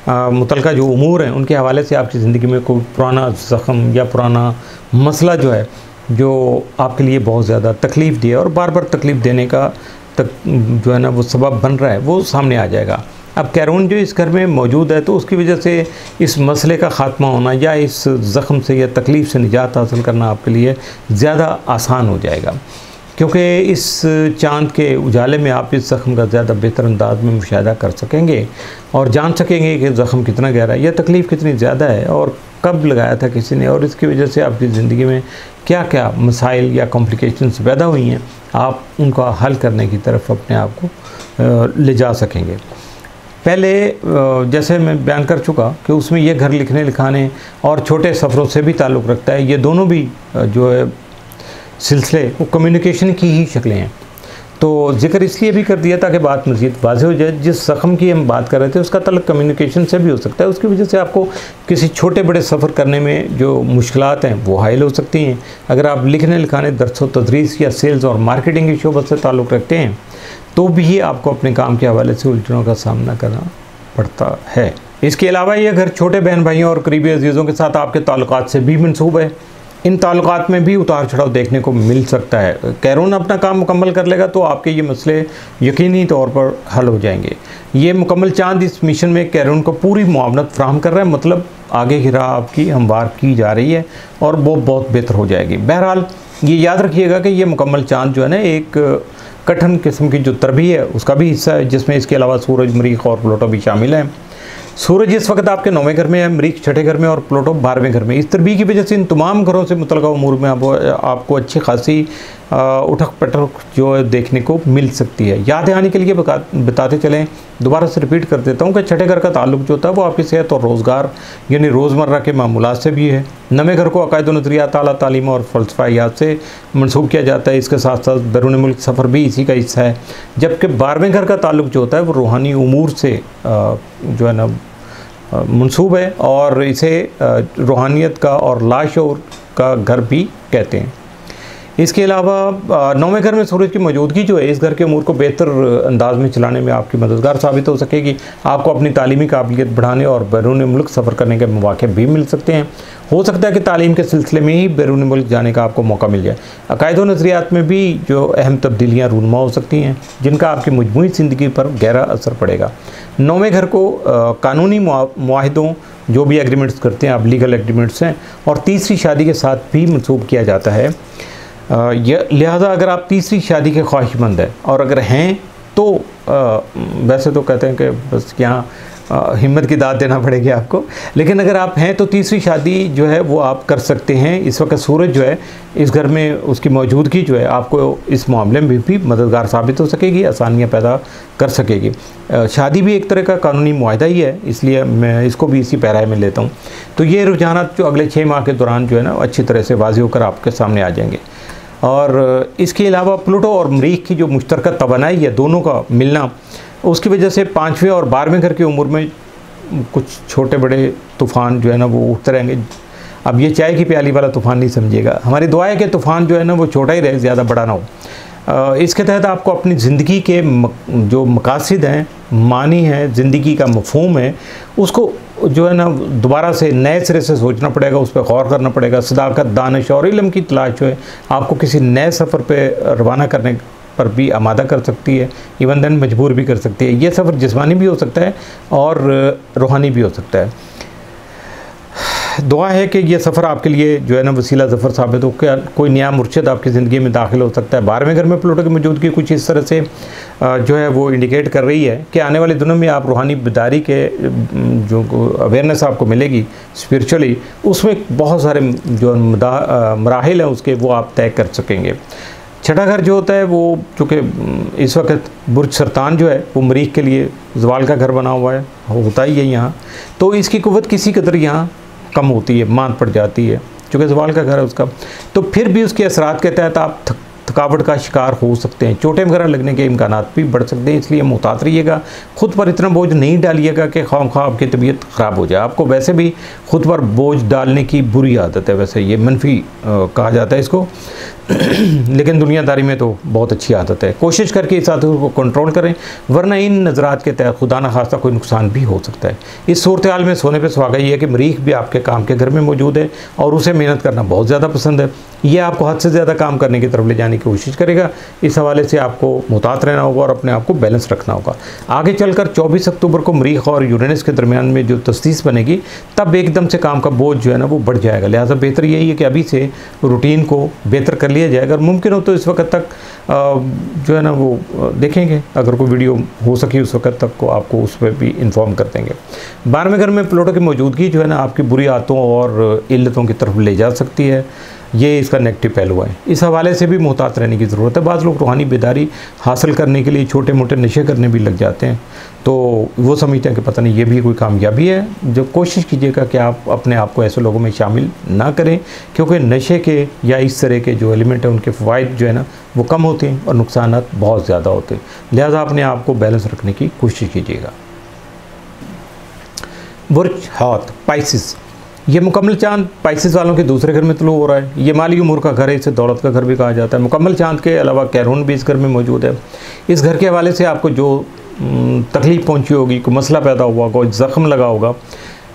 Speaker 1: मुतलका जो उमूर हैं उनके हवाले से आपकी ज़िंदगी में कोई पुराना ज़ख़म या पुराना मसला जो है, जो आपके लिए बहुत ज़्यादा तकलीफ़ दिए और बार बार तकलीफ़ देने का जो है ना वो सबब बन रहा है, वो सामने आ जाएगा। अब कैरून जो इस घर में मौजूद है तो उसकी वजह से इस मसले का ख़ात्मा होना या इस ज़ख़म से या तकलीफ़ से निजात हासिल करना आपके लिए ज़्यादा आसान हो जाएगा, क्योंकि इस चाँद के उजाले में आप इस ज़ख़म का ज़्यादा बेहतर अंदाज में मुशाहिदा कर सकेंगे और जान सकेंगे कि ज़ख़म कितना गहरा है या तकलीफ़ कितनी ज़्यादा है और कब लगाया था किसी ने, और इसकी वजह से आपकी ज़िंदगी में क्या क्या मसाइल या कॉम्प्लिकेशंस पैदा हुई हैं, आप उनका हल करने की तरफ अपने आप को ले जा सकेंगे। पहले जैसे मैं बयान कर चुका कि उसमें ये घर लिखने लिखाने और छोटे सफ़रों से भी ताल्लुक़ रखता है। ये दोनों भी जो है सिलसिले वो कम्युनिकेशन की ही शक्लें हैं। तो ज़िक्र इसलिए भी कर दिया ताकि बात मज़ीद वाज़ेह हो जाए। जिस ज़ख़म की हम बात कर रहे थे उसका ताल्लुक़ कम्युनिकेशन से भी हो सकता है, उसकी वजह से आपको किसी छोटे बड़े सफ़र करने में जो मुश्किलात हैं वो हायल हो सकती हैं। अगर आप लिखने लिखाने, दर्स व तदरीस या सेल्स और मार्केटिंग के शोबे से ताल्लुक़ रखते हैं तो भी आपको अपने काम के हवाले से उलझनों का सामना करना पड़ता है। इसके अलावा ये घर छोटे बहन भाइयों और करीबी अजीज़ों के साथ आपके ताल्लुकात से भी मंसूब है। इन ताल्लुकात में भी उतार चढ़ाव देखने को मिल सकता है। कैरून अपना काम मुकम्मल कर लेगा तो आपके ये मसले यकीनी तौर पर हल हो जाएंगे। ये मुकम्मल चांद इस मिशन में कैरून को पूरी मुआवनत फ्राहम कर रहा है, मतलब आगे की राह आपकी हमवार की जा रही है और वो बहुत बेहतर हो जाएगी। बहरहाल ये याद रखिएगा कि ये मुकम्मल चांद जो है ना एक कठिन किस्म की जो तरबी है उसका भी हिस्सा है, जिसमें इसके अलावा सूरज, मरीख और प्लूटो भी शामिल हैं। सूरज इस वक्त आपके 9वें घर में है, मरीख 6ठे घर में और प्लूटो 12वें घर में। इस तरबी की वजह से इन तमाम घरों से मुतल्लिक़ उमूर में आपको अच्छी खासी उठक पटक जो है देखने को मिल सकती है। याद आने के लिए बताते चलें, दोबारा से रिपीट कर देता हूँ कि 6ठे घर का ताल्लुक जो होता है वो आपकी सेहत और रोज़गार यानी रोज़मर्रा के मामूलात से भी है। 9वें घर को अक़ायद व नज़रियात, आला तालीम और फ़लसफ़ायात से मनसूब किया जाता है। इसके साथ साथ बैरून मुल्क सफ़र भी इसी का हिस्सा है। जबकि 12वें घर का ताल्लुक जो होता है वो रूहानी उमूर से जो है ना मंसूब है और इसे रूहानियत का और लाशऊर का घर भी कहते हैं। इसके अलावा 9वें घर में सूरज की मौजूदगी जो है इस घर के उमूर को बेहतर अंदाज में चलाने में आपकी मददगार साबित हो सकेगी। आपको अपनी तालीमी काबिलियत बढ़ाने और बैरून मुल्क सफ़र करने के मौके भी मिल सकते हैं। हो सकता है कि तालीम के सिलसिले में ही बैरून मुल्क जाने का आपको मौका मिल जाए। अक़ायद व नज़रियात में भी जो अहम तब्दीलियाँ रूनुमा हो सकती हैं जिनका आपकी मजमूई ज़िंदगी पर गहरा असर पड़ेगा। 9वें घर को कानूनी मुआहिदों जो भी एग्रीमेंट्स करते हैं आप, लीगल एग्रीमेंट्स हैं, और तीसरी शादी के साथ भी मंसूब किया जाता है। लिहाजा अगर आप तीसरी शादी के ख्वाहिशमंद हैं और अगर हैं तो वैसे तो कहते हैं कि बस यहाँ हिम्मत की दाद देना पड़ेगी आपको, लेकिन अगर आप हैं तो तीसरी शादी जो है वो आप कर सकते हैं। इस वक्त सूरज जो है इस घर में उसकी मौजूदगी जो है आपको इस मामले में भी मददगार साबित हो सकेगी, आसानियाँ पैदा कर सकेगी। शादी भी एक तरह का कानूनी मुआहिदा ही है, इसलिए मैं इसको भी इसी पैराए में लेता हूँ। तो ये रुझानात जो अगले 6 माह के दौरान जो है ना अच्छी तरह से वाज़ेह होकर आपके सामने आ जाएंगे। और इसके अलावा प्लूटो और मरीख की जो मुश्तरका तवानाई है दोनों का मिलना, उसकी वजह से 5वें और 12वें घर की उम्र में कुछ छोटे बड़े तूफ़ान जो है ना वो उठते रहेंगे। अब ये चाय की प्याली वाला तूफ़ान नहीं समझिएगा, हमारी दुआ है कि तूफ़ान जो है ना वो छोटा ही रहे, ज़्यादा बड़ा ना हो। इसके तहत आपको अपनी ज़िंदगी के जो मकासद हैं, मानी है, ज़िंदगी का मफ़हूम है, उसको जो है ना दोबारा से नए सिरे से सोचना पड़ेगा, उस पर गौर करना पड़ेगा। सदाकत, दानिश और इल्म की तलाश जो है आपको किसी नए सफ़र पे रवाना करने पर भी आमादा कर सकती है, इवन देन मजबूर भी कर सकती है। ये सफ़र जिस्मानी भी हो सकता है और रूहानी भी हो सकता है। दुआ है कि ये सफ़र आपके लिए जो है ना वसीला ज़फ़र साबित हो, क्या कोई नया मुर्शिद आपकी ज़िंदगी में दाखिल हो सकता है। 12वें घर में प्लूटो की मौजूदगी कुछ इस तरह से जो है वो इंडिकेट कर रही है कि आने वाले दिनों में आप रूहानी बेदारी के जो अवेयरनेस आपको मिलेगी स्पिरिचुअली, उसमें बहुत सारे जो मराहिल हैं उसके वो आप तय कर सकेंगे। 6ठा घर जो होता है वो चूँकि इस वक्त बुर्ज सरतान जो है वो मरीख के लिए ज़वाल का घर बना हुआ है, होता ही है यहाँ, तो इसकी कुव्वत किसी कदर यहाँ कम होती है, मांद पड़ जाती है, चूँकि ज़वाल का घर है उसका। तो फिर भी उसके असरात के तहत आप थकावट का शिकार हो सकते हैं, चोटें वगैरह लगने के इम्कानात भी बढ़ सकते हैं। इसलिए मुहतात रहिएगा, ख़ुद पर इतना बोझ नहीं डालिएगा कि ख्वाह आपकी तबीयत ख़राब हो जाए। आपको वैसे भी ख़ुद पर बोझ डालने की बुरी आदत है, वैसे ये मनफी कहा जाता है इसको। लेकिन दुनियादारी में तो बहुत अच्छी आदत है। कोशिश करके इस आदत को कंट्रोल करें, वरना इन नज़रात के तहत खुदा न खास्ता कोई नुकसान भी हो सकता है। इस सूरत हाल में सोने पे सुहागा ये है कि मरीख भी आपके काम के घर में मौजूद है और उसे मेहनत करना बहुत ज़्यादा पसंद है। ये आपको हद से ज़्यादा काम करने की तरफ ले जाने की कोशिश करेगा। इस हवाले से आपको मुहतात रहना होगा और अपने आप को बैलेंस रखना होगा। आगे चलकर 24 अक्टूबर को मरीख और यूरेनस के दरमियान में जो तस्दीस बनेगी, तब एकदम से काम का बोझ जो है ना वो बढ़ जाएगा। लिहाजा बेहतर यही है कि अभी से रूटीन को बेहतर कर लिया जाएगा। अगर मुमकिन हो तो इस वक्त तक जो है ना वो देखेंगे, अगर कोई वीडियो हो सके उस वक्त तक को आपको उस पर भी इन्फॉर्म कर देंगे। 12वें घर में प्लूटो की मौजूदगी जो है ना आपकी बुरी आदतों और इल्लतों की तरफ ले जा सकती है। ये इसका नेगेटिव पहलू है। इस हवाले से भी मुहतात रहने की ज़रूरत है। बाज़ लोग रूहानी बेदारी हासिल करने के लिए छोटे मोटे नशे करने भी लग जाते हैं, तो वो समझते हैं कि पता नहीं ये भी कोई कामयाबी है। जो कोशिश कीजिएगा कि आप अपने आप को ऐसे लोगों में शामिल ना करें, क्योंकि नशे के या इस तरह के जो एलिमेंट हैं उनके फ़वाइद जो है ना वो कम होते हैं और नुकसानात बहुत ज़्यादा होते हैं। लिहाजा अपने आप को बैलेंस रखने की कोशिश कीजिएगा। बुर्ज हौत पाइसिस, ये मुकम्मल चांद पाइसिस वालों के दूसरे घर में तुलू हो रहा है। ये माली उमूर का घर है, इसे दौलत का घर भी कहा जाता है। मुकम्मल चांद के अलावा कैरून भी इस घर में मौजूद है। इस घर के हवाले से आपको जो तकलीफ़ पहुंची होगी, कोई मसला पैदा हुआ, कोई ज़ख्म लगा होगा,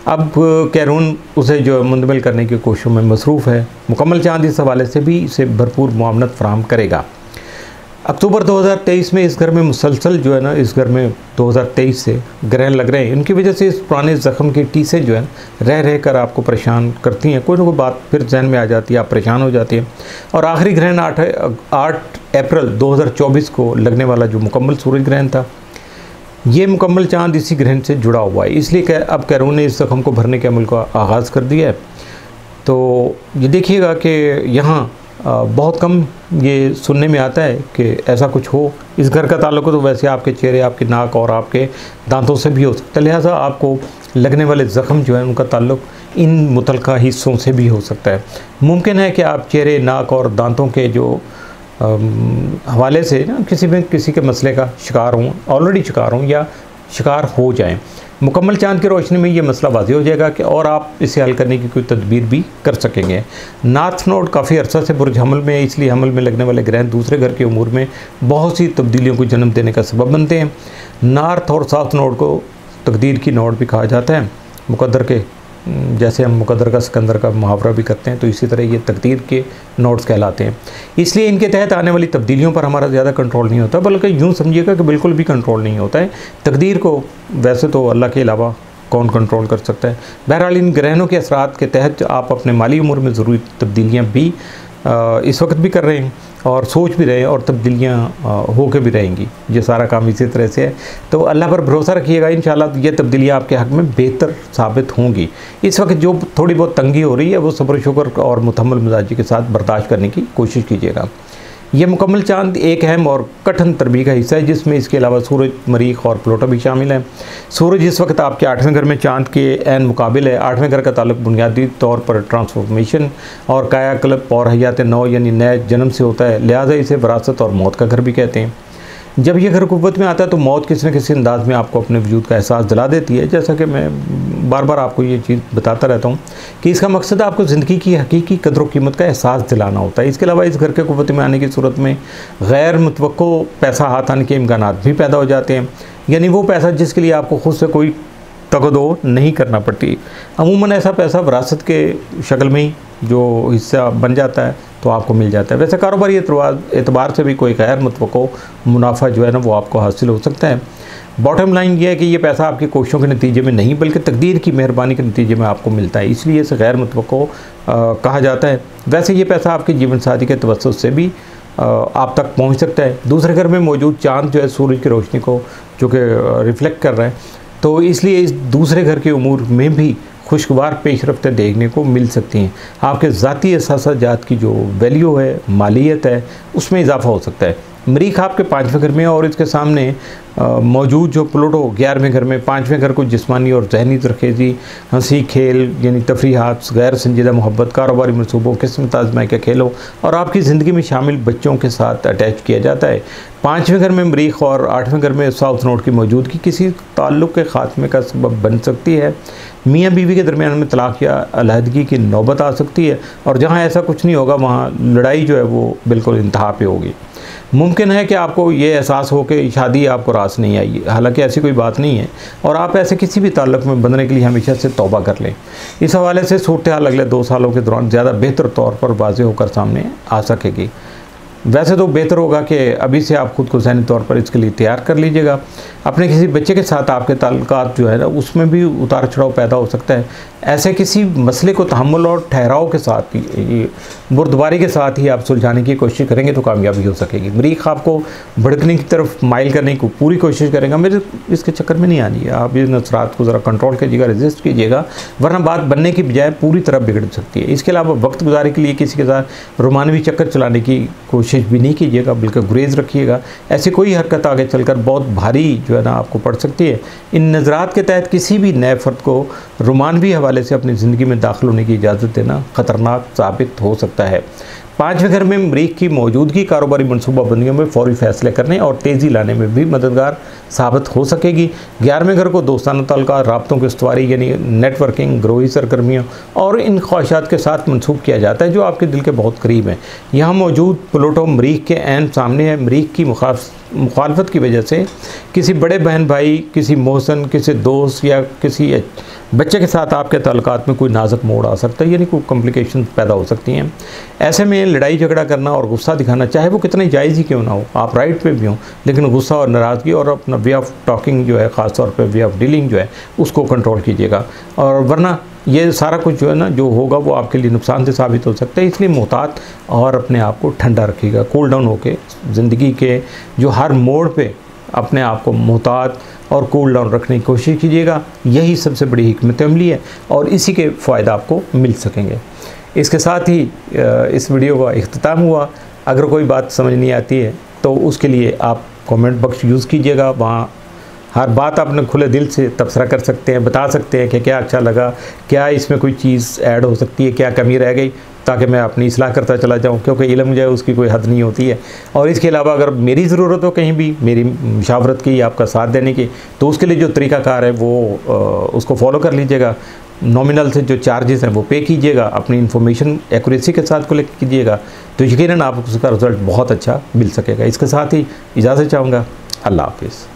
Speaker 1: अब कैरून उसे जो मुंतमिल करने की कोशिशों में मसरूफ़ है। मुकम्मल चांद इस हवाले से भी इसे भरपूर मुआवनत फराहम करेगा। अक्टूबर 2023 में इस घर में मुसलसल जो है ना, इस घर में 2023 से ग्रहण लग रहे हैं। इनकी वजह से इस पुराने ज़ख्म की टीसें जो है रह रह कर आपको परेशान करती हैं। कोई ना कोई बात फिर जहन में आ जाती है, आप परेशान हो जाती हैं। और आखिरी ग्रहण 8 अप्रैल 2024 को लगने वाला जो मुकम्मल सूरज ग्रहण था, ये मुकम्मल चांद इसी ग्रहण से जुड़ा हुआ है। इसलिए अब कैरून ने इस ज़ख्म को भरने के अमल का आगाज़ कर दिया है। तो ये देखिएगा कि यहाँ बहुत कम ये सुनने में आता है कि ऐसा कुछ हो। इस घर का ताल्लुक तो वैसे आपके चेहरे, आपकी नाक और आपके दांतों से भी हो सकता है। लिहाजा आपको लगने वाले ज़ख्म जो है उनका ताल्लुक इन मुतलका हिस्सों से भी हो सकता है। मुमकिन है कि आप चेहरे, नाक और दांतों के जो हवाले से ना किसी के मसले का शिकार हों, ऑलरेडी शिकार हों या शिकार हो जाएं। मुकम्मल चांद की रोशनी में ये मसला वाज़ेह हो जाएगा कि और आप इसे हल करने की कोई तदबीर भी कर सकेंगे। नार्थ नोड काफ़ी अरसा से बुर्ज हमल में है, इसलिए हमल में लगने वाले ग्रहण दूसरे घर के उमूर में बहुत सी तब्दीलियों को जन्म देने का सबब बनते हैं। नॉर्थ और साउथ नोड को तकदीर की नोड भी कहा जाता है। मुकद्दर के जैसे हम मुकद्दर का सिकंदर का मुहावरा भी करते हैं, तो इसी तरह ये तकदीर के नोट्स कहलाते हैं। इसलिए इनके तहत आने वाली तब्दीलियों पर हमारा ज़्यादा कंट्रोल नहीं होता, बल्कि यूँ समझिएगा कि बिल्कुल भी कंट्रोल नहीं होता है। तकदीर को वैसे तो अल्लाह के अलावा कौन कंट्रोल कर सकता है। बहरहाल इन ग्रहणों के असरात के तहत आप अपने माली उमूर में ज़रूरी तब्दीलियाँ भी इस वक्त भी कर रहे हैं और सोच भी रहे हैं, और तब्दीलियाँ हो के भी रहेंगी। ये सारा काम इसी तरह से है। तो अल्लाह पर भरोसा रखिएगा, इंशाअल्लाह ये तब्दीलियाँ आपके हक़ में बेहतर साबित होंगी। इस वक्त जो थोड़ी बहुत तंगी हो रही है वो सब्र शुक्र और मुतहम्मिल मिजाजी के साथ बर्दाश्त करने की कोशिश कीजिएगा। ये मुकम्मल चांद एक अहम और कठिन तरबीह का हिस्सा है, जिसमें इसके अलावा सूरज, मरीख और प्लूटो भी शामिल है। सूरज इस वक्त आपके 8वें घर में चांद के ऐन मुकाबिल है। 8वें घर का ताल्लुक बुनियादी तौर पर ट्रांसफॉर्मेशन और कायाकल्प और हयात नौ यानी नए जन्म से होता है। लिहाजा इसे विरासत और मौत का घर भी कहते हैं। जब यह घर कुव्वत में आता है तो मौत किसी न किसी अंदाज में आपको अपने वजूद का एहसास दिला देती है। जैसा कि मैं बार बार आपको ये चीज़ बताता रहता हूँ कि इसका मकसद आपको ज़िंदगी की हकीकी कदर कीमत का एहसास दिलाना होता है। इसके अलावा इस घर के कुव्वत में आने की सूरत में गैर मुतवक्को पैसा हाथ आने के इम्कानात भी पैदा हो जाते हैं, यानी वो पैसा जिसके लिए आपको खुद से कोई तगदो नहीं करना पड़ती। अमूमन ऐसा पैसा विरासत के शक्ल में ही जो हिस्सा बन जाता है तो आपको मिल जाता है। वैसे कारोबारी एतबार से भी कोई गैर मुतवक्को मुनाफा जो है ना वो आपको हासिल हो सकता है। बॉटम लाइन ये है कि ये पैसा आपकी कोशिशों के नतीजे में नहीं बल्कि तकदीर की मेहरबानी के नतीजे में आपको मिलता है, इसलिए इसे गैर मुतवक्को कहा जाता है। वैसे ये पैसा आपके जीवन साथी के तवज्जुह से भी आप तक पहुँच सकता है। दूसरे घर में मौजूद चाँद जो है सूरज की रोशनी को जो कि रिफ्लेक्ट कर रहा है, तो इसलिए इस दूसरे घर के उमूर में भी खुशगवार पेशरफ्तें देखने को मिल सकती हैं। आपके ज़ाती एहसास की जो वैल्यू है, मालियत है, उसमें इजाफा हो सकता है। मरीख आपके 5वें घर में और इसके सामने मौजूद जो प्लूटो 11वें घर में, 5वें घर को जिस्मानी और जहनी तरखेज़ी, हंसी खेल यानी तफरीहात, गैर संजीदा मोहब्बत, कारोबारी मनसूबों, किस्मत आजमाई के खेलों और आपकी ज़िंदगी में शामिल बच्चों के साथ अटैच किया जाता है। 5वें घर में मरीख और 8वें घर में साउथ नोड की मौजूदगी किसी ताल्लुक़ के ख़ात्मे का सबब बन सकती है। मियाँ बीवी के दरमियान में तलाक या अलहदगी की नौबत आ सकती है, और जहाँ ऐसा कुछ नहीं होगा वहाँ लड़ाई जो है वो बिल्कुल इंतहा पे होगी। मुमकिन है कि आपको ये एहसास हो कि शादी आपको रास नहीं आई, हालांकि ऐसी कोई बात नहीं है, और आप ऐसे किसी भी ताल्लुक़ में बंधने के लिए हमेशा से तौबा कर लें। इस हवाले से सूरत हाल अगले 2 सालों के दौरान ज़्यादा बेहतर तौर पर वाज़ेह होकर सामने आ सकेगी। वैसे तो बेहतर होगा कि अभी से आप ख़ुद को ज़हनी तौर पर इसके लिए तैयार कर लीजिएगा। अपने किसी बच्चे के साथ आपके ताल्लुकात जो है ना उसमें भी उतार चढ़ाव पैदा हो सकता है। ऐसे किसी मसले को तहम्मुल और ठहराव के साथ ही, बुर्दबारी के साथ ही आप सुलझाने की कोशिश करेंगे तो कामयाबी हो सकेगी। मरीख आपको भड़कने की तरफ माइल करने की पूरी कोशिश करेगा, मेरे इसके चक्कर में नहीं आनी है। आप इन असरात को ज़रा कंट्रोल कीजिएगा, रेजिस्ट कीजिएगा, वरना बात बनने की बजाय पूरी तरह बिगड़ सकती है। इसके अलावा वक्त गुजारे के लिए किसी के साथ रोमानवी चक्कर चलाने की कोशिश भी नहीं कीजिएगा, बल्कि गुरेज रखिएगा। ऐसी कोई हरकत आगे चलकर बहुत भारी जो है ना आपको पड़ सकती है। इन नज़रात के तहत किसी भी नए फ़र्द को रोमानवी हवाले से अपनी ज़िंदगी में दाखिल होने की इजाज़त देना ख़तरनाक साबित हो सकता है। 5वें घर में मरीख की मौजूदगी कारोबारी मनसूबाबंदियों में फौरी फैसले करने और तेज़ी लाने में भी मददगार साबित हो सकेगी। 11वें घर को दोस्ताना ताल्लुकात, राब्तों की इस्तवारी यानी नेटवर्किंग, ग्रोही सरगर्मियों और इन ख्वाहिशात के साथ मंसूब किया जाता है जो आपके दिल के बहुत करीब हैं। यहाँ मौजूद प्लूटो मरीख के ऐन सामने है। मरीख की मुखालफत की वजह से किसी बड़े बहन भाई, किसी मोहसन, किसी दोस्त या किसी बच्चे के साथ आपके ताल्लुकात में कोई नाजुक मोड़ आ सकता है, यानी कोई कॉम्प्लिकेशन पैदा हो सकती हैं। ऐसे में लड़ाई झगड़ा करना और गुस्सा दिखाना, चाहे वो कितना जायज़ ही क्यों ना हो, आप राइट पे भी हों, लेकिन गुस्सा और नाराज़गी और अपना वे ऑफ टॉकिंग जो है, ख़ास तौर पे वे ऑफ डीलिंग जो है, उसको कंट्रोल कीजिएगा। और वरना ये सारा कुछ जो है ना जो होगा वो आपके लिए नुकसान से साबित हो सकता है। इसलिए मोहतात और अपने आप को ठंडा रखिएगा, कूल डाउन होकर ज़िंदगी के जो हर मोड़ पर अपने आप को मोहतात और कूल डाउन रखने की कोशिश कीजिएगा। यही सबसे बड़ी हिकमत अमली है और इसी के फ़ायदा आपको मिल सकेंगे। इसके साथ ही इस वीडियो का इख्तिताम हुआ। अगर कोई बात समझ नहीं आती है तो उसके लिए आप कमेंट बॉक्स यूज़ कीजिएगा, वहाँ हर बात अपने खुले दिल से तबसरा कर सकते हैं, बता सकते हैं कि क्या अच्छा लगा, क्या इसमें कोई चीज़ ऐड हो सकती है, क्या कमी रह गई, ताकि मैं अपनी इस्लाह करता चला जाऊं, क्योंकि इल्म जो है उसकी कोई हद नहीं होती है। और इसके अलावा अगर मेरी ज़रूरत हो कहीं भी मेरी मुशावरत की, आपका साथ देने की, तो उसके लिए जो तरीक़ाकार है वो उसको फॉलो कर लीजिएगा। नॉमिनल से जो चार्जेस हैं वो पे कीजिएगा, अपनी इन्फॉर्मेशन एक्यूरेसी के साथ कलेक्ट कीजिएगा, तो यकीनन आपको उसका रिज़ल्ट बहुत अच्छा मिल सकेगा। इसके साथ ही इजाज़त चाहूँगा। अल्लाह हाफ़िज़।